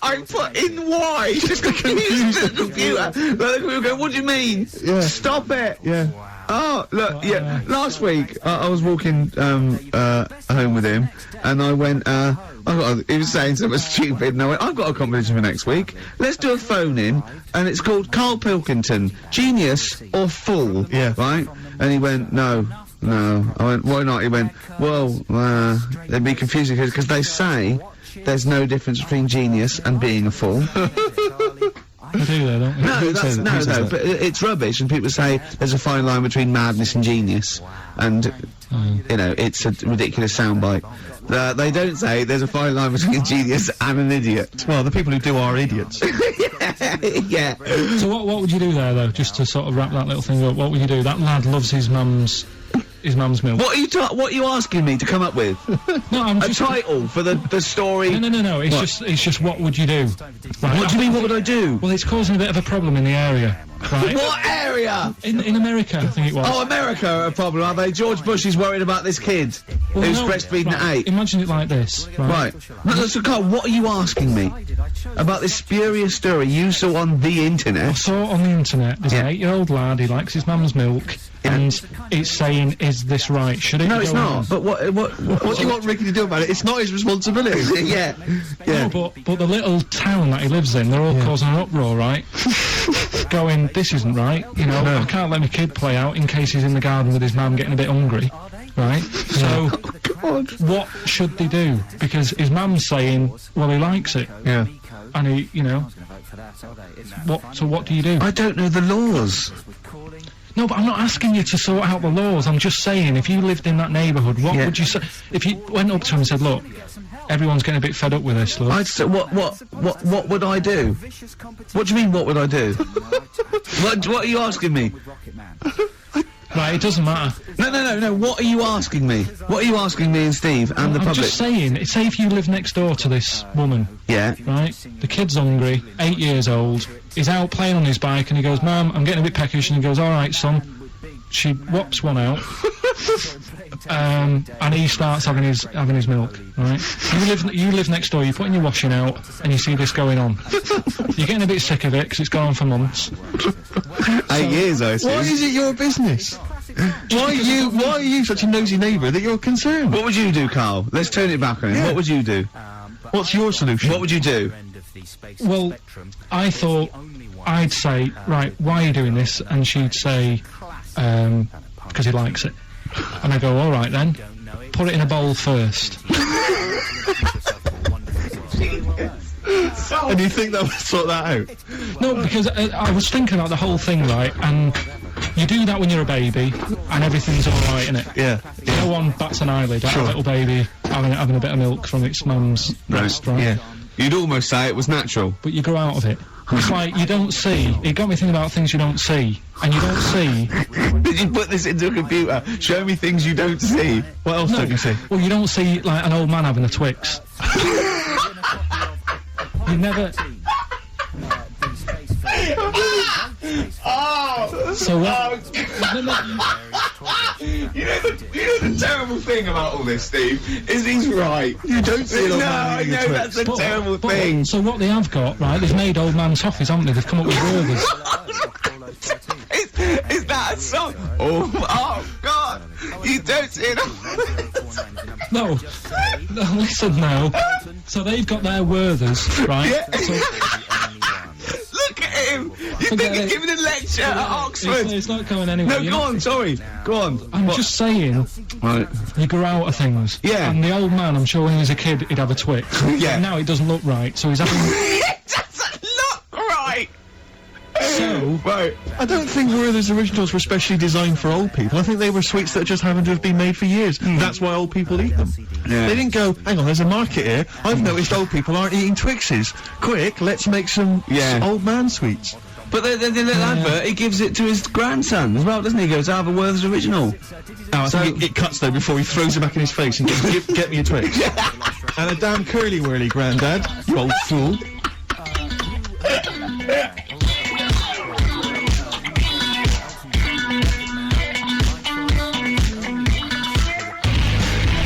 I put in why? Just confused the computer. Like, we go, what do you mean? Yeah. Stop it! Yeah. Oh, look, yeah, last week, I was walking, home with him, and I went, he was saying something stupid, and I went, I've got a competition for next week, let's do a phone-in, and it's called Carl Pilkington, Genius or Fool, Yeah. right? And he went, no. I went, why not? He went, well, they'd be confusing, because they say there's no difference between genius and being a fool. They do, though, don't they? No, that's, no, but it's rubbish, and people say there's a fine line between madness and genius, and, you know, it's a ridiculous soundbite. They don't say there's a fine line between a genius and an idiot. Well, the people who do are idiots. Yeah. So what would you do there, though, just to sort of wrap that little thing up? What would you do? That lad loves his mum's his mum's milk. What are you asking me to come up with? No, I'm A just... title for the story? No, it's just what would you do? Right, What do you mean, what would I do? Well, it's causing a bit of a problem in the area, right? What area? In America, I think it was. Oh, America are a problem, are they? George Bush is worried about this kid Well, who's no, breastfeeding right, at 8. Imagine it like this, right? Right. No, so Carl, what are you asking me? About this spurious story you saw on the I internet? saw it on the internet, there's Yeah. an 8-year-old lad, he likes his mum's milk, and it's saying, is this right? Should it No, go it's on? not. But what What do you want Ricky to do about it? It's not his responsibility. yeah. No, but the little town that he lives in, they're all causing an uproar, right? Going, this isn't right, you know, I can't let my kid play out in case he's in the garden with his mum getting a bit hungry, right? So, what should they do? Because his mum's saying, well, he likes it, Yeah. and he, you know, so what do you do? I don't know the laws. No, but I'm not asking you to sort out the laws, I'm just saying, if you lived in that neighbourhood, what Yeah. would you say? If you went up to him and said, look, everyone's getting a bit fed up with this, look. I'd say, what would I do? What do you mean, what would I do? what are you asking me? Right, it doesn't matter. No, what are you asking me? What are you asking me and Steve and the I'm public? just saying, say if you live next door to this woman, Yeah. right? The kid's hungry, 8 years old, he's out playing on his bike and he goes, Mum, I'm getting a bit peckish, and he goes, alright son. She whops one out, and he starts having his milk, right? You live next door, you're putting your washing out, and you see this going on. You're getting a bit sick of it, because it's gone on for months. 8 years, I assume. Why is it your business? Why are you such a nosy neighbour that you're concerned? What would you do, Carl? Let's turn it back on him. Yeah. What would you do? What's your solution? What would you do? Well, I thought, I'd say, right, why are you doing this? And she'd say, because he likes it. And I go, alright then, put it in a bowl first. And you think that would sort that out? No, because I was thinking about the whole thing, right, and you do that when you're a baby, and everything's alright, innit? Yeah. No one bats an eyelid at a little baby having a bit of milk from its mum's breast, right? Yeah. You'd almost say it was natural. But you grow out of it. It's like, you don't see, it got me thinking about things you don't see, and you don't see... Did you put this into a computer? Show me things you don't see. What else don't you see? Well, you don't see, like, an old man having a Twix. You never... So what? You know the terrible thing about all this, Steve, is he's right. You don't see it on No, I know that's a terrible thing. So what they have got, right, they've made old man toffees, haven't they? They've come up with burgers. Is that a song? Oh God! You don't see it. No, listen now. So they've got their Werthers, right? Yeah. So Look at him! You Forget think he's it. giving a lecture at Oxford? it's not going anywhere. No, you go know? on, sorry. Go on. I'm just saying, Right. you grow out of things. Yeah. And the old man, I'm sure when he was a kid, he'd have a Twix. Yeah. But now it doesn't look right, so he's having... It doesn't look right! So... Right. I don't think Werther's originals were specially designed for old people. I think they were sweets that just happened to have been made for years. That's why old people eat them. Yeah. They didn't go, hang on, there's a market here. I've noticed old people aren't eating Twixes. Quick, let's make some Yeah. old man sweets. But the little advert, he gives it to his grandson as well, doesn't he? He goes, I have a Werther's original. Now, I think it cuts, though, before he throws it back in his face and goes, get me a Twix. And a damn curly-whirly, Grandad, you old fool.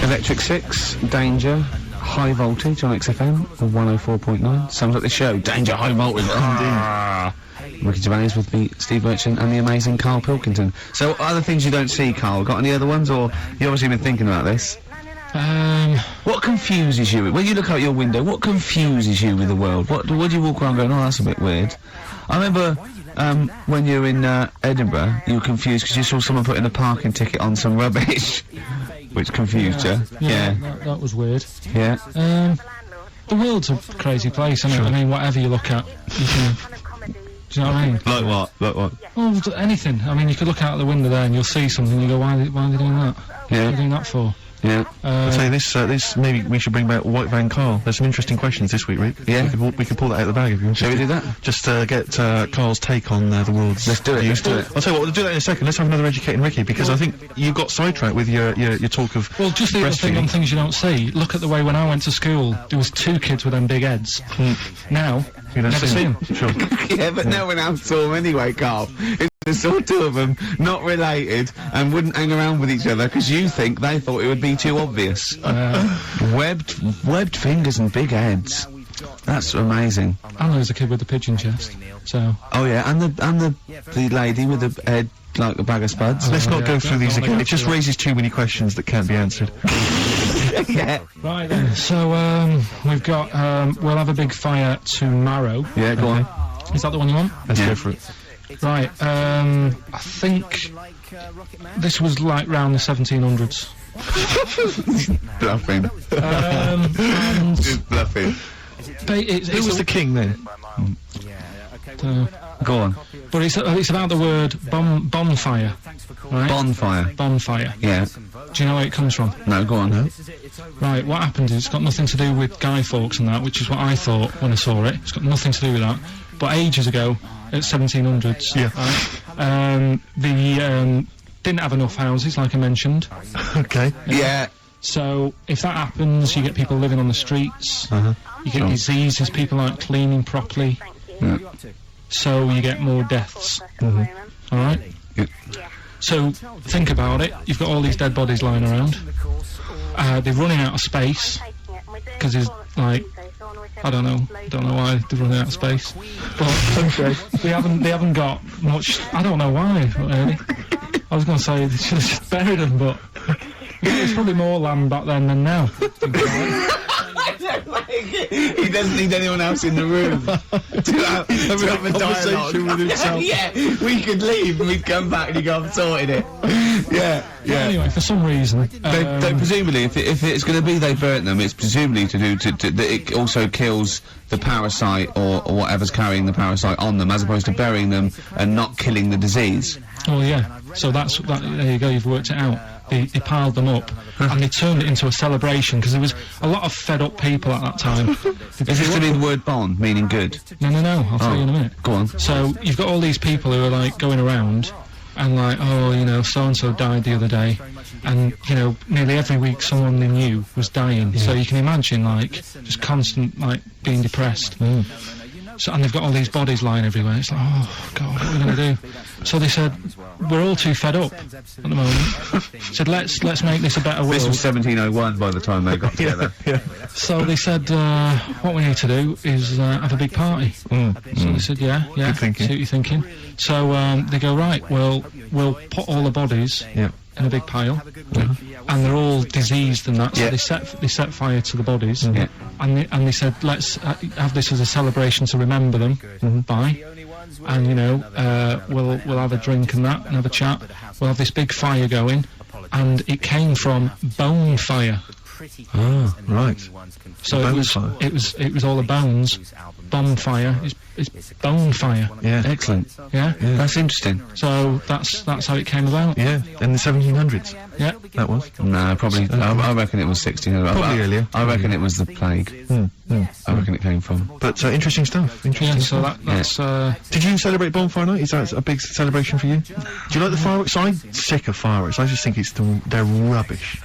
Electric 6, Danger, High Voltage on XFM, or 104.9. Sums up the show, Danger, High Voltage. Ah. Ricky Gervais with me, Steve Merchant, and the amazing Carl Pilkington. So, other things you don't see, Carl? Got any other ones, or you obviously been thinking about this? What confuses you? When you look out your window, what confuses you with the world? What do you walk around going, oh, that's a bit weird? I remember, when you were in, Edinburgh, you were confused because you saw someone putting a parking ticket on some rubbish, which confused you. Yeah. That was weird. Yeah. The world's a crazy place, isn't it? I mean, whatever you look at, you can... Do you know what I mean? Like what? Like what? Well, anything. I mean, you could look out the window there and you'll see something and you go, why are they doing that? What Yeah. are they doing that for? Yeah. I'll tell you this maybe we should bring back White Van Carl. There's some interesting questions this week, Rick. Yeah. We could pull that out of the bag if you want. Shall we do that? Just get Carl's take on the world's. Let's do it. Let's do it. I'll tell you what, we'll do that in a second. Let's have another educating Ricky, because I think you got sidetracked with your talk of Well, just the other thing on things you don't see. Look at the way when I went to school, there was 2 kids with them big heads. Now, You don't never see them. Sure. Yeah, but no one else saw them anyway, Carl. It's saw 2 of them, not related, and wouldn't hang around with each other because you think they thought it would be too obvious. Webbed fingers and big heads. That's amazing. I know there's a kid with a pigeon chest. So. Oh yeah, and the lady with the head like a bag of spuds. Let's not yeah, go through these don't again. go It just through raises too many questions that can't be answered. Yeah. Right then. So we've got we'll have a big fire tomorrow. Yeah, go on. Is that the one you want? Let's go for it. Right. I think this was like round the 1700s. Bluffing. And Just bluffing. Who was the king then? Go on. But it's about the word bonfire, right? Bonfire. Bonfire. Yeah. Do you know where it comes from? No, go on. No. Right, what happened is it's got nothing to do with Guy Fawkes and that, which is what I thought when I saw it. It's got nothing to do with that. But ages ago, at 1700s, Yeah. right, didn't have enough houses, like I mentioned. Okay. Yeah. So if that happens, you get people living on the streets. You get diseases, people aren't cleaning properly. Yeah. So you get more deaths. All right. Yeah. So think about it. You've got all these dead bodies lying around. They're running out of space because there's like I don't know why they're running out of space, but they haven't got much. I don't know why really. I was going to say they should have just buried them, but there's probably more land back then than now. He doesn't need anyone else in the room to have a conversation with himself. Yeah, we could leave and we'd come back and he'd go, I've sorted it. Yeah, yeah. Anyway, for some reason, They presumably, if it's going to be they burnt them, it's presumably to do that it also kills the parasite or whatever's carrying the parasite on them, as opposed to burying them and not killing the disease. oh yeah. So that's that. There you go. You've worked it out. They piled them up and they turned it into a celebration because there was a lot of fed up people at that time. Is this to mean the word bond, meaning good? No. I'll tell you in a minute. Go on. So you've got all these people who are like going around and like, oh, you know, so and so died the other day, and you know, nearly every week someone they knew was dying. So you can imagine like just constant like being depressed. So, and they've got all these bodies lying everywhere. It's like, oh god, what are we going to do? So they said, we're all too fed up at the moment. Said, let's make this a better world. This was 1701 by the time they got together. So they said, what we need to do is have a big party. So they said, yeah, Good thinking. see what you're thinking. So they go, right, we'll put all the bodies Yeah. in a big pile, and they're all diseased and that. So Yeah. they set fire to the bodies, Yeah. and they said, let's have this as a celebration to remember them by. And you know, we'll have a drink and that, and have a chat. We'll have this big fire going, and it came from bone fire. Ah, right. So Bone it was fire. it was all the bones. Bonfire is bone fire. Yeah. Excellent. Yeah. That's interesting. So that's how it came about. Yeah. In the 1700s. Yeah. That was. No, probably. I reckon it was 1600. Probably earlier. I reckon it was the plague. I reckon it came from. But interesting stuff. Interesting Yeah. So stuff. that's Did you celebrate Bonfire Night? Is that a big celebration for you? Do you like the fireworks? I'm sick of fireworks. I just think they're rubbish.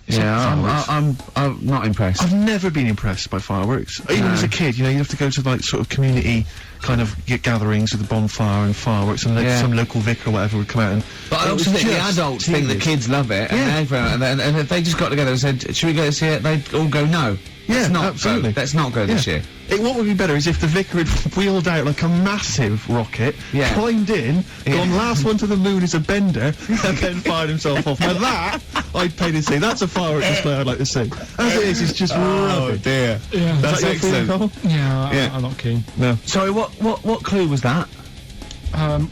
Yeah, I'm not impressed. I've never been impressed by fireworks. Even as a kid, you know, you have to go to like sort of community kind of gatherings with the bonfire and fireworks, and like, some local vicar or whatever would come out and. But I also think the adults think the kids love it, and everyone, and if they just got together and said, "Should we go this year?" They'd all go, "No, let's not absolutely. go. Let's not go this year." What would be better is if the vicar had wheeled out like a massive rocket, climbed in, gone last one to the moon as a bender, and then fired himself off. Now that, I'd pay to see. That's a firework display I'd like to see. As it is, it's just rubbish. Dear. yeah. That's Is that your feeling, excellent. Cole? Yeah, I'm not keen. No. Sorry, what clue was that?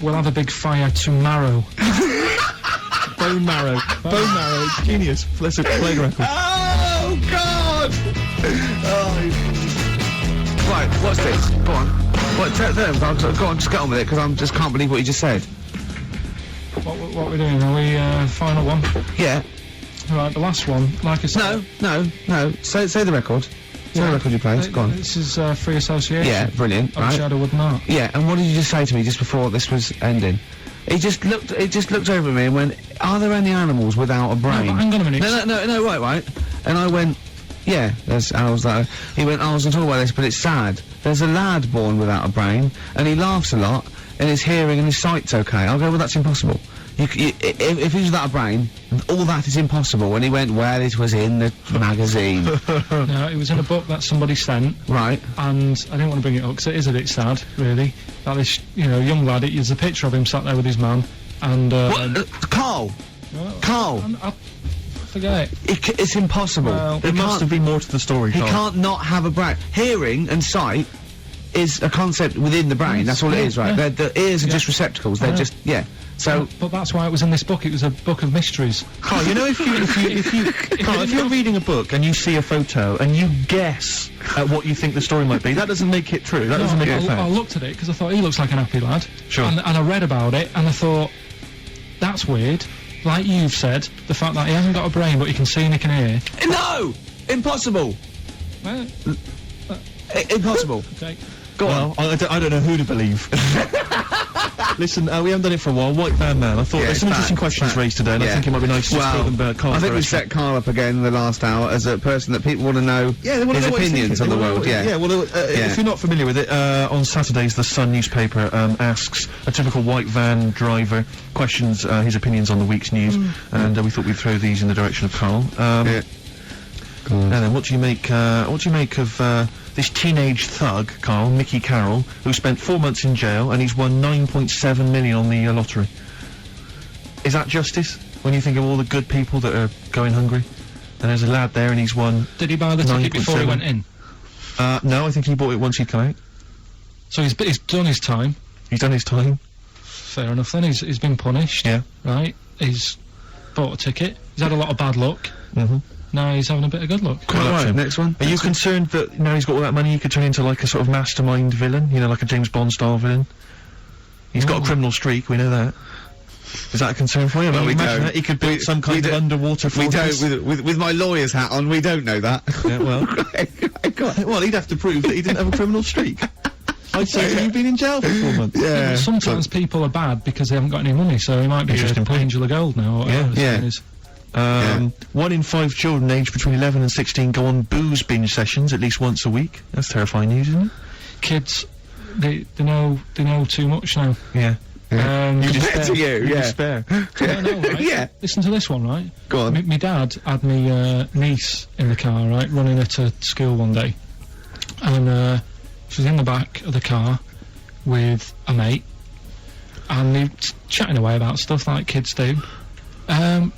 We'll have a big fire tomorrow. Bone marrow. Bone marrow. Genius. Let's play record. Oh God! Right, what's this? Go on. What? Tell them. Go on, just get on with it, because I just can't believe what you just said. What are we doing? Are we final one? Yeah. Right, the last one, like I said... No. Say the record. Say the record you played. Go on. This is free association. Yeah, brilliant. Of Right. Shadowwood Mark. Yeah, and what did you just say to me just before this was ending? He just looked over at me and went, "Are there any animals without a brain?" No, but hang on a minute. No, right. And I went, "Yeah, there's animals that." He went, "I was going to talk about this, but it's sad. There's a lad born without a brain, and he laughs a lot, and his hearing and his sight's okay." I'll go, "Well, that's impossible. If he's without a brain, all that is impossible." And he went, "Well, it was in the magazine." No, it was in a book that somebody sent. Right. And I didn't want to bring it up because it is a bit sad, really. That this, young lad, there's a picture of him sat there with his man, and, Carl! Carl! I forget it. It's impossible. Well, There must have been more to the story, He Carl. can't not have a brain. Hearing and sight is a concept within the brain. That's all it is, right? Yeah. The ears are just receptacles. They're just, So, But that's why it was in this book. It was a book of mysteries. Carl, if you're reading a book and you see a photo and you guess at what you think the story might be, that doesn't make it true. That doesn't make it fact. I looked at it because I thought he looks like an happy lad. Sure. And I read about it and I thought, that's weird. Like you've said, the fact that he hasn't got a brain but he can see and he can hear. no! Impossible! Well, Impossible. okay. Go on. Well, I don't know who to believe. Listen, we haven't done it for a while. White Van Man. I thought there's some interesting questions raised today, and I think it might be nice to just throw them Carl. I think we set Carl up again in the last hour as a person that people want to know his opinions on the world. Yeah, well, if you're not familiar with it, on Saturdays the Sun newspaper asks a typical white van driver questions his opinions on the week's news, and we thought we'd throw these in the direction of Carl. Yeah. And then what do you make of this teenage thug, Carl, Mickey Carroll, who spent 4 months in jail and he's won 9.7 million on the lottery? Is that justice? When you think of all the good people that are going hungry? And there's a lad there and he's won... Did he buy the ticket before he went in? No, I think he bought it once he'd come out. So he's done his time. He's done his time. Fair enough then. He's been punished. Yeah. Right. He's bought a ticket. He's had a lot of bad luck. Mm-hmm. Now he's having a bit of good luck. Right, next one. Are you concerned that now he's got all that money he could turn into like a sort of mastermind villain? You know, like a James Bond style villain? He's got a criminal streak, we know that. Is that a concern for you? Well, I mean, we imagine don't. that he could build some kind of underwater We fortress. don't, with my lawyer's hat on, we don't know that. Yeah, well. Go on. Well, he'd have to prove that he didn't have a criminal streak. I'd say that you've been in jail for 4 months. Yeah. But sometimes people are bad because they haven't got any money, so he might be Interesting an point. angel of gold now. Or whatever his Yeah. name is. 1 in 5 children aged between 11 and 16 go on booze binge sessions at least once a week. That's terrifying news, isn't it? Kids, they know too much now. Yeah. You Compared to you, yeah. Despair. I know, right? Yeah. Listen to this one, right? Go on. My dad had me niece in the car, right, running her to school one day, and she was in the back of the car with a mate, and they were chatting away about stuff like kids do. And